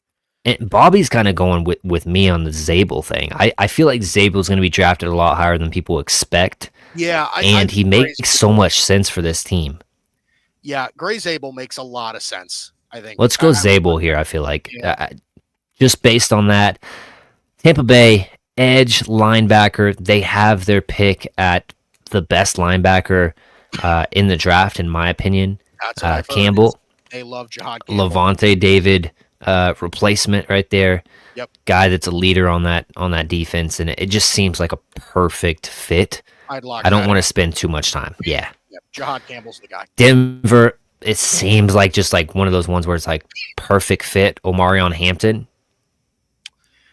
And Bobby's kind of going with me on the Zabel thing. I feel like Zabel's going to be drafted a lot higher than people expect. Yeah. And he makes so much sense for this team. Yeah, Gray Zabel makes a lot of sense, I think. Let's go Zabel here, I feel like. Just based on that. Tampa Bay, edge, linebacker, they have their pick at the best linebacker in the draft, in my opinion. Campbell. They love Jihad Campbell. Levante David. Replacement right there. Yep. Guy that's a leader on that defense, and it just seems like a perfect fit. I don't want to spend too much time. Yeah. Yep. Jihad Campbell's the guy. Denver, it seems like just like one of those ones where it's like perfect fit. Omarion Hampton.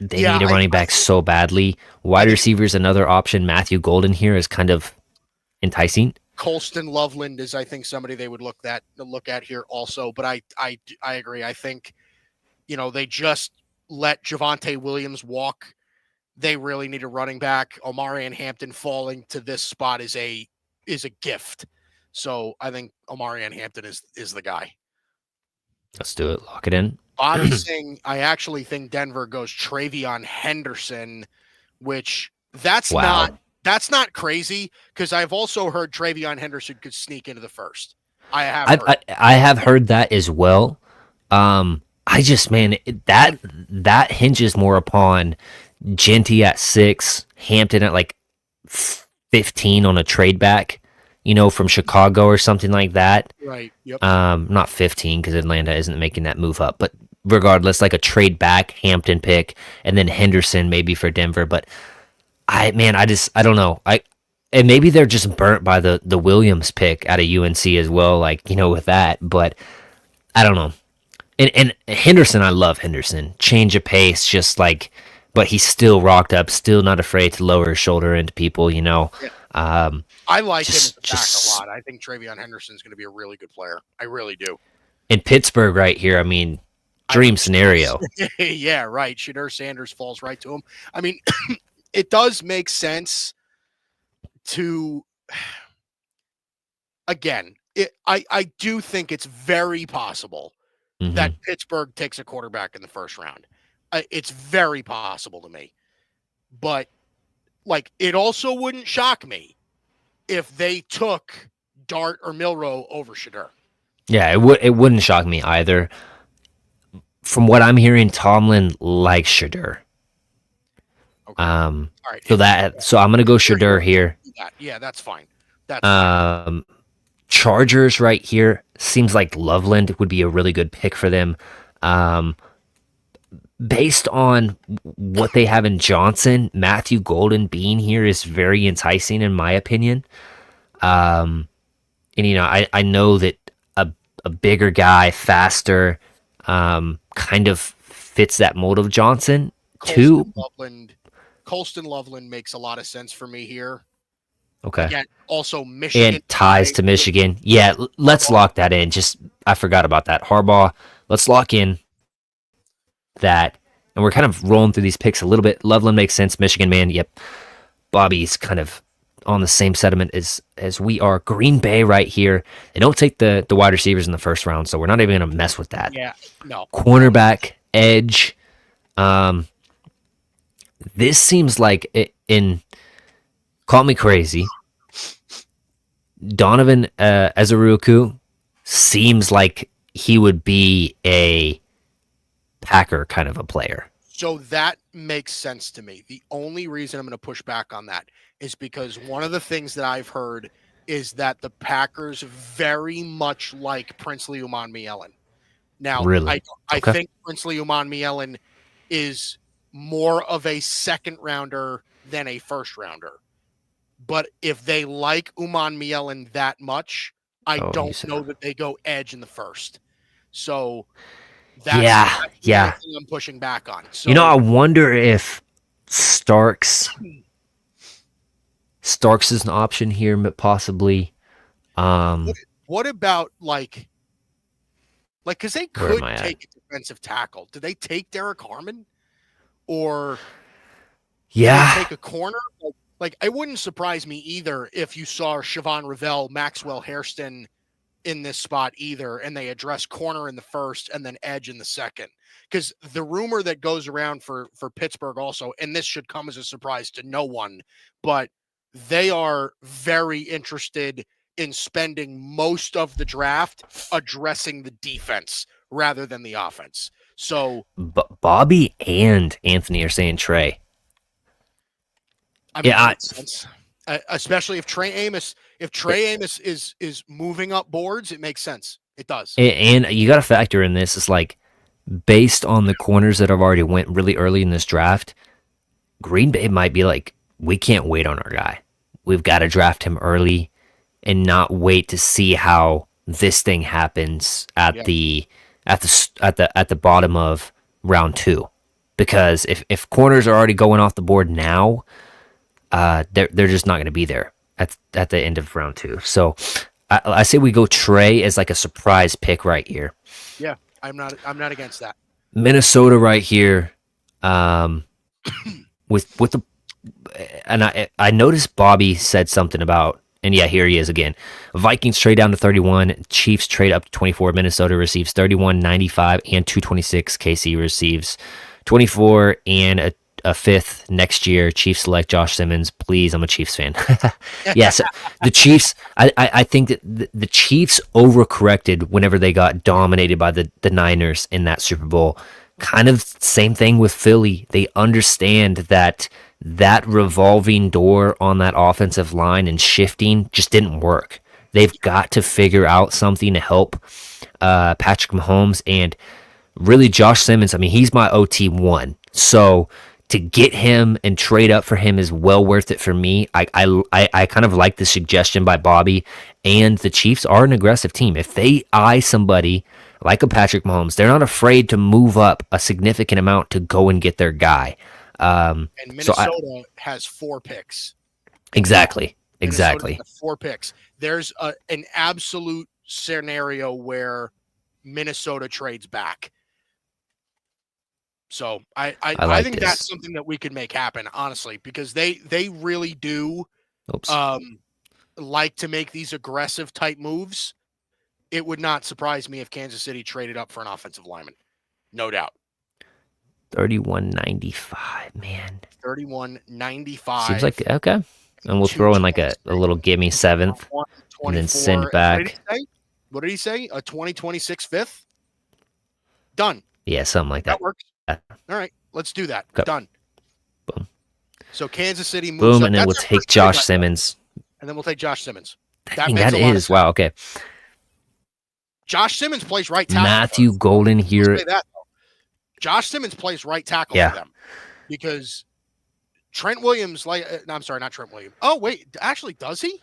They need a running back so badly. Wide receiver is another option. Matthew Golden here is kind of enticing. Colston Loveland is, I think, somebody they would look at here also. But I agree. I think, they just let Javonte Williams walk. They really need a running back. Omarion Hampton falling to this spot is a gift. So I think Omarion Hampton is the guy. Let's do it. Lock it in. Bobby saying, I actually think Denver goes Travion Henderson, which that's not crazy, because I've also heard Travion Henderson could sneak into the first. I have heard that as well. I just, man, that hinges more upon Genty at 6, Hampton at like 15 on a trade back, from Chicago or something like that. Right. Yep. Not 15 because Atlanta isn't making that move up, but regardless, like a trade back Hampton pick, and then Henderson maybe for Denver. But I don't know. And maybe they're just burnt by the Williams pick out of UNC as well, with that. But I don't know. And Henderson, I love Henderson. Change of pace, but he's still rocked up, still not afraid to lower his shoulder into people, Yeah. I like him as a back a lot. I think Travion Henderson's going to be a really good player. I really do. In Pittsburgh right here, dream scenario. Yeah, right. Shedeur Sanders falls right to him. It does make sense to, again, I do think it's very possible that Pittsburgh takes a quarterback in the first round. It's very possible to me. But, it also wouldn't shock me if they took Dart or Milroe over Shedeur. Yeah, it wouldn't shock me either. From what I'm hearing, Tomlin likes Shedeur. Okay. All right. So I'm gonna go Shedeur here. Yeah, that's fine. That's Chargers right here seems like Loveland would be a really good pick for them. Based on what they have in Johnson, Matthew Golden being here is very enticing in my opinion. And I know that a bigger guy, faster, kind of fits that mold of Johnson too. Colston Loveland makes a lot of sense for me here. Okay. Again, also Michigan. And ties to Michigan. Yeah, let's lock that in. I forgot about that. Harbaugh, let's lock in that. And we're kind of rolling through these picks a little bit. Loveland makes sense. Michigan, man, yep. Bobby's kind of on the same sentiment as we are. Green Bay right here. They don't take the wide receivers in the first round, so we're not even going to mess with that. Yeah, no. Cornerback, edge. This seems like call me crazy, Donovan Ezeruku seems like he would be a Packer kind of a player. So that makes sense to me. The only reason I'm going to push back on that is because one of the things that I've heard is that the Packers very much like Princely Umanmielen. Now, really? I think Princely Umanmielen is more of a second rounder than a first rounder. But if they like Umanmielen that much, I don't know that they go edge in the first. So that's the thing I'm pushing back on. So, I wonder if Starks is an option here, but possibly. What about because they could take a defensive tackle. Do they take Derek Harmon, or do they take a corner? It wouldn't surprise me either if you saw Siobhan Revell, Maxwell Hairston in this spot either, and they address corner in the first and then edge in the second. Because the rumor that goes around for Pittsburgh also, and this should come as a surprise to no one, but they are very interested in spending most of the draft addressing the defense rather than the offense. So Bobby and Anthony are saying Trey. Makes sense. Especially if Trey Amos is moving up boards, it makes sense. It does. And you got to factor in this. It's based on the corners that have already went really early in this draft, Green Bay might be we can't wait on our guy. We've got to draft him early and not wait to see how this thing happens at the bottom of round 2. Because if corners are already going off the board now, they're just not going to be there. at the end of round 2. So I say we go Trey as like a surprise pick right here. Yeah, I'm not against that. Minnesota right here, with the and I noticed Bobby said something about, and yeah, here he is again. Vikings trade down to 31, Chiefs trade up to 24. Minnesota receives 31, 95, and 226. KC receives 24 and a fifth next year. Chiefs select Josh Simmons. Please, I'm a Chiefs fan. Yes, the Chiefs. I think that the Chiefs overcorrected whenever they got dominated by the Niners in that Super Bowl. Kind of same thing with Philly. They understand that revolving door on that offensive line and shifting just didn't work. They've got to figure out something to help Patrick Mahomes and really Josh Simmons. I mean, he's my OT1. So to get him and trade up for him is well worth it for me. I kind of like the suggestion by Bobby, and the Chiefs are an aggressive team. If they eye somebody like a Patrick Mahomes, they're not afraid to move up a significant amount to go and get their guy. And Minnesota has 4 picks. Exactly. Minnesota has 4 picks. There's an absolute scenario where Minnesota trades back. So I think that's something that we could make happen, honestly, because they really do like to make these aggressive type moves. It would not surprise me if Kansas City traded up for an offensive lineman. No doubt. 31.95, man. 31.95. Seems like okay. And we'll throw in like a little gimme 7th and then send back. What did he say? A 2026 fifth? Done. Yeah, something like that. That works. All right, let's do that. Okay. Done. Boom. So Kansas City moves Boom, up. and then we'll take Josh Simmons. And then we'll take Josh Simmons. That is wow. Okay. Josh Simmons plays right tackle. Matthew Golden here. Josh Simmons plays right tackle for them because Trent Williams, I'm sorry, not Trent Williams. Oh, wait, actually, does he?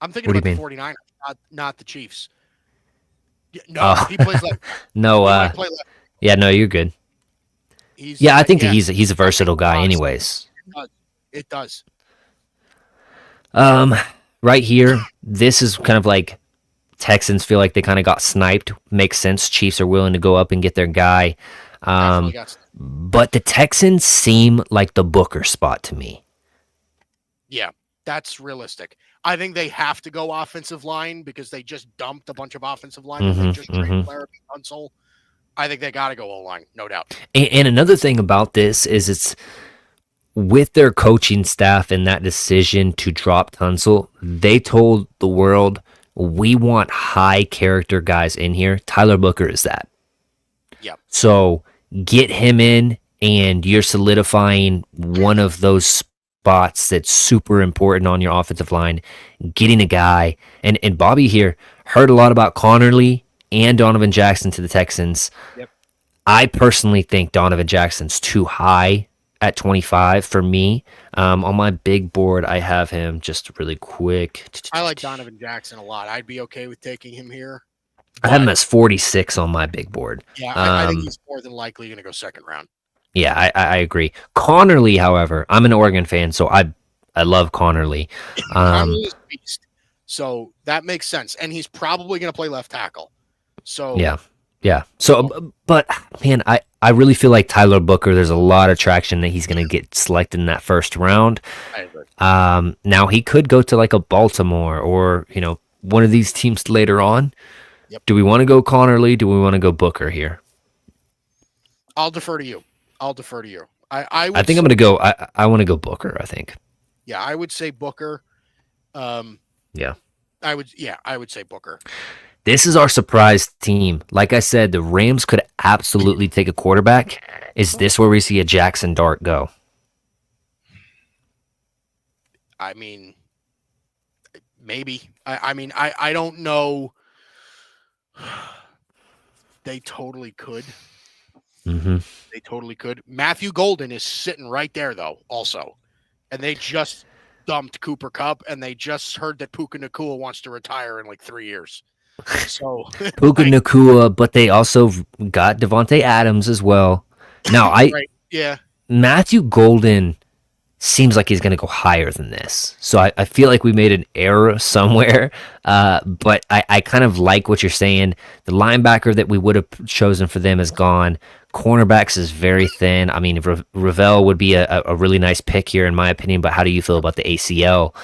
I'm thinking about the 49ers, not the Chiefs. No, he plays left. No, yeah, no, you're good. I think that he's a versatile guy anyways. It does. Right here, this is kind of like Texans feel like they kind of got sniped. Makes sense. Chiefs are willing to go up and get their guy. But the Texans seem like the Booker spot to me. Yeah, that's realistic. I think they have to go offensive line because they just dumped a bunch of offensive line. They just traded Larry Tunsil. I think they got to go O-line, no doubt. And another thing about this is it's with their coaching staff and that decision to drop Tunsil, they told the world, we want high character guys in here. Tyler Booker is that. Yep. So get him in, and you're solidifying one of those spots that's super important on your offensive line. Getting a guy, and Bobby here heard a lot about Connerly and Donovan Jackson to the Texans. Yep. I personally think Donovan Jackson's too high at 25 for me. On my big board, I have him just really quick. I like Donovan Jackson a lot. I'd be okay with taking him here. I have him as 46 on my big board. Yeah, I think he's more than likely going to go second round. Yeah, I agree. Connerly, however, I'm an Oregon fan, so I love Connerly. Connerly is a beast, so that makes sense. And he's probably going to play left tackle. So yeah. So, but man, I really feel like Tyler Booker, there's a lot of traction that he's going to get selected in that first round. I agree. Now he could go to like a Baltimore or, one of these teams later on. Yep. Do we want to go Connerly? Do we want to go Booker here? I'll defer to you. I think I'm going to go. I want to go Booker. I think. Yeah, I would say Booker. Yeah. I would say Booker. This is our surprise team. Like I said, the Rams could absolutely take a quarterback. Is this where we see a Jackson Dart go? I mean, maybe. I don't know. They totally could. Mm-hmm. They totally could. Matthew Golden is sitting right there, though, also. And they just dumped Cooper Kupp, and they just heard that Puka Nacua wants to retire in like 3 years. So Puka Nacua, but they also got Devontae Adams as well. Now, yeah. Matthew Golden seems like he's going to go higher than this. So I feel like we made an error somewhere. But I kind of like what you're saying. The linebacker that we would have chosen for them is gone. Cornerbacks is very thin. I mean, Ravel would be a really nice pick here, in my opinion. But how do you feel about the ACL?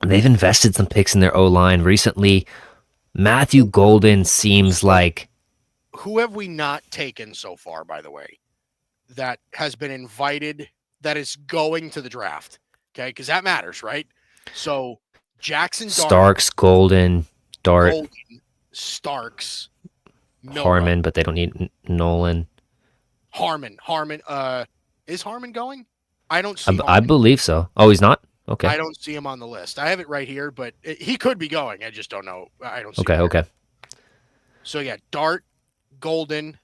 They've invested some picks in their O line recently. Matthew Golden seems like. Who have we not taken so far, by the way, that has been invited, that is going to the draft? Okay, because that matters, right? So Jackson Dart, Starks, Golden, Dart, Golden, Starks, Milroe. Harmon, but they don't need Nolan. Harmon. Is Harmon going? I don't see. I believe so. Oh, he's not? Okay. I don't see him on the list. I have it right here, but he could be going. I just don't know. I don't see. Okay. So yeah, Dart, Golden,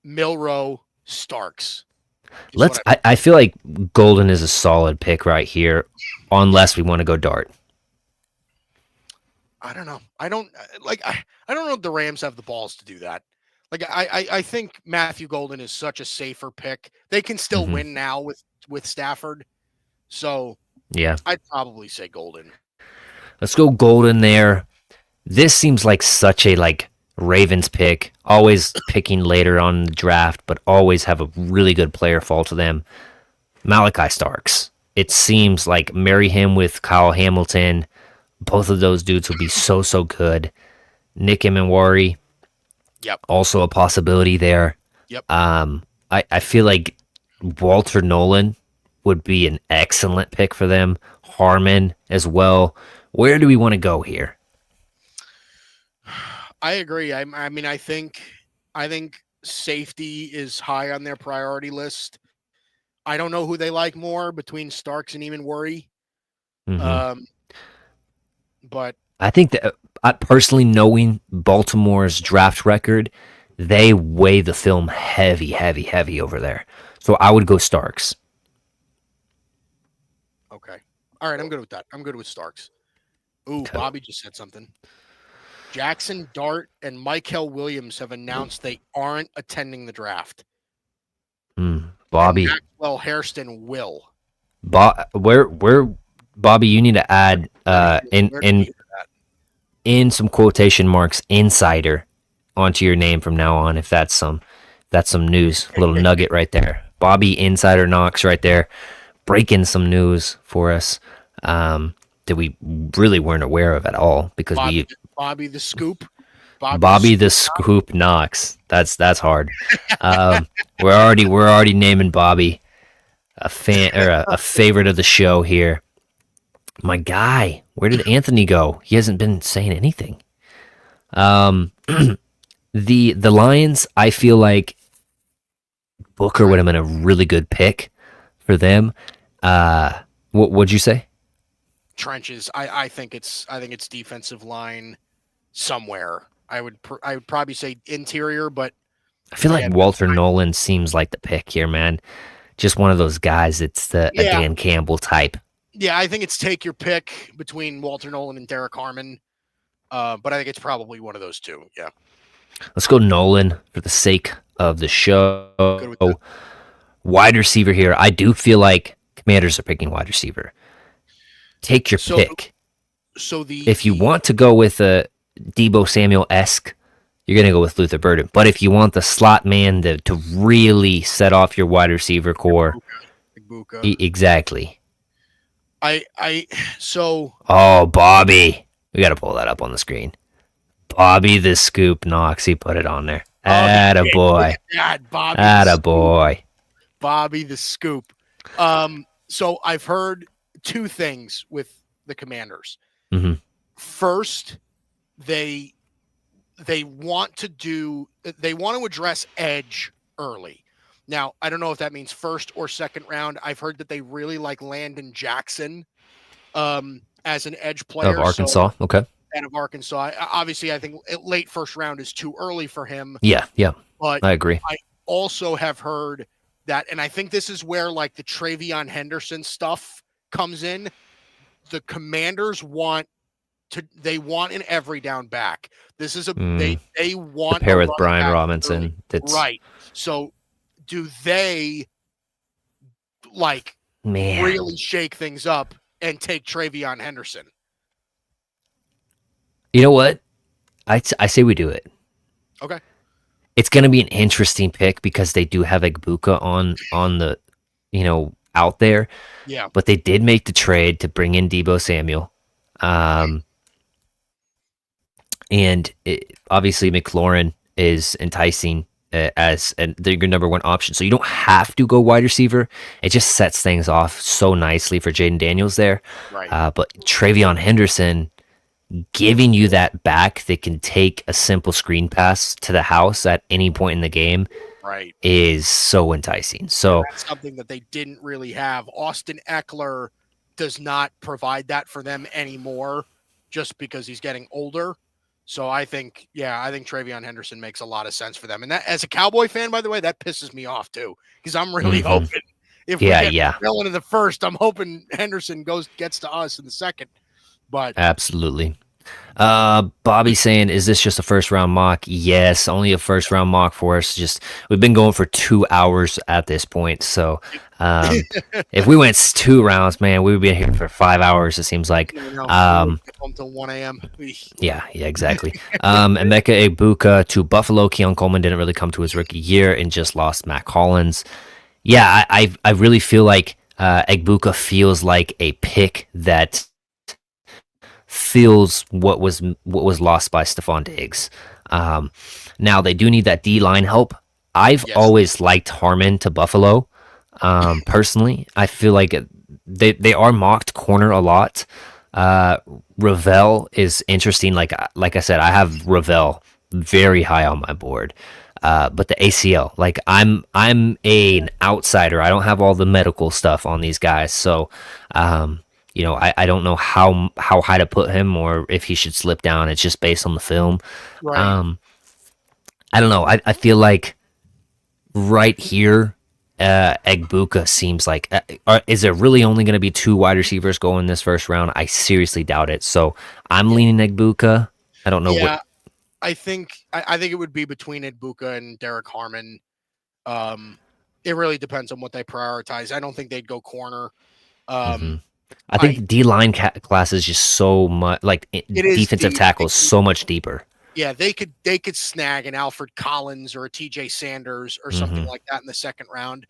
Milroe, Starks. I feel like Golden is a solid pick right here, unless we want to go Dart. I don't know. I don't know if the Rams have the balls to do that. Like I think Matthew Golden is such a safer pick. They can still win now with Stafford. So yeah, I'd probably say Golden. Let's go Golden there. This seems like such a Ravens pick. Always picking later on in the draft, but always have a really good player fall to them. Malachi Starks. It seems like marry him with Kyle Hamilton. Both of those dudes will be so good. Nick Emenwari. Yep. Also a possibility there. Yep. I feel like Walter Nolan would be an excellent pick for them. Harmon as well. Where do we want to go here? I agree. I mean, I think safety is high on their priority list. I don't know who they like more between Starks and Emenwari. But I think that personally, knowing Baltimore's draft record, they weigh the film heavy over there. So I would go Starks. Okay. All right, I'm good with that. I'm good with Starks. Ooh, okay. Bobby just said something. Jackson Dart and Michael Williams have announced they aren't attending the draft. Bobby. And Maxwell Hairston will. Where Bobby, you need to add in some quotation marks insider onto your name from now on, if that's some news. A little nugget right there. Bobby Insider Knox right there, breaking some news for us that we really weren't aware of at all, because Bobby the Scoop. Bobby the Scoop Knox. That's hard. We're already naming Bobby a fan or a favorite of the show here. My guy, where did Anthony go? He hasn't been saying anything. The Lions, I feel like Booker would have been a really good pick for them. What'd you say? Trenches. I think it's defensive line somewhere. I would probably say interior, but I feel like Walter Nolan seems like the pick here, man. Just one of those guys. It's a Dan Campbell type. Yeah, I think it's take your pick between Walter Nolan and Derek Harmon. But I think it's probably one of those two. Yeah. Let's go Nolan for the sake of the show. Wide receiver here. I do feel like Commanders are picking wide receiver. Take your pick. If you want to go with a Deebo Samuel-esque, you're going to go with Luther Burden. But if you want the slot man to really set off your wide receiver core, exactly. Oh, Bobby. We got to pull that up on the screen. Bobby the Scoop Knox. He put it on there. Attaboy. Attaboy. Bobby the Scoop. So I've heard two things with the Commanders. Mm-hmm. First, they want to address edge early. Now, I don't know if that means first or second round. I've heard that they really like Landon Jackson as an edge player. Of Arkansas, okay. And of Arkansas. Obviously, I think late first round is too early for him. Yeah. But I agree. I also have heard that, and I think this is where like the Travion Henderson stuff comes in. The Commanders want an every down back. This is they want to pair with Brian Robinson. Right. So do they like Man, really shake things up and take Travion Henderson. you know what? I say we do it. Okay. It's going to be an interesting pick because they do have Egbuka on the, out there, Yeah. but they did make the trade to bring in Debo Samuel. And obviously McLaurin is enticing as your number one option. So you don't have to go wide receiver. It just sets things off so nicely for Jaden Daniels there. Right. But Travion Henderson giving you that back that can take a simple screen pass to the house at any point in the game Right. is so enticing. So that's something that they didn't really have. Austin Eckler does not provide that for them anymore just because he's getting older. So I think Travion Henderson makes a lot of sense for them. And that, as a Cowboy fan, by the way, that pisses me off too, because I'm really hoping if we get McMillan in the first, I'm hoping Henderson gets to us in the second. But absolutely. Bobby saying, is this just a first round mock? Yes, only a first round mock for us. Just we've been going for 2 hours at this point. So if we went 2 rounds, man, we would be here for 5 hours, it seems like. Until 1 a.m. Yeah, exactly. Emeka Egbuka to Buffalo. Keon Coleman didn't really come to his rookie year and just lost Matt Collins. Yeah, I really feel like Egbuka feels like a pick that feels what was lost by Stephon Diggs. Now they do need that D line help. I've always liked Harmon to Buffalo. Personally, I feel like they are mocked corner a lot. Ravel is interesting. Like I said, I have Ravel very high on my board. But the ACL, like I'm an outsider. I don't have all the medical stuff on these guys, so I don't know how high to put him or if he should slip down. It's just based on the film. Right. I don't know. I feel like right here, Egbuka seems like. Is there really only going to be 2 wide receivers going this first round? I seriously doubt it. So I'm leaning Egbuka. I don't know what. I think it would be between Egbuka and Derek Harmon. It really depends on what they prioritize. I don't think they'd go corner. I think the D line class is just so much like defensive tackle is so much deeper. Yeah, they could snag an Alfred Collins or a TJ Sanders or something like that in the second round.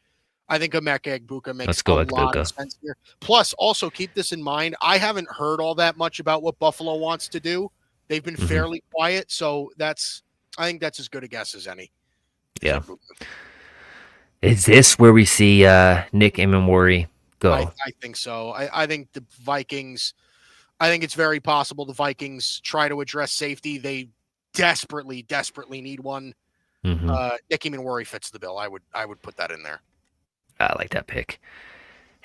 I think Emeka Egbuka makes a lot of sense here. Plus, also keep this in mind. I haven't heard all that much about what Buffalo wants to do. They've been fairly quiet, so I think that's as good a guess as any. Yeah. Is this where we see Nick Emmanwori go? I think so. I think the Vikings. I think it's very possible the Vikings try to address safety. They desperately need one. Nick Emmanwori fits the bill. I would put that in there. I like that pick.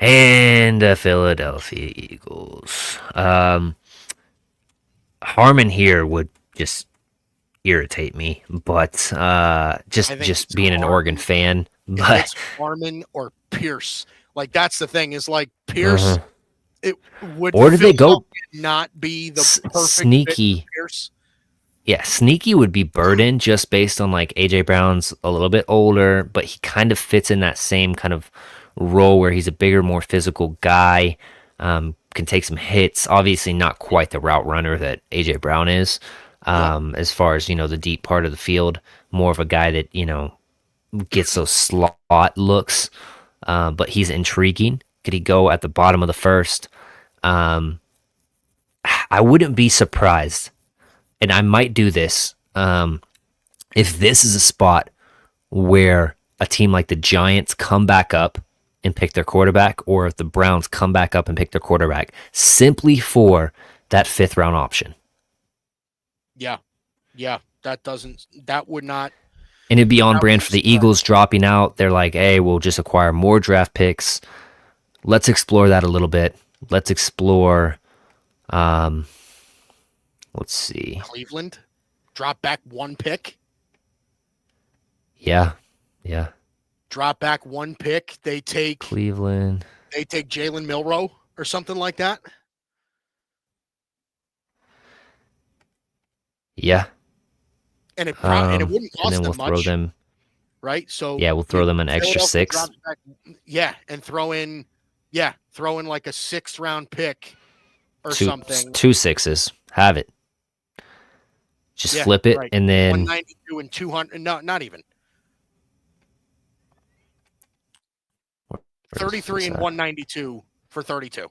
And the Philadelphia Eagles. Harmon here would just irritate me, but just being an Oregon fan. But it's Harmon or Pierce. Like that's the thing is like Pierce. It would. Or did they go not be the perfect sneaky fit for Pierce? Yeah, sneaky would be Burden just based on like AJ Brown's a little bit older, but he kind of fits in that same kind of role where he's a bigger, more physical guy, can take some hits. Obviously, not quite the route runner that AJ Brown is, as far as the deep part of the field. More of a guy that gets those slot looks, but he's intriguing. Could he go at the bottom of the first? I wouldn't be surprised. And I might do this if this is a spot where a team like the Giants come back up and pick their quarterback, or if the Browns come back up and pick their quarterback simply for that 5th round option. Yeah, that would not. And it'd be on brand for the Eagles dropping out. They're like, hey, we'll just acquire more draft picks. Let's explore that a little bit. Let's explore. Let's see. Cleveland drop back 1 pick. Yeah. Drop back 1 pick. They take Cleveland. They take Jalen Milroe or something like that. Yeah. And it wouldn't cost them much. right? So Yeah, we'll throw them an extra Philadelphia 6. drops back, and throw in like a 6th round pick or something. 2 6s. Have it. Just flip it, right. and then 192 and 200. No, not even. 33 and 192 for 32.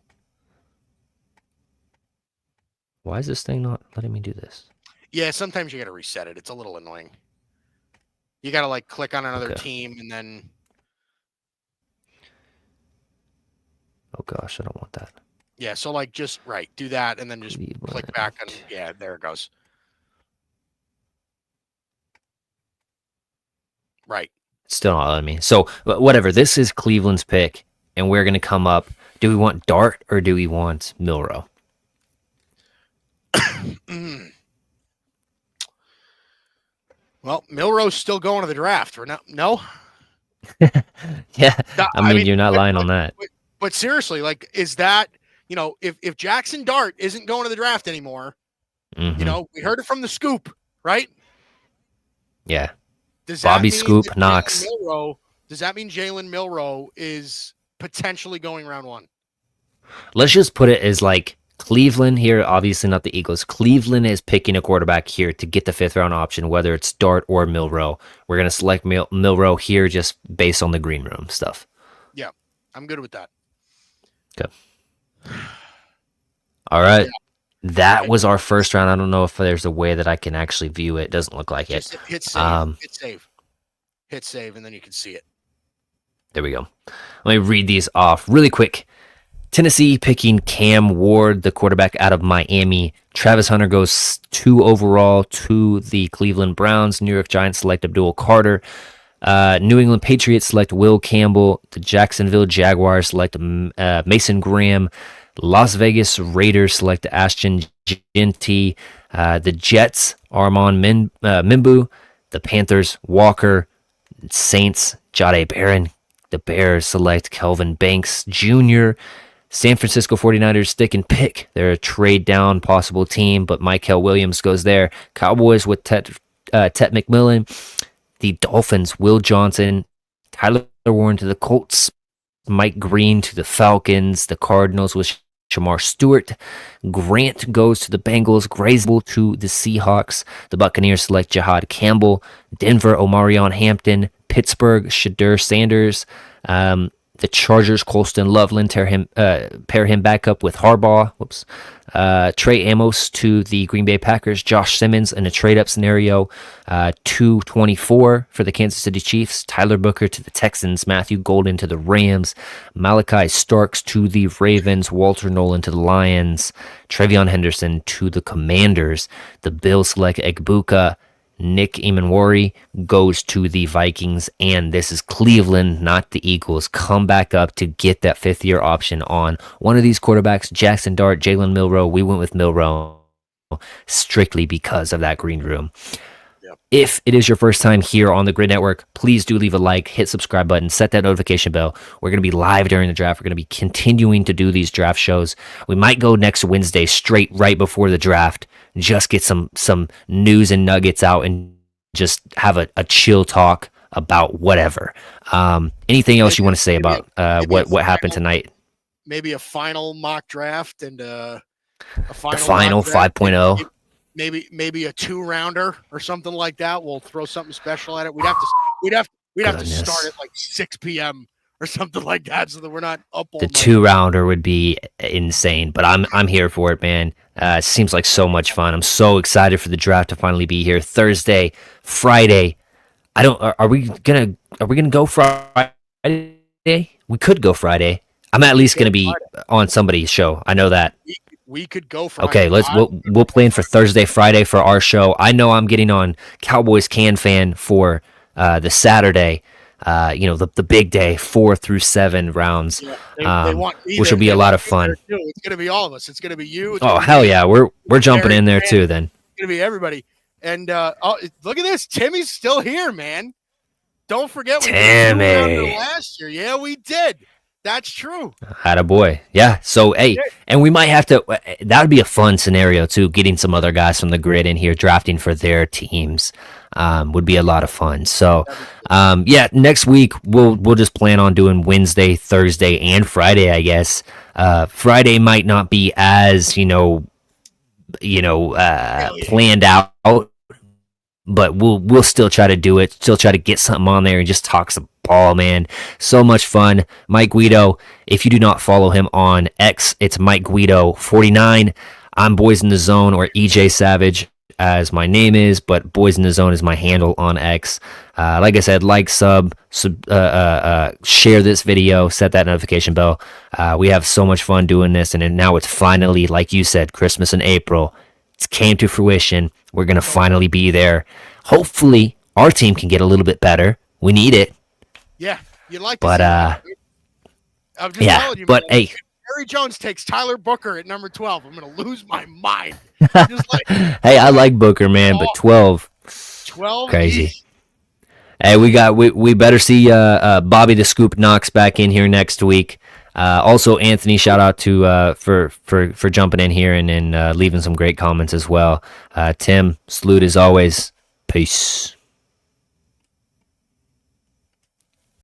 Why is this thing not letting me do this? Yeah, sometimes you got to reset it. It's a little annoying. You got to like click on another team and then. Oh gosh, I don't want that. Yeah, so like just do that and then just click back on. Yeah, there it goes. Right. Still not letting me. So whatever. This is Cleveland's pick, and we're gonna come up. Do we want Dart or do we want Milroe? Well, Milroe's still going to the draft, or no? Yeah, I mean, you're not lying on that. But seriously, like, is that, if Jackson Dart isn't going to the draft anymore, we heard it from the Scoop, right? Yeah. Does Bobby Scoop Knox. Does that mean Jalen Milroe is potentially going round 1? Let's just put it as like Cleveland here, obviously not the Eagles. Cleveland is picking a quarterback here to get the 5th round option, whether it's Dart or Milroe. We're going to select Milroe here just based on the green room stuff. Yeah, I'm good with that. Okay. All right. Yeah. That was our first round. I don't know if there's a way that I can actually view it. It doesn't look like it. Hit save. Hit save, and then you can see it. There we go. Let me read these off really quick. Tennessee picking Cam Ward, the quarterback out of Miami. Travis Hunter goes 2 overall to the Cleveland Browns. New York Giants select Abdul Carter. New England Patriots select Will Campbell. The Jacksonville Jaguars select Mason Graham. Las Vegas Raiders select Ashton Jeanty. The Jets, Armand Mimbu. The Panthers, Walker. Saints, Jahdae Barron. The Bears select Kelvin Banks Jr. San Francisco 49ers stick and pick. They're a trade down possible team, but Michael Williams goes there. Cowboys with Tet McMillan. The Dolphins, Will Johnson. Tyler Warren to the Colts. Mike Green to the Falcons. The Cardinals with Shamar Stewart. Grant goes to the Bengals. Grayson to the Seahawks. The Buccaneers select Jahad Campbell. Denver, Omarion Hampton. Pittsburgh, Shadur Sanders. The Chargers, Colston Loveland, pair him back up with Harbaugh. Trey Amos to the Green Bay Packers. Josh Simmons in a trade-up scenario. 224 for the Kansas City Chiefs. Tyler Booker to the Texans. Matthew Golden to the Rams. Malachi Starks to the Ravens. Walter Nolan to the Lions. Trevion Henderson to the Commanders. The Bills select Egbuka. Nick Emanwari goes to the Vikings, and this is Cleveland, not the Eagles. Come back up to get that 5th-year option on one of these quarterbacks, Jackson Dart, Jalen Milroe. We went with Milroe strictly because of that green room. Yep. If it is your first time here on the Gryd Network, please do leave a like, hit subscribe button, set that notification bell. We're going to be live during the draft. We're going to be continuing to do these draft shows. We might go next Wednesday straight right before the draft. Just get some news and nuggets out and just have a chill talk about whatever. Anything else you want to say about what happened tonight? Maybe a final mock draft and a final, the final 5.0. Maybe a 2-rounder or something like that. We'll throw something special at it. We'd have to start at like 6 p.m. or something like that, so that we're not up all night. The 2-rounder would be insane, but I'm here for it, man. Seems like so much fun. I'm so excited for the draft to finally be here. Thursday, Friday. Are we gonna go Friday? We could go Friday. I'm at least gonna be on somebody's show. I know that. We could go Friday. Okay, we'll plan for Thursday, Friday for our show. I know I'm getting on Cowboys Can Fan for the Saturday. The big day, 4 through 7 rounds, which will be a lot of fun. It's going to be all of us. It's going to be you. Oh, hell yeah. We're jumping in there too then. It's going to be everybody. And look at this. Timmy's still here, man. Don't forget we did last year. Yeah, we did. That's true. Attaboy. Yeah. So, hey, and we might have to, that would be a fun scenario too, getting some other guys from the grid in here, drafting for their teams. Would be a lot of fun. So, yeah, next week we'll just plan on doing Wednesday, Thursday, and Friday, I guess. Friday might not be as, planned out, but we'll still try to do it. Still try to get something on there and just talk some ball, man. So much fun. Mike Guido. If you do not follow him on X, it's Mike Guido 49. I'm Boys in the Zone, or EJ Savage as my name is, but Boys in the Zone is my handle on X. Like I said, sub, share this video, set that notification bell. We have so much fun doing this, and now it's finally, like you said, Christmas in April. It came to fruition. We're going to finally be there. Hopefully, our team can get a little bit better. We need it. Yeah, you'd like to see that. I'm just telling you, but man, hey. Jerry Jones takes Tyler Booker at number 12. I'm going to lose my mind. Hey, I like Booker, man, but 12. 12? Crazy. Hey, we better see Bobby the Scoop Knox back in here next week. Also, Anthony, shout out to for jumping in here and leaving some great comments as well. Tim, salute as always. Peace.